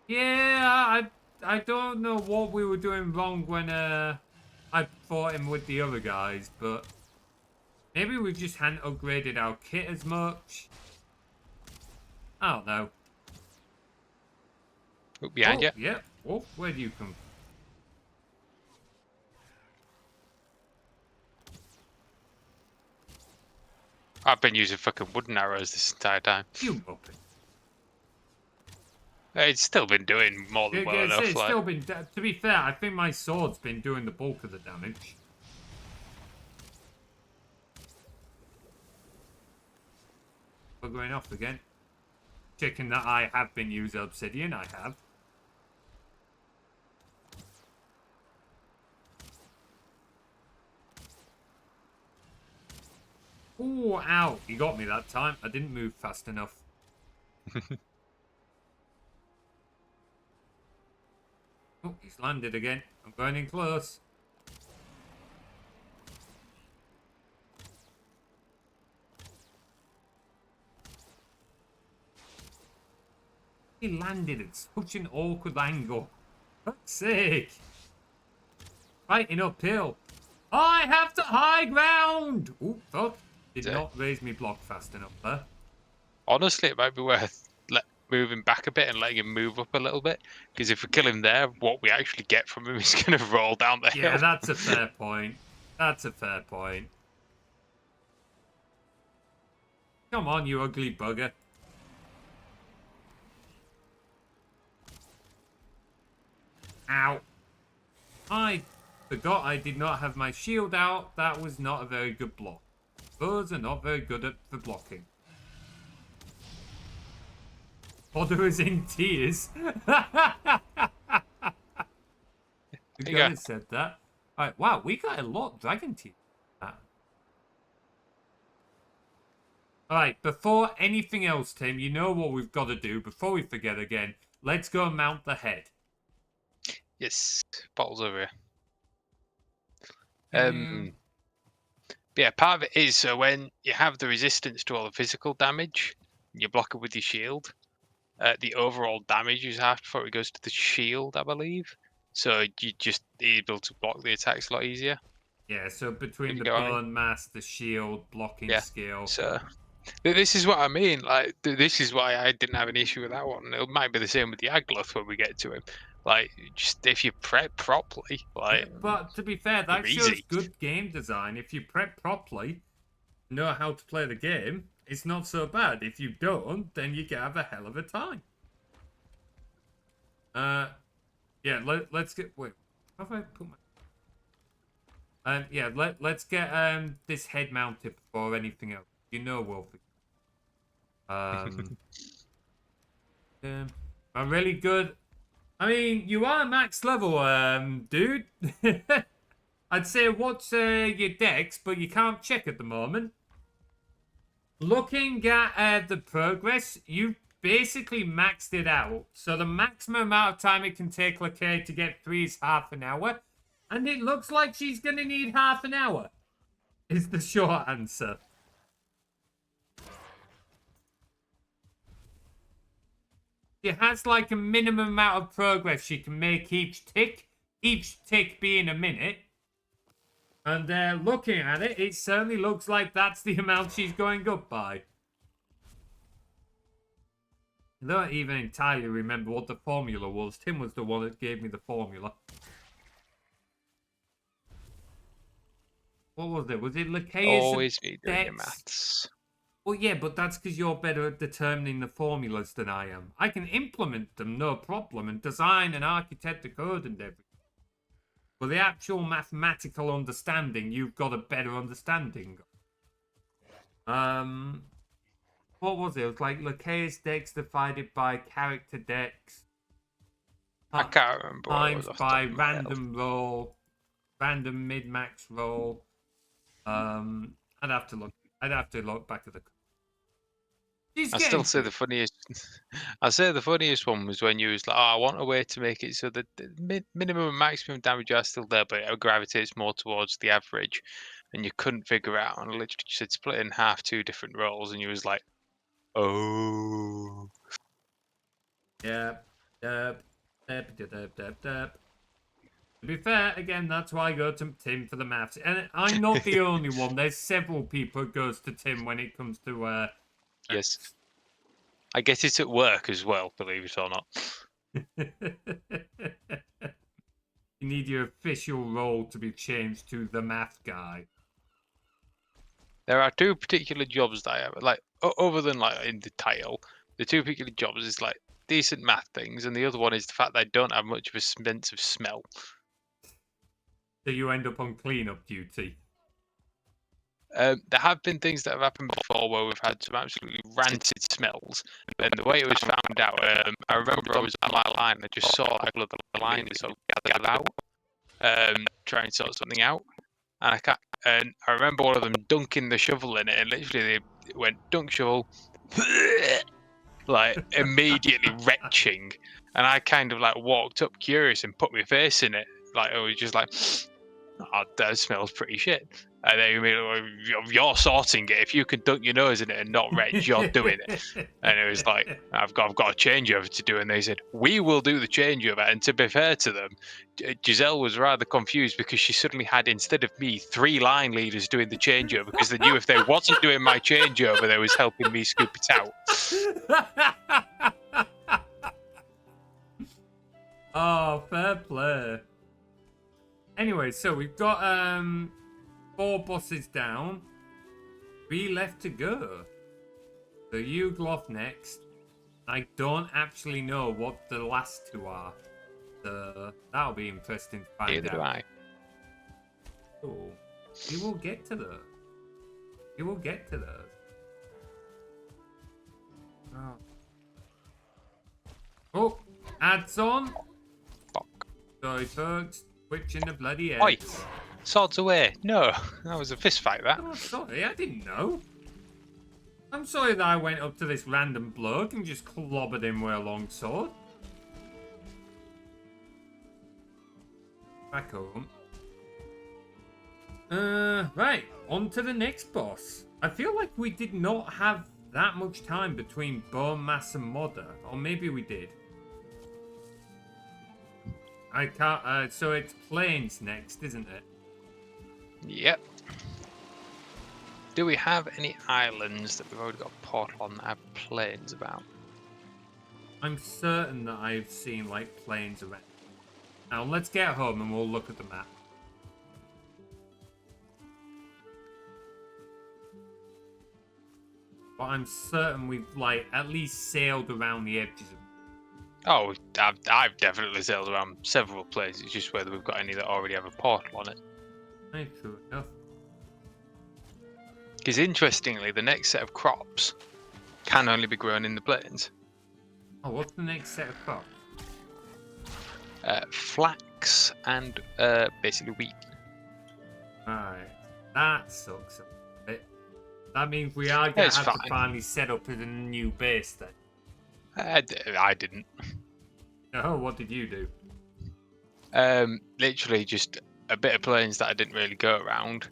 Yeah, I don't know what we were doing wrong when I fought him with the other guys, but maybe we just hadn't upgraded our kit as much. I don't know. Look behind you. Yeah. Wolf, where do you come from? I've been using fucking wooden arrows this entire time. You muppet. It's still been doing more than well enough. It's Like... still been, to be fair, I think my sword's been doing the bulk of the damage. We're going off again. Checking that I have been using obsidian, I have. Oh, ow. He got me that time. I didn't move fast enough. Oh, he's landed again. I'm going in close. He landed at such an awkward angle. For fuck's sake. Fighting uphill. I have the high ground! Oh, fuck. Did not raise me block fast enough there. Honestly, it might be worth moving back a bit and letting him move up a little bit. Because if we kill him there, what we actually get from him is going to roll down the hill. Yeah, that's a fair point. That's a fair point. Come on, you ugly bugger. Ow. I forgot I did not have my shield out. That was not a very good block. Those are not very good at the blocking. Fodder is in tears. You you gotta go. said that. Alright, wow, we got a lot of dragon tears. Alright, before anything else, Tim, you know what we've got to do before we forget again. Let's go mount the head. Yes, bottles over here. Um, But yeah, part of it is so when you have the resistance to all the physical damage, you block it with your shield. The overall damage is half before it goes to the shield, I believe. So you just able to block the attacks a lot easier. Yeah, so between If you the get what I mean. bone mass, the shield, blocking Yeah. skill. So this is what I mean. Like this is why I didn't have an issue with that one. It might be the same with the Agloth when we get to him. Like just if you prep properly, like Yeah, but to be fair, they're that shows easy. good game design. If you prep properly, know how to play the game, it's not so bad. If you don't, then you can have a hell of a time. Yeah, let's get... Wait, how have I put my... yeah, let's get this head mounted before anything else. You know we'll forget. I'm really good. I mean, you are max level, dude. I'd say what's your dex, but you can't check at the moment. Looking at the progress, you basically maxed it out. So the maximum amount of time it can take Lakea to get 3 is half an hour. And it looks like she's going to need half an hour, is the short answer. She has like a minimum amount of progress she can make each tick being a minute. And looking at it, it certainly looks like that's the amount she's going up by. I don't even entirely remember what the formula was. Tim was the one that gave me the formula. What was it? Was it Lakea's Always be doing your dex? maths. Well, yeah, but that's because you're better at determining the formulas than I am. I can implement them, no problem, and design and architect the code and everything. But the actual mathematical understanding, you've got a better understanding. What was it? It was like Lakea's dex divided by character dex. I can't remember what it Times was off the by top of my head. random roll, random mid-max roll. I'd have to look back at the. I still say the funniest. I say the funniest one was when you was like, "Oh, I want a way to make it so that the minimum and maximum damage are still there, but it gravitates more towards the average," and you couldn't figure it out. And literally said split in half 2 different rolls, and you was like, "Oh." Yep. To be fair, again, that's why I go to Tim for the maths. And I'm not the only one. There's several people who goes to Tim when it comes to Yes. I get it at work as well, believe it or not. You need your official role to be changed to the math guy. There are 2 particular jobs that I have, like other than like in the title, the 2 particular jobs is like decent math things, and the other one is the fact that I don't have much of a sense of smell. So you end up on cleanup duty. There have been things that have happened before where we've had some absolutely rancid smells, and the way it was found out, I remember I was on my line and I just saw like the line sort of gathered out, trying to sort something out, and I remember one of them dunking the shovel in it, and literally they went dunk shovel, like immediately retching, and I kind of like walked up curious and put my face in it, like I was just like, "Oh, that smells pretty shit." And they immediately, "You're sorting it. If you can dunk your nose in it and not retch, you're doing it." And it was like, I've got a changeover to do. And they said, "We will do the changeover." And to be fair to them, Giselle was rather confused because she suddenly had, instead of me, 3 line leaders doing the changeover, because they knew if they wasn't doing my changeover, they was helping me scoop it out. Oh, fair play. Anyway, so we've got 4 bosses down, 3 left to go. So you Gloth next. I don't actually know what the last 2 are. So that'll be interesting to find Neither out. do I. Cool. We will get to those. You will get to those. Oh. Oh, ads on. Fuck. Sorry, folks. Twitching the bloody Oi! ads. Swords away. No, that was a fist fight, that. Oh, sorry, I didn't know. I'm sorry that I went up to this random bloke and just clobbered him with a long sword. Back home. Right, on to the next boss. I feel like we did not have that much time between Bone Mass and Modder, or maybe we did. I can't, so it's Plains next, isn't it? Yep. Do we have any islands that we've already got a portal on that have plains about? I'm certain that I've seen, like, plains around. Now, let's get home and we'll look at the map. But I'm certain we've, like, at least sailed around the edges of. Oh, I've definitely sailed around several places. It's just whether we've got any that already have a portal on it. True enough. Because interestingly, the next set of crops can only be grown in the plains. Oh, what's the next set of crops? Flax and basically wheat. Right. That sucks a bit. That means we are going It's to have fine. to finally set up as a new base then. I didn't. Oh, what did you do? Literally just a bit of plains that I didn't really go around.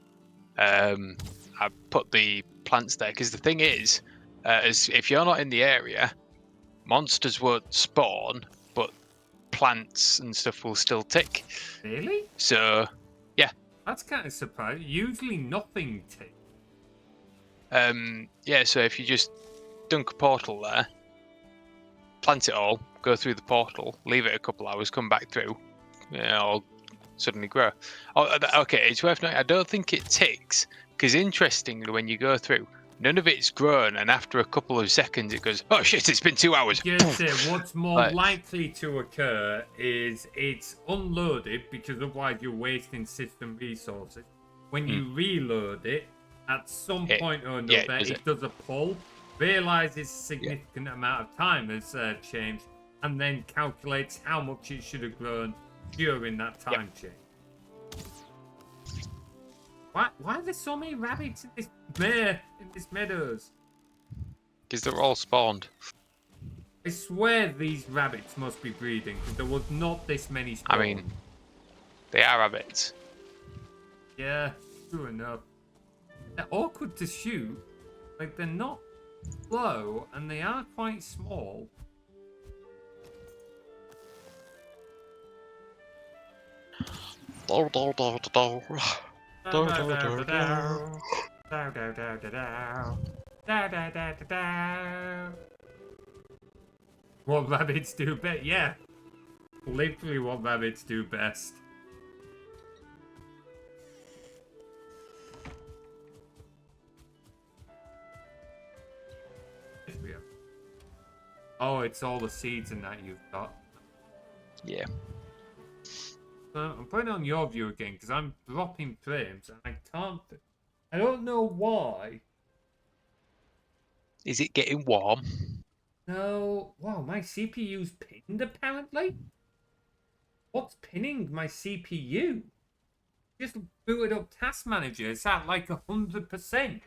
I put the plants there because the thing is if you're not in the area, monsters won't spawn, but plants and stuff will still tick. Really? So, yeah. That's kind of surprising. Usually nothing ticks. Yeah, so if you just dunk a portal there, plant it all, go through the portal, leave it a couple hours, come back through, it'll suddenly grow. Oh, okay, it's worth noting, I don't think it ticks, because interestingly, when you go through, none of it's grown, and after a couple of seconds, it goes, oh shit, it's been 2 hours. Yes, what's more Like- likely to occur is it's unloaded, because otherwise you're wasting system resources. When you reload it, at some point or another, it does a pull, realizes a significant amount of time has changed, and then calculates how much it should have grown during that time change. Why are there so many rabbits in this meadows? Because they're all spawned. I swear these rabbits must be breeding, because there was not this many spawns. I mean, they are rabbits. Yeah, true enough. They're awkward to shoot. Like, they're not slow, and they are quite small. What rabbits do best? Yeah. Literally what rabbits do best. Oh, it's all the seeds in that you've got. Yeah. So I'm putting on your view again because I'm dropping frames and I can't. I don't know why. Is it getting warm? No. Wow, my CPU's pinned apparently. What's pinning my CPU? Just booted up Task Manager. It's at like 100%.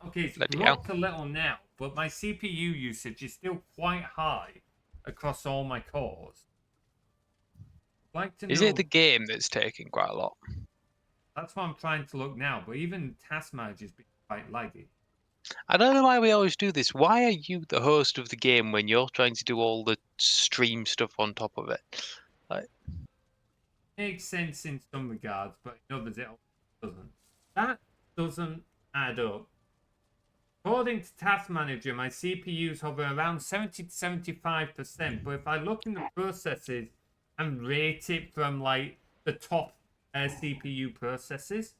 Okay, it's dropped a little now, but my CPU usage is still quite high across all my cores. I'd like to know... Is it the game that's taking quite a lot? That's what I'm trying to look now, but even Task Manager's been quite laggy. I don't know why we always do this. Why are you the host of the game when you're trying to do all the stream stuff on top of it? Like, makes sense in some regards, but in others it doesn't. That doesn't add up. According to Task Manager, my CPUs hover around 70 to 75%, but if I look in the processes and rate it from like the top CPU processes,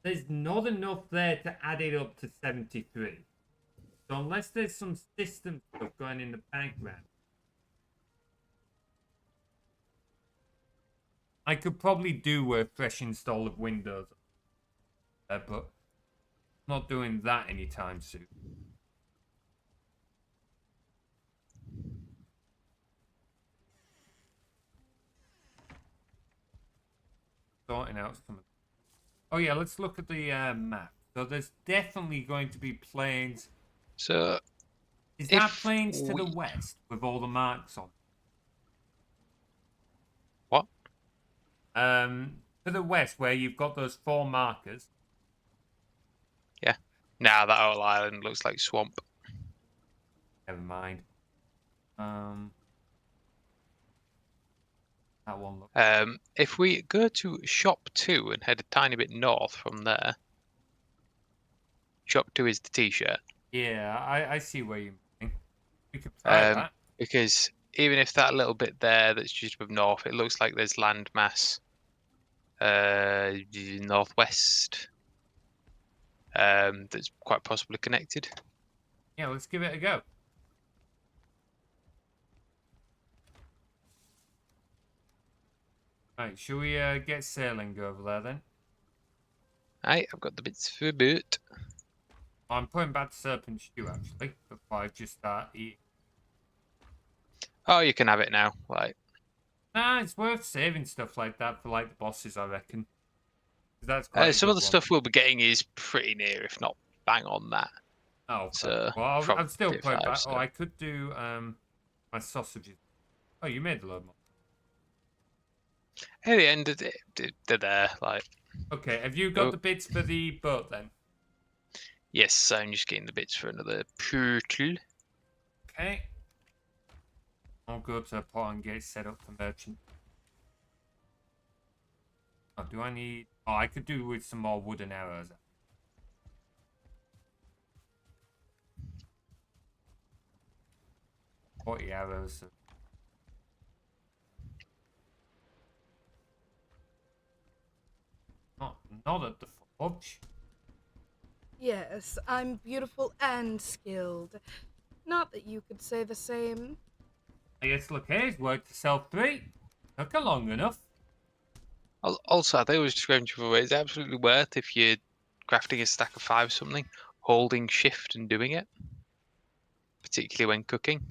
there's not enough there to add it up to 73. So unless there's some system stuff going in the background, I could probably do a fresh install of Windows. but not doing that anytime soon. Sorting out some. Oh yeah, let's look at the map. So there's definitely going to be plains. So Is that if plains to the we... west with all the marks on? What? To the west where you've got those 4 markers. Yeah. Nah, that whole island looks like swamp. Never mind. That one looks. If we go to shop 2 and head a tiny bit north from there, shop 2 is the t-shirt. Yeah, I see where you mean. We could try that. Because even if that little bit there that's just above north, it looks like there's landmass northwest that's quite possibly connected. Yeah, let's give it a go. Right, shall we get sailing over there then? Aye, I've got the bits for a boot. I'm putting back the serpent stew actually before I just start eating. Oh, you can have it now. Like, Nah, it's worth saving stuff like that for like the bosses, I reckon. 'Cause that's quite a some of good the one. stuff we'll be getting is pretty near, if not bang on that. Oh, So fair. Well, I'll still bit put it 5 back. Oh, stuff. I could do my sausages. Oh, you made a load more. At the end, they're there. Like, Okay, have you got the bits for the boat then? yes, I'm just getting the bits for another portal. Okay. I'll go to a port and get it set up for merchant. Oh, do I need... Oh, I could do with some more wooden arrows. 40 arrows. Not at the forge. Yes, I'm beautiful and skilled. Not that you could say the same. I guess Lakea's worked herself 3. Took her long enough. Also, I think it was described to you, it's absolutely worth if you're crafting a stack of 5 something, holding shift and doing it, particularly when cooking.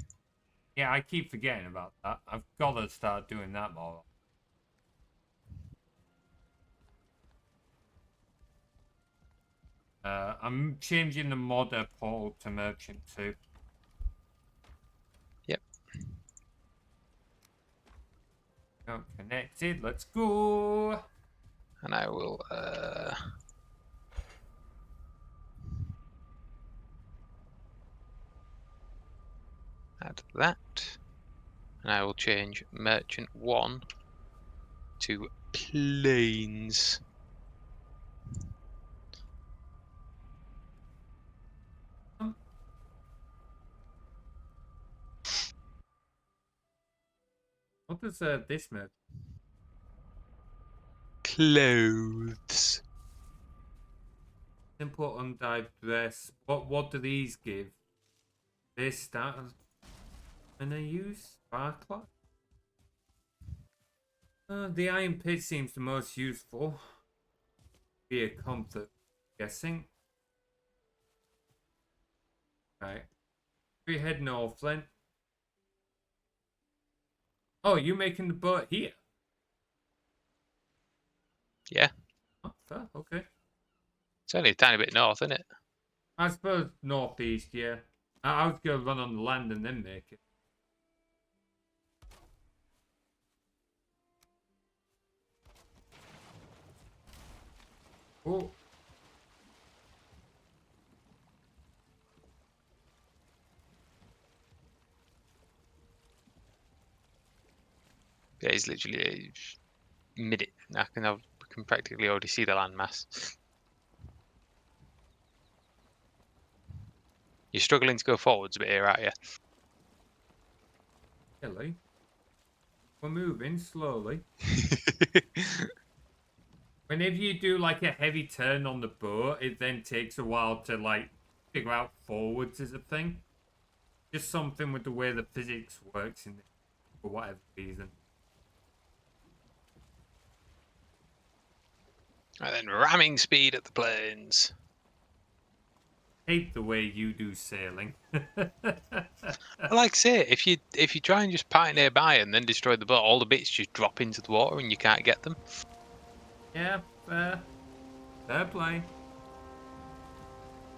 Yeah, I keep forgetting about that. I've got to start doing that more. I'm changing the modder portal to merchant too. Yep. Oh, connected. Let's go. And I will add that. And I will change merchant 1 to plains. What does this merchant? Clothes. Simple undyed dress. What do these give? This start and I use sparkler. The iron pit seems the most useful. Be a comfort, guessing. Right. We head north then. Oh, you making the boat here? Yeah. Oh, fair. Okay. It's only a tiny bit north, isn't it? I suppose northeast, yeah. I was gonna run on the land and then make it. Oh. Yeah, it's literally a minute. I can practically already see the landmass. You're struggling to go forwards a bit here, aren't you? Really? We're moving slowly. Whenever you do like a heavy turn on the boat, it then takes a while to like figure out forwards as a thing. Just something with the way the physics works in it, for whatever reason. And then ramming speed at the planes. Hate the way you do sailing. Like I say, if you try and just park nearby and then destroy the boat, all the bits just drop into the water and you can't get them. Yeah, fair. Fair play.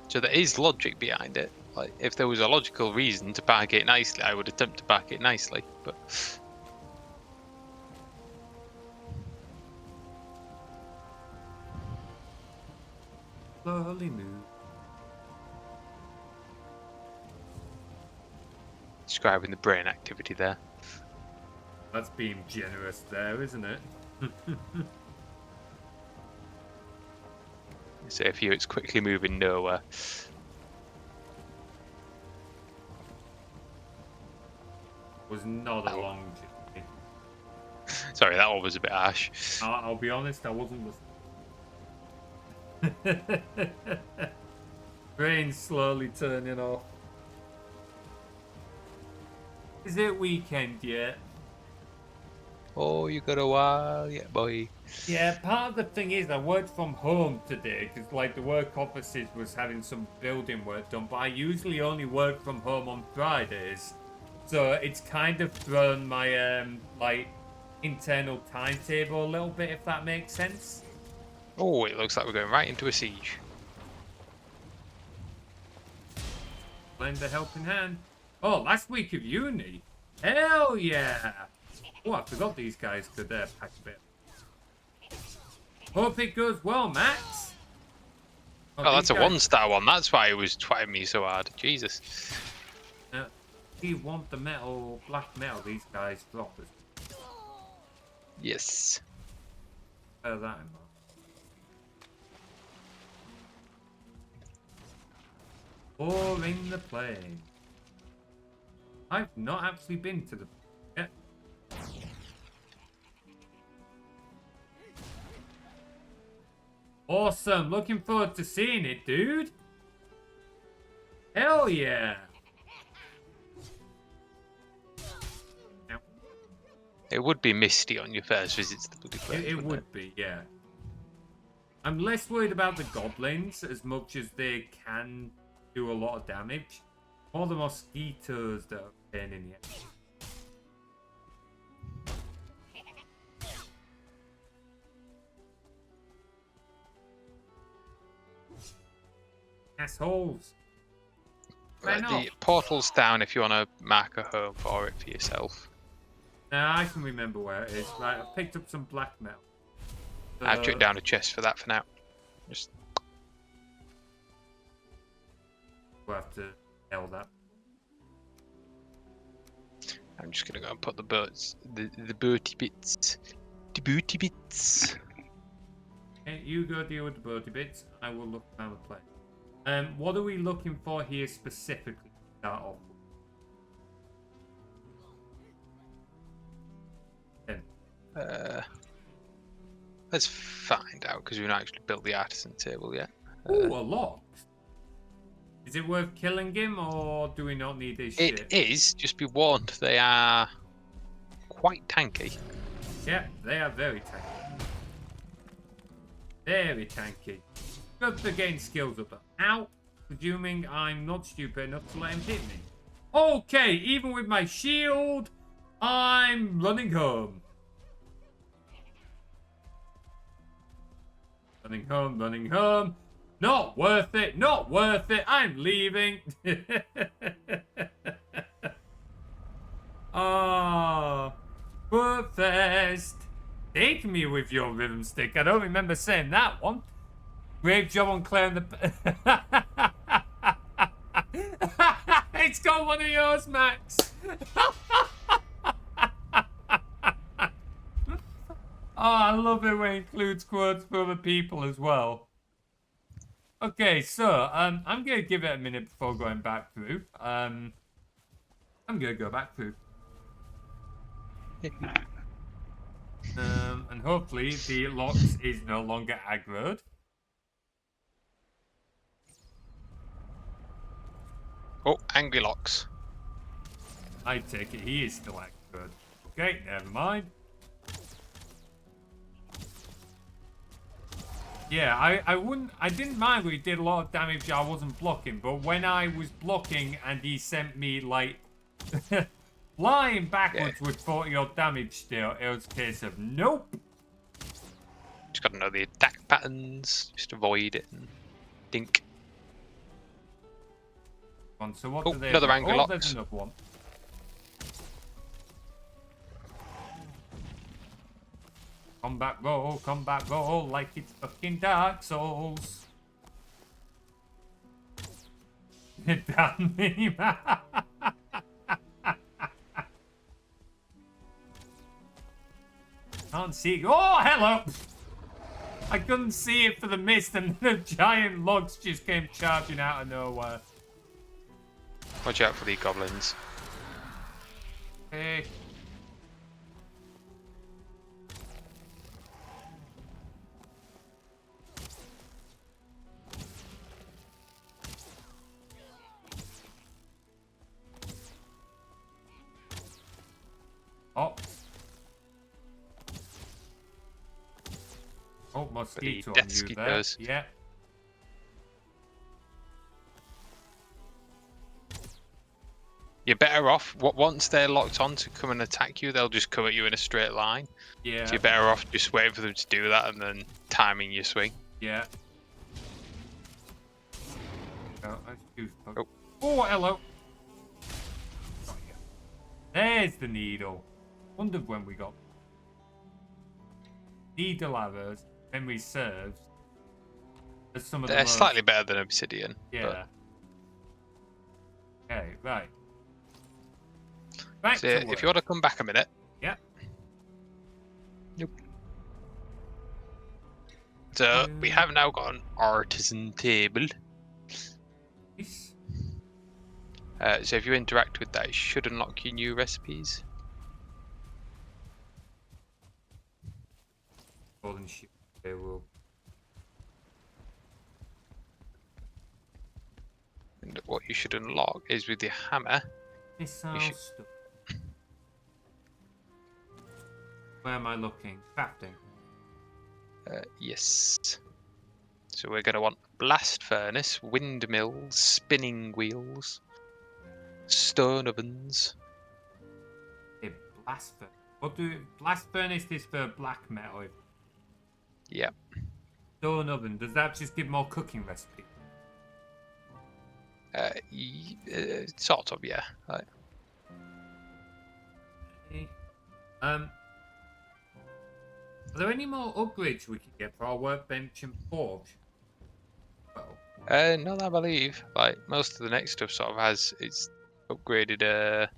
So there is logic behind it. Like, if there was a logical reason to park it nicely, I would attempt to park it nicely. But Slowly move. describing the brain activity there. That's being generous there, isn't it? So if you, it's quickly moving nowhere. Was not a long journey. Sorry, that one was a bit harsh. I'll be honest, I wasn't listening. Brain slowly turning off. Is it weekend yet? Oh, you got a while yet, boy. Yeah, part of the thing is I worked from home today because like the work offices was having some building work done, but I usually only work from home on Fridays. So it's kind of thrown my like internal timetable a little bit, if that makes sense. Oh, it looks like we're going right into a siege. Lend a helping hand. Oh, last week of uni. Hell yeah! Oh, I forgot these guys could pack a bit. Hope it goes well, Max. Oh, that's a 1-star one. That's why it was twatting me so hard. Jesus. You want the metal, black metal, these guys drop us. Yes. Bear that in mind. Boring the plane. I've not actually been to the yet. Awesome, looking forward to seeing it, dude. Hell yeah. It would be misty on your first visit to the bloody place. It would be, yeah. I'm less worried about the goblins as much as they can do a lot of damage. More the mosquitoes that are a pain in the ass. Assholes. Right, the portal's down if you want to mark a home for it for yourself. Now I can remember where it is. Right, I've picked up some black metal. I've took down a chest for that for now. Just We'll have to nail that. I'm just gonna go and put the boats, the boaty bits, the booty bits. Okay, you go deal with the birdie bits. I will look around the place. What are we looking for here specifically to start off with? Let's find out because we've not actually built the artisan table yet. Ooh, a lock. Is it worth killing him, or do we not need his shit? It is. Just be warned, they are quite tanky. Yeah, they are very tanky. Very tanky. Good for getting skills up. Ow! Presuming I'm not stupid enough to let him hit me. Okay, even with my shield, I'm running home. Running home, running home. Not worth it, not worth it. I'm leaving. Ah, Footfest. Take me with your rhythm stick. I don't remember saying that one. Great job on clearing the... It's got one of yours, Max. Oh, I love it when it includes quotes for other people as well. Okay, so I'm gonna give it a minute before going back through. I'm gonna go back through. And hopefully the locks is no longer aggroed. Oh, angry locks. I take it he is still aggroed. Okay, never mind. Yeah, I didn't mind when he did a lot of damage I wasn't blocking, but when I was blocking and he sent me, like, flying backwards with 40 odd damage still, it was a case of, nope. Just got to know the attack patterns, just avoid it and dink. So what Oh, do they another do? angle Oh, locks. there's another one. Combat roll, like it's fucking Dark Souls. Damn me, man. Can't see. Oh, hello. I couldn't see it for the mist, and the giant logs just came charging out of nowhere. Watch out for the goblins. Hey. Oh. Oh, mosquito on you there. Mosquitoes. Yeah. You're better off. Once they're locked on to come and attack you, they'll just come at you in a straight line. Yeah. So you're better off just waiting for them to do that and then timing your swing. Yeah. Oh, Oh. Oh, hello. Oh, yeah. There's the needle. Wondered when we got needle arrows. Memory serves. As some of the They're most... slightly better than obsidian. Yeah. Okay, right. Back So to work. if you want to come back a minute. Yeah. Nope. So we have now got an artisan table. Nice. So if you interact with that, it should unlock your new recipes. Golden ship. They will. And what you should unlock is with your hammer. Missile should- stuff. Where am I looking? Crafting. Yes. So we're going to want blast furnace, windmills, spinning wheels, stone ovens. A blast furnace. What do blast furnace is for black metal? Yeah. Stone oven. Does that just give more cooking recipe? Sort of, yeah. Right. Okay. Are there any more upgrades we can get for our workbench and forge? Well, Not I believe. Like most of the next stuff sort of has its upgraded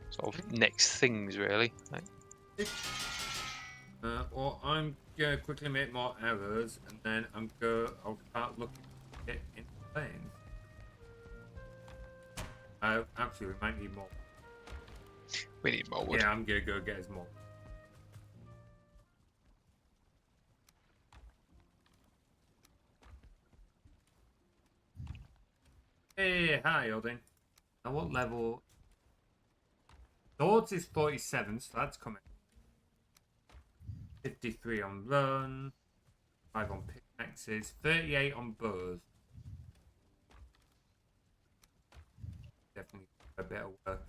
sort of next things really. Like, or I'm gonna quickly make more arrows, and then I'll start looking at it in planes. Actually, we might need more. we need more wood. Yeah, I'm gonna go get us more. Hey, hi, Odin. Now, what level? Swords is 47, so that's coming. 53 on run, 5 on pickaxes, 38 on bows. Definitely a bit of work.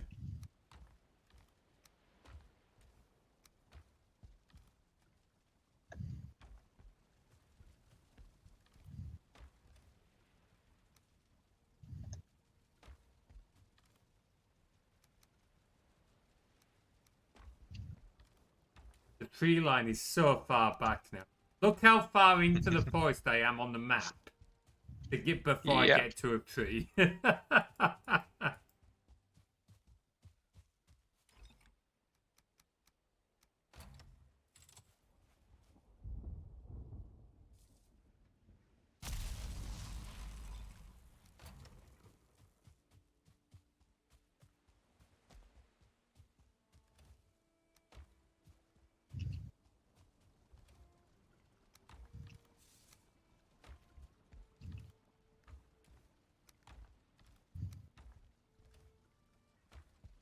The tree line is so far back now. Look how far into the forest I am on the map to get before I get to a tree.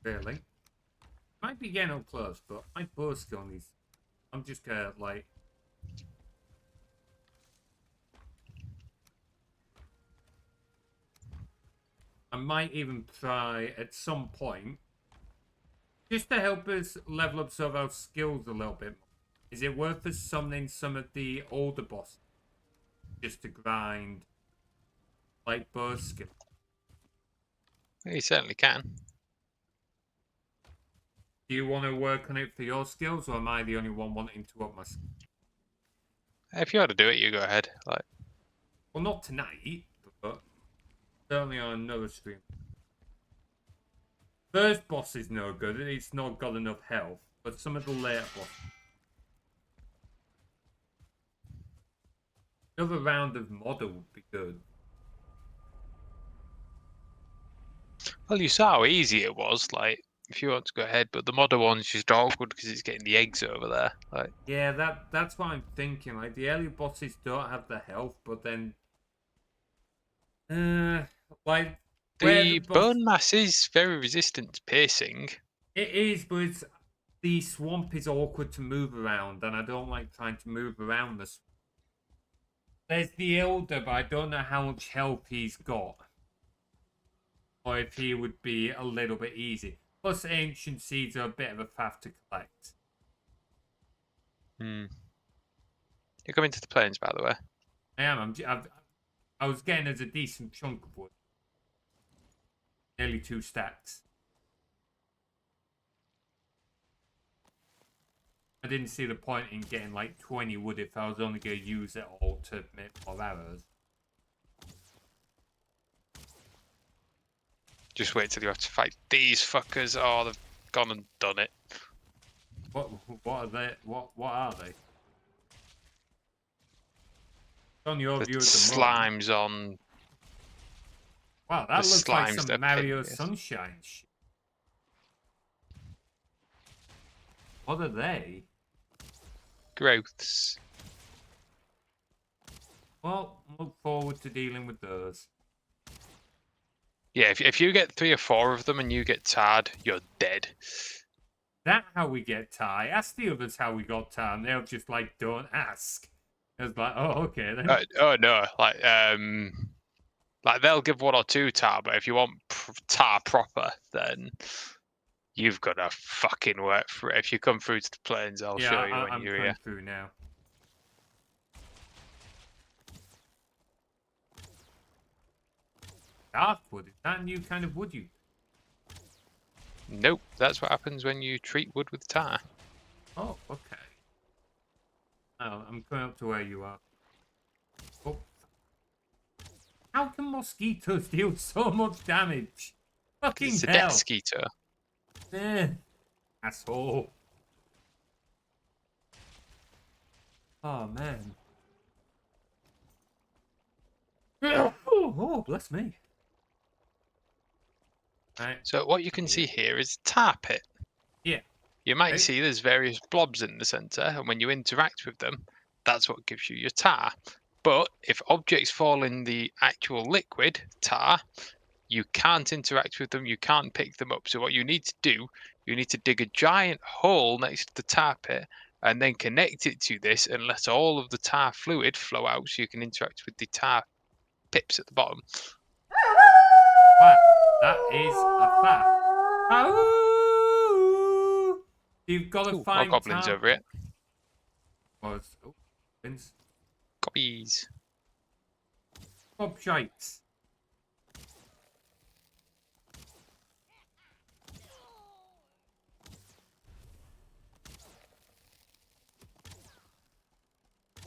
Really? Might be getting up close, but my bow skill needs. I'm just gonna like I might even try at some point, just to help us level up some of our skills a little bit more. Is it worth us summoning some of the older bosses just to grind like both skills? You certainly can. Do you want to work on it for your skills, or am I the only one wanting to up my skills? If you want to do it, you go ahead. Like, Well, not tonight, but certainly on another stream. First boss is no good. It's not got enough health, but some of the later bosses. Another round of model would be good. well, you saw how easy it was. Like, if you want to go ahead, but the modern one's just awkward because it's getting the eggs over there. Like, Yeah, that's what I'm thinking. Like the early bosses don't have the health, but then, like where the the boss bone mass is very resistant to piercing. it is, but the swamp is awkward to move around, and I don't like trying to move around the swamp. There's the elder, but I don't know how much health he's got, or if he would be a little bit easy. Plus, ancient seeds are a bit of a faff to collect. Hmm. You're coming to the plains, by the way. I am. I was getting as a decent chunk of wood, nearly 2 stacks. I didn't see the point in getting like 20 wood if I was only going to use it all to make more arrows. Just wait till you have to fight these fuckers. Oh, they've gone and done it. What are they? What are they? On your The view at the moment. slimes on. Wow, that The looks like slimes some that Mario ping us. Sunshine shit. What are they? Growths. Well, look forward to dealing with those. Yeah, if you get 3 or 4 of them and you get tarred, you're dead. That how we get Ty. Ask the others how we got Ty, and they'll just like, don't ask. It's like, oh, okay then. Oh no, like they'll give 1 or 2 tar, but if you want tar proper, then you've got to fucking work for it. If you come through to the plains, I'll Yeah, show you when I'm you're coming here. through now. Darkwood, is that a new kind of wood you? Nope, that's what happens when you treat wood with tar. Oh, okay. Oh, I'm coming up to where you are. Oh. How can mosquitoes deal so much damage? Fucking It's a hell. death skeeter. Asshole. Oh, man. Oh, bless me. Right. So what you can see here is a tar pit. Yeah. You might Okay. see there's various blobs in the center, and when you interact with them, that's what gives you your tar. But if objects fall in the actual liquid tar, you can't interact with them, you can't pick them up. So what you need to do, you need to dig a giant hole next to the tar pit and then connect it to this and let all of the tar fluid flow out so you can interact with the tar pips at the bottom. Wow, that is a fact. Oh, you've got to Ooh, more find goblins over it. Oh, goblins. Copies. Gobshites.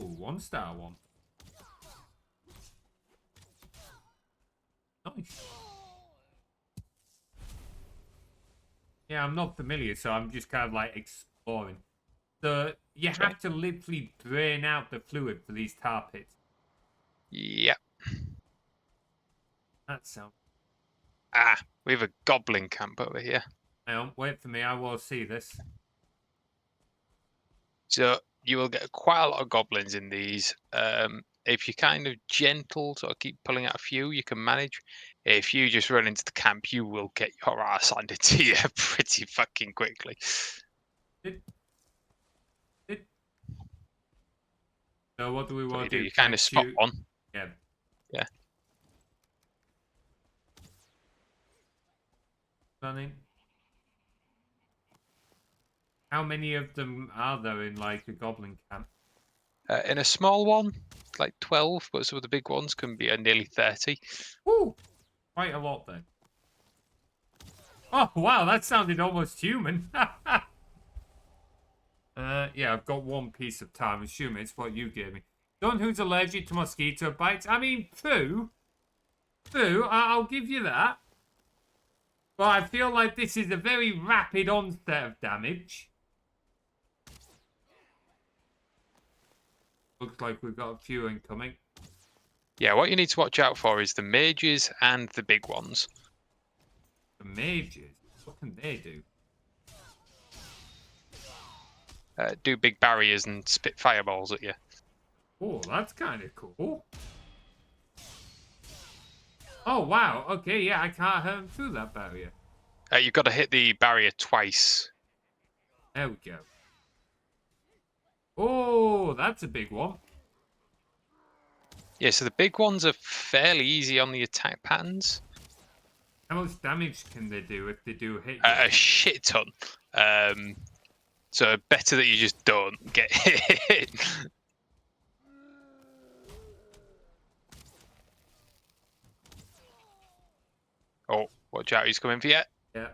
Ooh, 1-star one. Nice. Yeah, I'm not familiar, so I'm just kind of like exploring. So you have to literally drain out the fluid for these tar pits. Yep. That sounds. Ah, we have a goblin camp over here. Hang on, wait for me. I will see this. So you will get quite a lot of goblins in these. If you're kind of gentle, sort of keep pulling out a few, you can manage. If you just run into the camp, you will get your ass handed to you pretty fucking quickly. So what do we What want you to do, do? you kind of spot one. Yeah. Yeah. Stunning. How many of them are there in like a goblin camp? In a small one, like 12, but some of the big ones can be nearly 30. Woo! Quite a lot then. Oh, wow, that sounded almost human. Yeah, I've got one piece of time. Assuming it's what you gave me. Someone who's allergic to mosquito bites. I mean, true. True, I'll give you that. But I feel like this is a very rapid onset of damage. Looks like we've got a few incoming. Yeah, what you need to watch out for is the mages and the big ones. The mages, what can they do? Do big barriers and spit fireballs at you. Oh, that's kind of cool. Oh, wow. Okay, yeah, I can't hurt him through that barrier. You've got to hit the barrier twice. There we go. Oh, that's a big one. Yeah, so the big ones are fairly easy on the attack patterns. How much damage can they do if they do hit you? A shit ton. So better that you just don't get hit. Oh, watch out, he's coming for you. Yeah,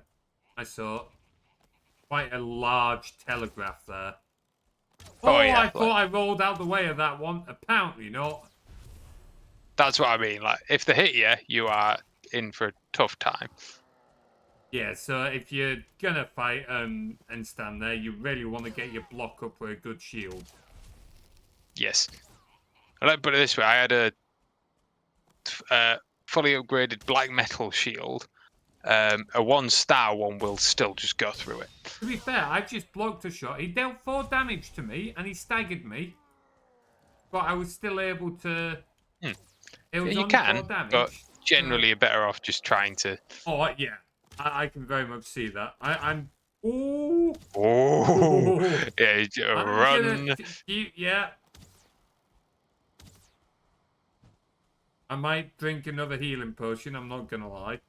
I saw. Quite a large telegraph there. Oh, yeah, I thought I rolled out the way of that one. Apparently not. That's what I mean. Like, if they hit you, you are in for a tough time. Yeah, so if you're gonna fight and stand there, you really want to get your block up with a good shield. Yes. Let's put it this way: I had a fully upgraded black metal shield. A 1-star one will still just go through it. To be fair, I just blocked a shot. He dealt 4 damage to me, and he staggered me. But I was still able to... It was Yeah, you on can, 4 damage. but generally you're better off just trying to... Oh, yeah. I can very much see that. I'm... Ooh! Oh! Yeah, run! Yeah. I might drink another healing potion, I'm not gonna lie.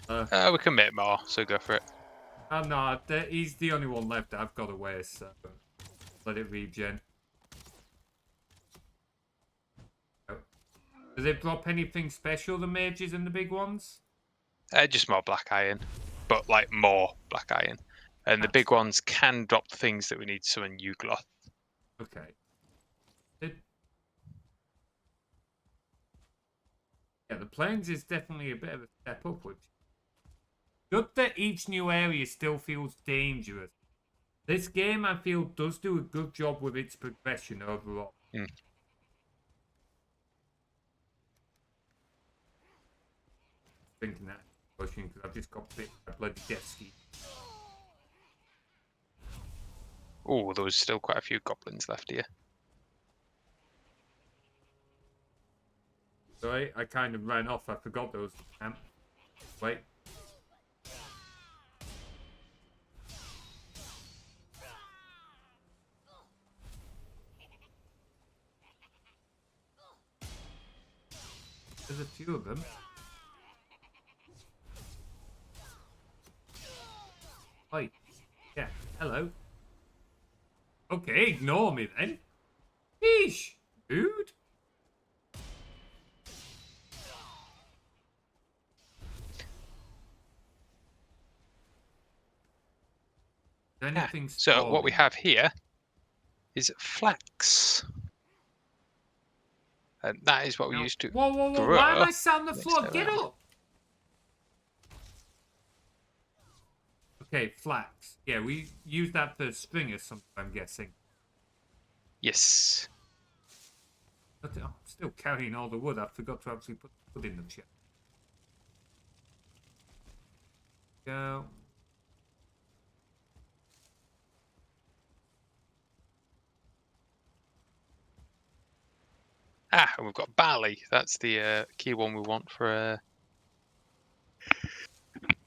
We can make more, so go for it. Oh no, he's the only one left I've got to waste, so let it regen. Oh. Does it drop anything special, the mages and the big ones? Just more black iron, but like more black iron. And the big ones can drop things that we need to summon Ugloth. Okay. Yeah, the plains is definitely a bit of a step upwards. Good that each new area still feels dangerous. This game, I feel, does do a good job with its progression overall. Thinking that pushing because I've just got bit by bloody death ski. Oh, there was still quite a few goblins left here. Sorry, I kind of ran off. I forgot there was a camp. Wait. There's a few of them. Hi. Yeah, hello. Okay, ignore me then. Yeesh, dude. Anything so what we have here is flax. And that is what we used to Whoa, grow. why am I sat on the floor? Get up! Okay, flax. Yeah, we use that for stringers sometimes, I'm guessing. Yes. But I'm still carrying all the wood. I forgot to actually put the wood in the chest. Go. And we've got barley. That's the key one we want for...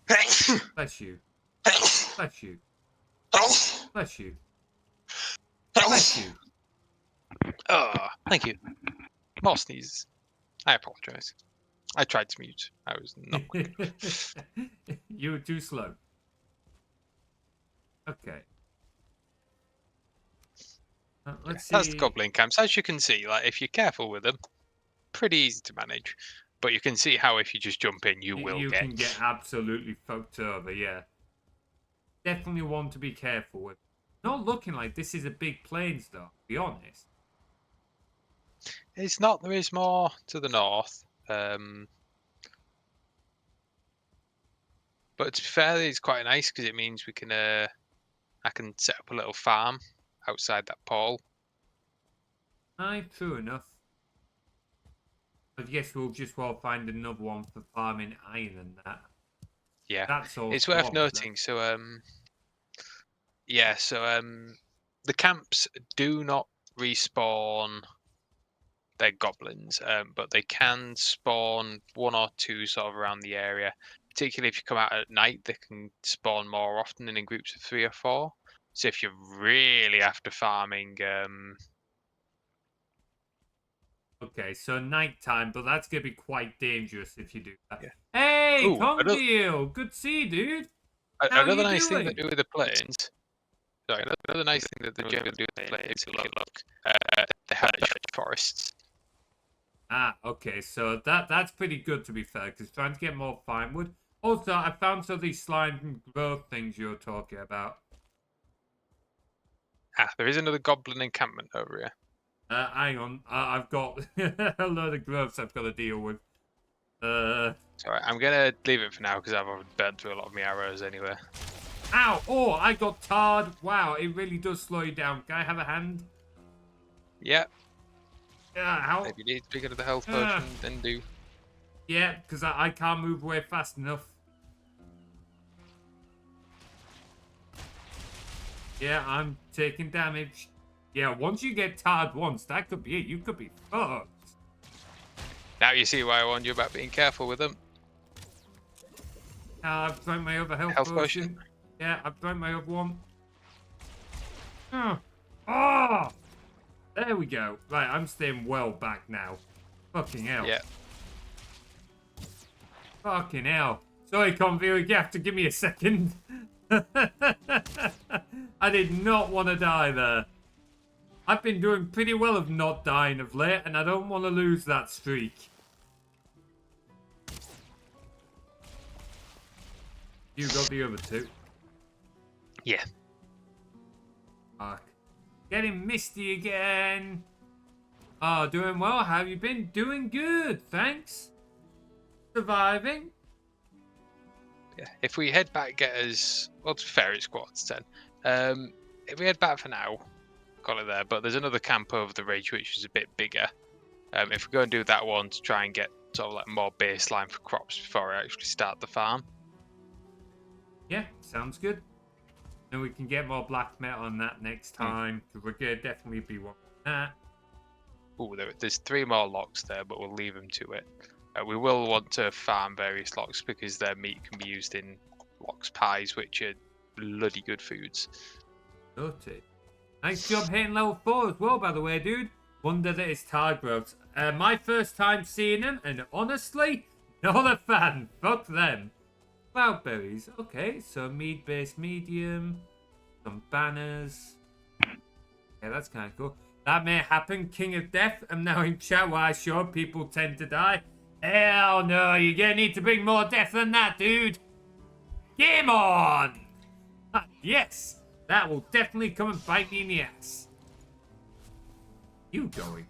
Bless you. Bless you. Bless you. Bless you. Oh, thank you. More sneezes. I apologise. I tried to mute. I was not quick enough. You were too slow. Okay. Let's see. That's the goblin camps. As you can see, like if you're careful with them, pretty easy to manage. But you can see how if you just jump in, you will You get. can get absolutely fucked over, yeah. Definitely one to be careful with. Not looking like this is a big plains, though, to be honest. It's not. There is more to the north. But to be fair, it's quite nice because it means we can. I can set up a little farm outside that pole. Aye, true enough. I guess we'll just well find another one for farming iron and that. Yeah, That's all. it's worth noting. So yeah, so the camps do not respawn their goblins, but they can spawn one or two sort of around the area. Particularly if you come out at night, they can spawn more often and in groups of 3 or 4. So if you're really after farming, Okay, so nighttime, but that's gonna be quite dangerous if you do that. yeah. Hey, Ooh, Conville! Good to see you, dude. How another you nice thing doing? they do with the planes. Sorry, another nice thing that they generally do with the planes. Look, they have forests. Ah, okay, so that's pretty good to be fair, because trying to get more fine wood. Also, I found some of these slime and growth things you were talking about. Ah, there is another goblin encampment over here. Hang on, I've got a load of growths I've got to deal with. Sorry, I'm gonna leave it for now because I've already burnt through a lot of my arrows anyway. Ow! Oh, I got tarred. Wow, it really does slow you down. Can I have a hand? Yeah, Yeah, how? maybe you need to pick up the health potion, then do. Yeah, because I can't move away fast enough. Yeah, I'm taking damage. Yeah, once you get tarred once, that could be it. You could be fucked. Now you see why I warned you about being careful with them. I've drank my other health potion. Yeah, I've drank my other one. Oh! There we go. Right, I'm staying well back now. Fucking hell. Yeah. Fucking hell. Sorry, Conville, you have to give me a second. I did not want to die there. I've been doing pretty well of not dying of late, and I don't want to lose that streak. You got the other two. Yeah. Fuck. Getting misty again. Oh, doing well. How have you been? Doing good, thanks. Surviving. Yeah. If we head back, get us. Well, to be fair, it's 9:45. If we head back for now, got it there. But there's another camp over the ridge which is a bit bigger. If we go and do that one to try and get sort of like more baseline for crops before I actually start the farm. Yeah, sounds good. And we can get more black metal on that next time, because we're going to definitely be wanting that. Ooh, there's 3 more locks there, but we'll leave them to it. We will want to farm various locks because their meat can be used in lox pies, which are bloody good foods. Noted. Nice job hitting level 4 as well, by the way, dude. Wonder that it's tard growths. My first time seeing them, and honestly, not a fan. Fuck them. Cloudberries. Okay, so mead-based medium. Some banners. Yeah, that's kind of cool. That may happen. King of Death. I'm now in chat where I show people tend to die. Hell no, you're gonna need to bring more death than that, dude. Game on! Yes, that will definitely come and bite me in the ass. You going?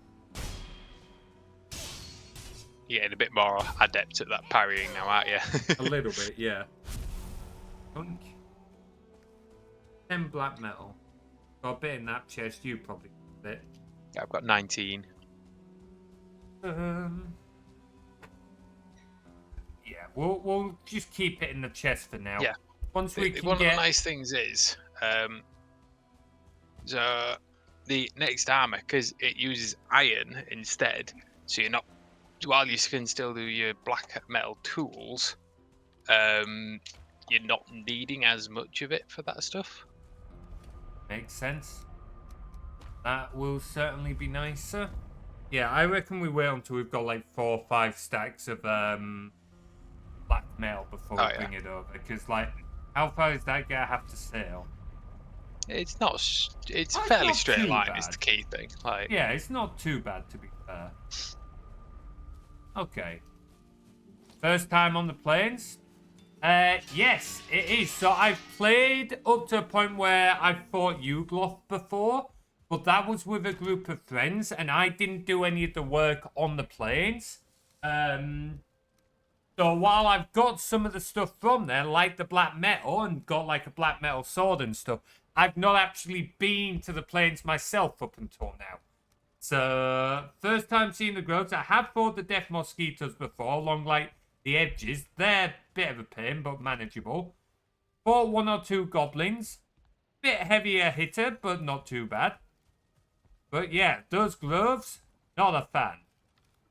You're getting a bit more adept at that parrying now, aren't you? A little bit, yeah. Punk. 10 black metal. Got a bit in that chest, you probably got a bit. Yeah, I've got 19. Yeah, we'll just keep it in the chest for now. Yeah. Once we can One get... of the nice things is, so the next armor, because it uses iron instead, so you're not, while you can still do your black metal tools, you're not needing as much of it for that stuff. Makes sense. That will certainly be nicer. Yeah, I reckon we wait until we've got like 4 or 5 stacks of black mail before Oh, we bring it over. Because, like, how far is that gonna have to sail? It's not. It's a Oh, it's fairly not straight too line. Is bad. the key thing. Like, Yeah, it's not too bad, to be fair. Okay. First time on the plains? Yes, it is. So I've played up to a point where I've fought Ugloth before, but that was with a group of friends, and I didn't do any of the work on the plains. So while I've got some of the stuff from there, like the black metal, and got like a black metal sword and stuff, I've not actually been to the plains myself up until now. So, first time seeing the growths. I have fought the death mosquitoes before, along like the edges. They're a bit of a pain, but manageable. Fought 1 or 2 goblins. Bit heavier hitter, but not too bad. But yeah, those groves, not a fan.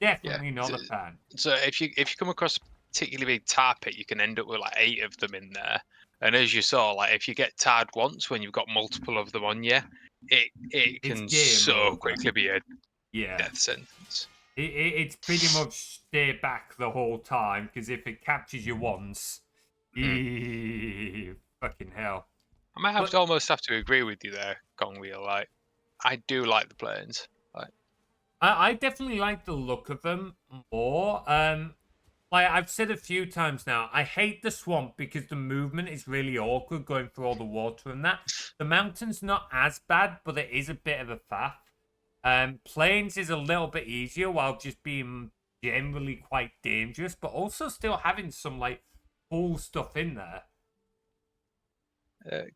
yeah. Definitely not a fan. So if you come across a particularly big tar pit, you can end up with like 8 of them in there. And as you saw, like if you get tarred once when you've got multiple of them on you, it can game so over. quickly be a Yeah. death sentence. It's pretty much stay back the whole time, because if it captures you once, fucking hell. I might have to almost have to agree with you there, Gongwheel. Like, I do like the planes. Like, I definitely like the look of them more. Like I've said a few times now, I hate the swamp because the movement is really awkward going through all the water and that. The mountain's not as bad, but it is a bit of a faff. Plains is a little bit easier while just being generally quite dangerous, but also still having some like cool stuff in there.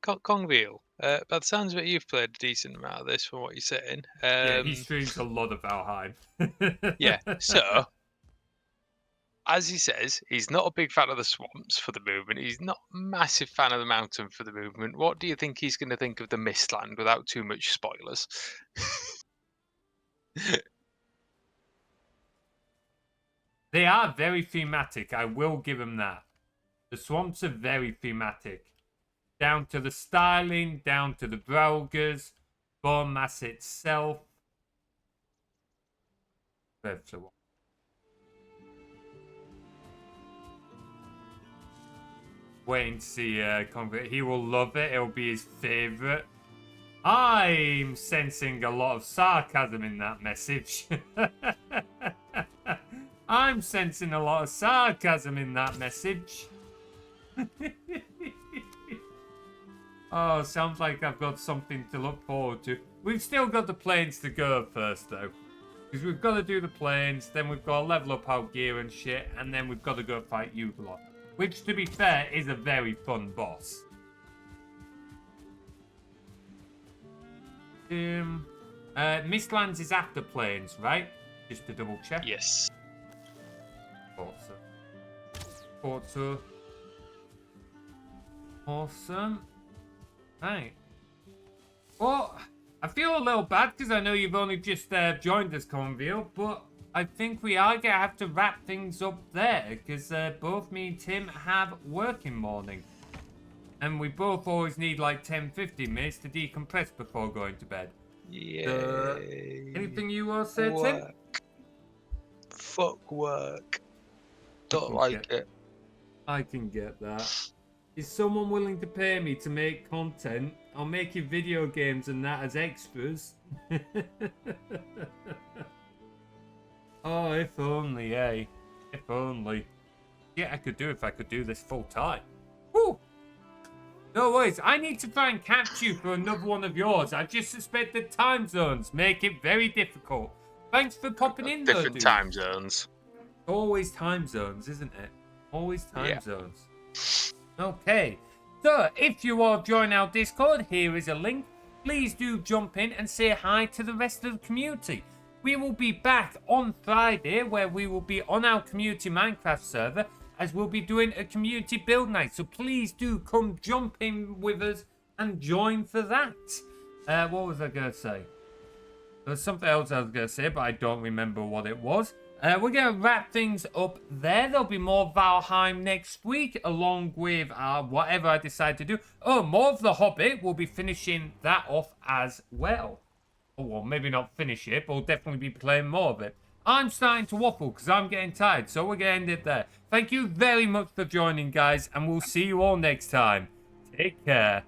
Gongwheel. By the sounds of it, you've played a decent amount of this from what you're saying. Yeah, he streams a lot of Valheim. Yeah, so as he says, he's not a big fan of the swamps for the movement. He's not a massive fan of the mountain for the movement. What do you think he's going to think of the Mistland without too much spoilers? They are very thematic, I will give him that. The swamps are very thematic. Down to the styling, down to the Braugas, bone mass itself. Waiting to see Convert. He will love it. It'll be his favourite. I'm sensing a lot of sarcasm in that message. I'm sensing a lot of sarcasm in that message. Oh, sounds like I've got something to look forward to. We've still got the planes to go first, though. Because we've got to do the planes, then we've got to level up our gear and shit, and then we've got to go fight Ugloth. Which, to be fair, is a very fun boss. Mistlands is after planes, right? Just to double check. Yes. Thought so. Awesome. Right. Well, I feel a little bad because I know you've only just joined us, Conveal, but I think we are going to have to wrap things up there because both me and Tim have working morning. And we both always need like 10-15 minutes to decompress before going to bed. Yeah. Anything you want to say, Tim? Fuck work. Don't like it. I can get that. Is someone willing to pay me to make content? I'll make you video games and that as extras. Oh, if only, eh? If only. Yeah, I could do if I could do this full time. Woo! No worries, I need to try and catch you for another one of yours. I just suspect that time zones make it very difficult. Thanks for popping in, though, Different dude. time zones. Always time zones, isn't it? Always time Yeah. zones. Okay, so if you are joining our Discord, here is a link. Please do jump in and say hi to the rest of the community. We will be back on Friday, where we will be on our community Minecraft server, as we'll be doing a community build night. So please do come jump in with us and join for that. What was I going to say? There's something else I was going to say, but I don't remember what it was. We're going to wrap things up there. There'll be more Valheim next week, along with whatever I decide to do. Oh, more of The Hobbit. We'll be finishing that off as well. Oh, well, maybe not finish it, but we'll definitely be playing more of it. I'm starting to waffle because I'm getting tired, so we're going to end it there. Thank you very much for joining, guys, and we'll see you all next time. Take care.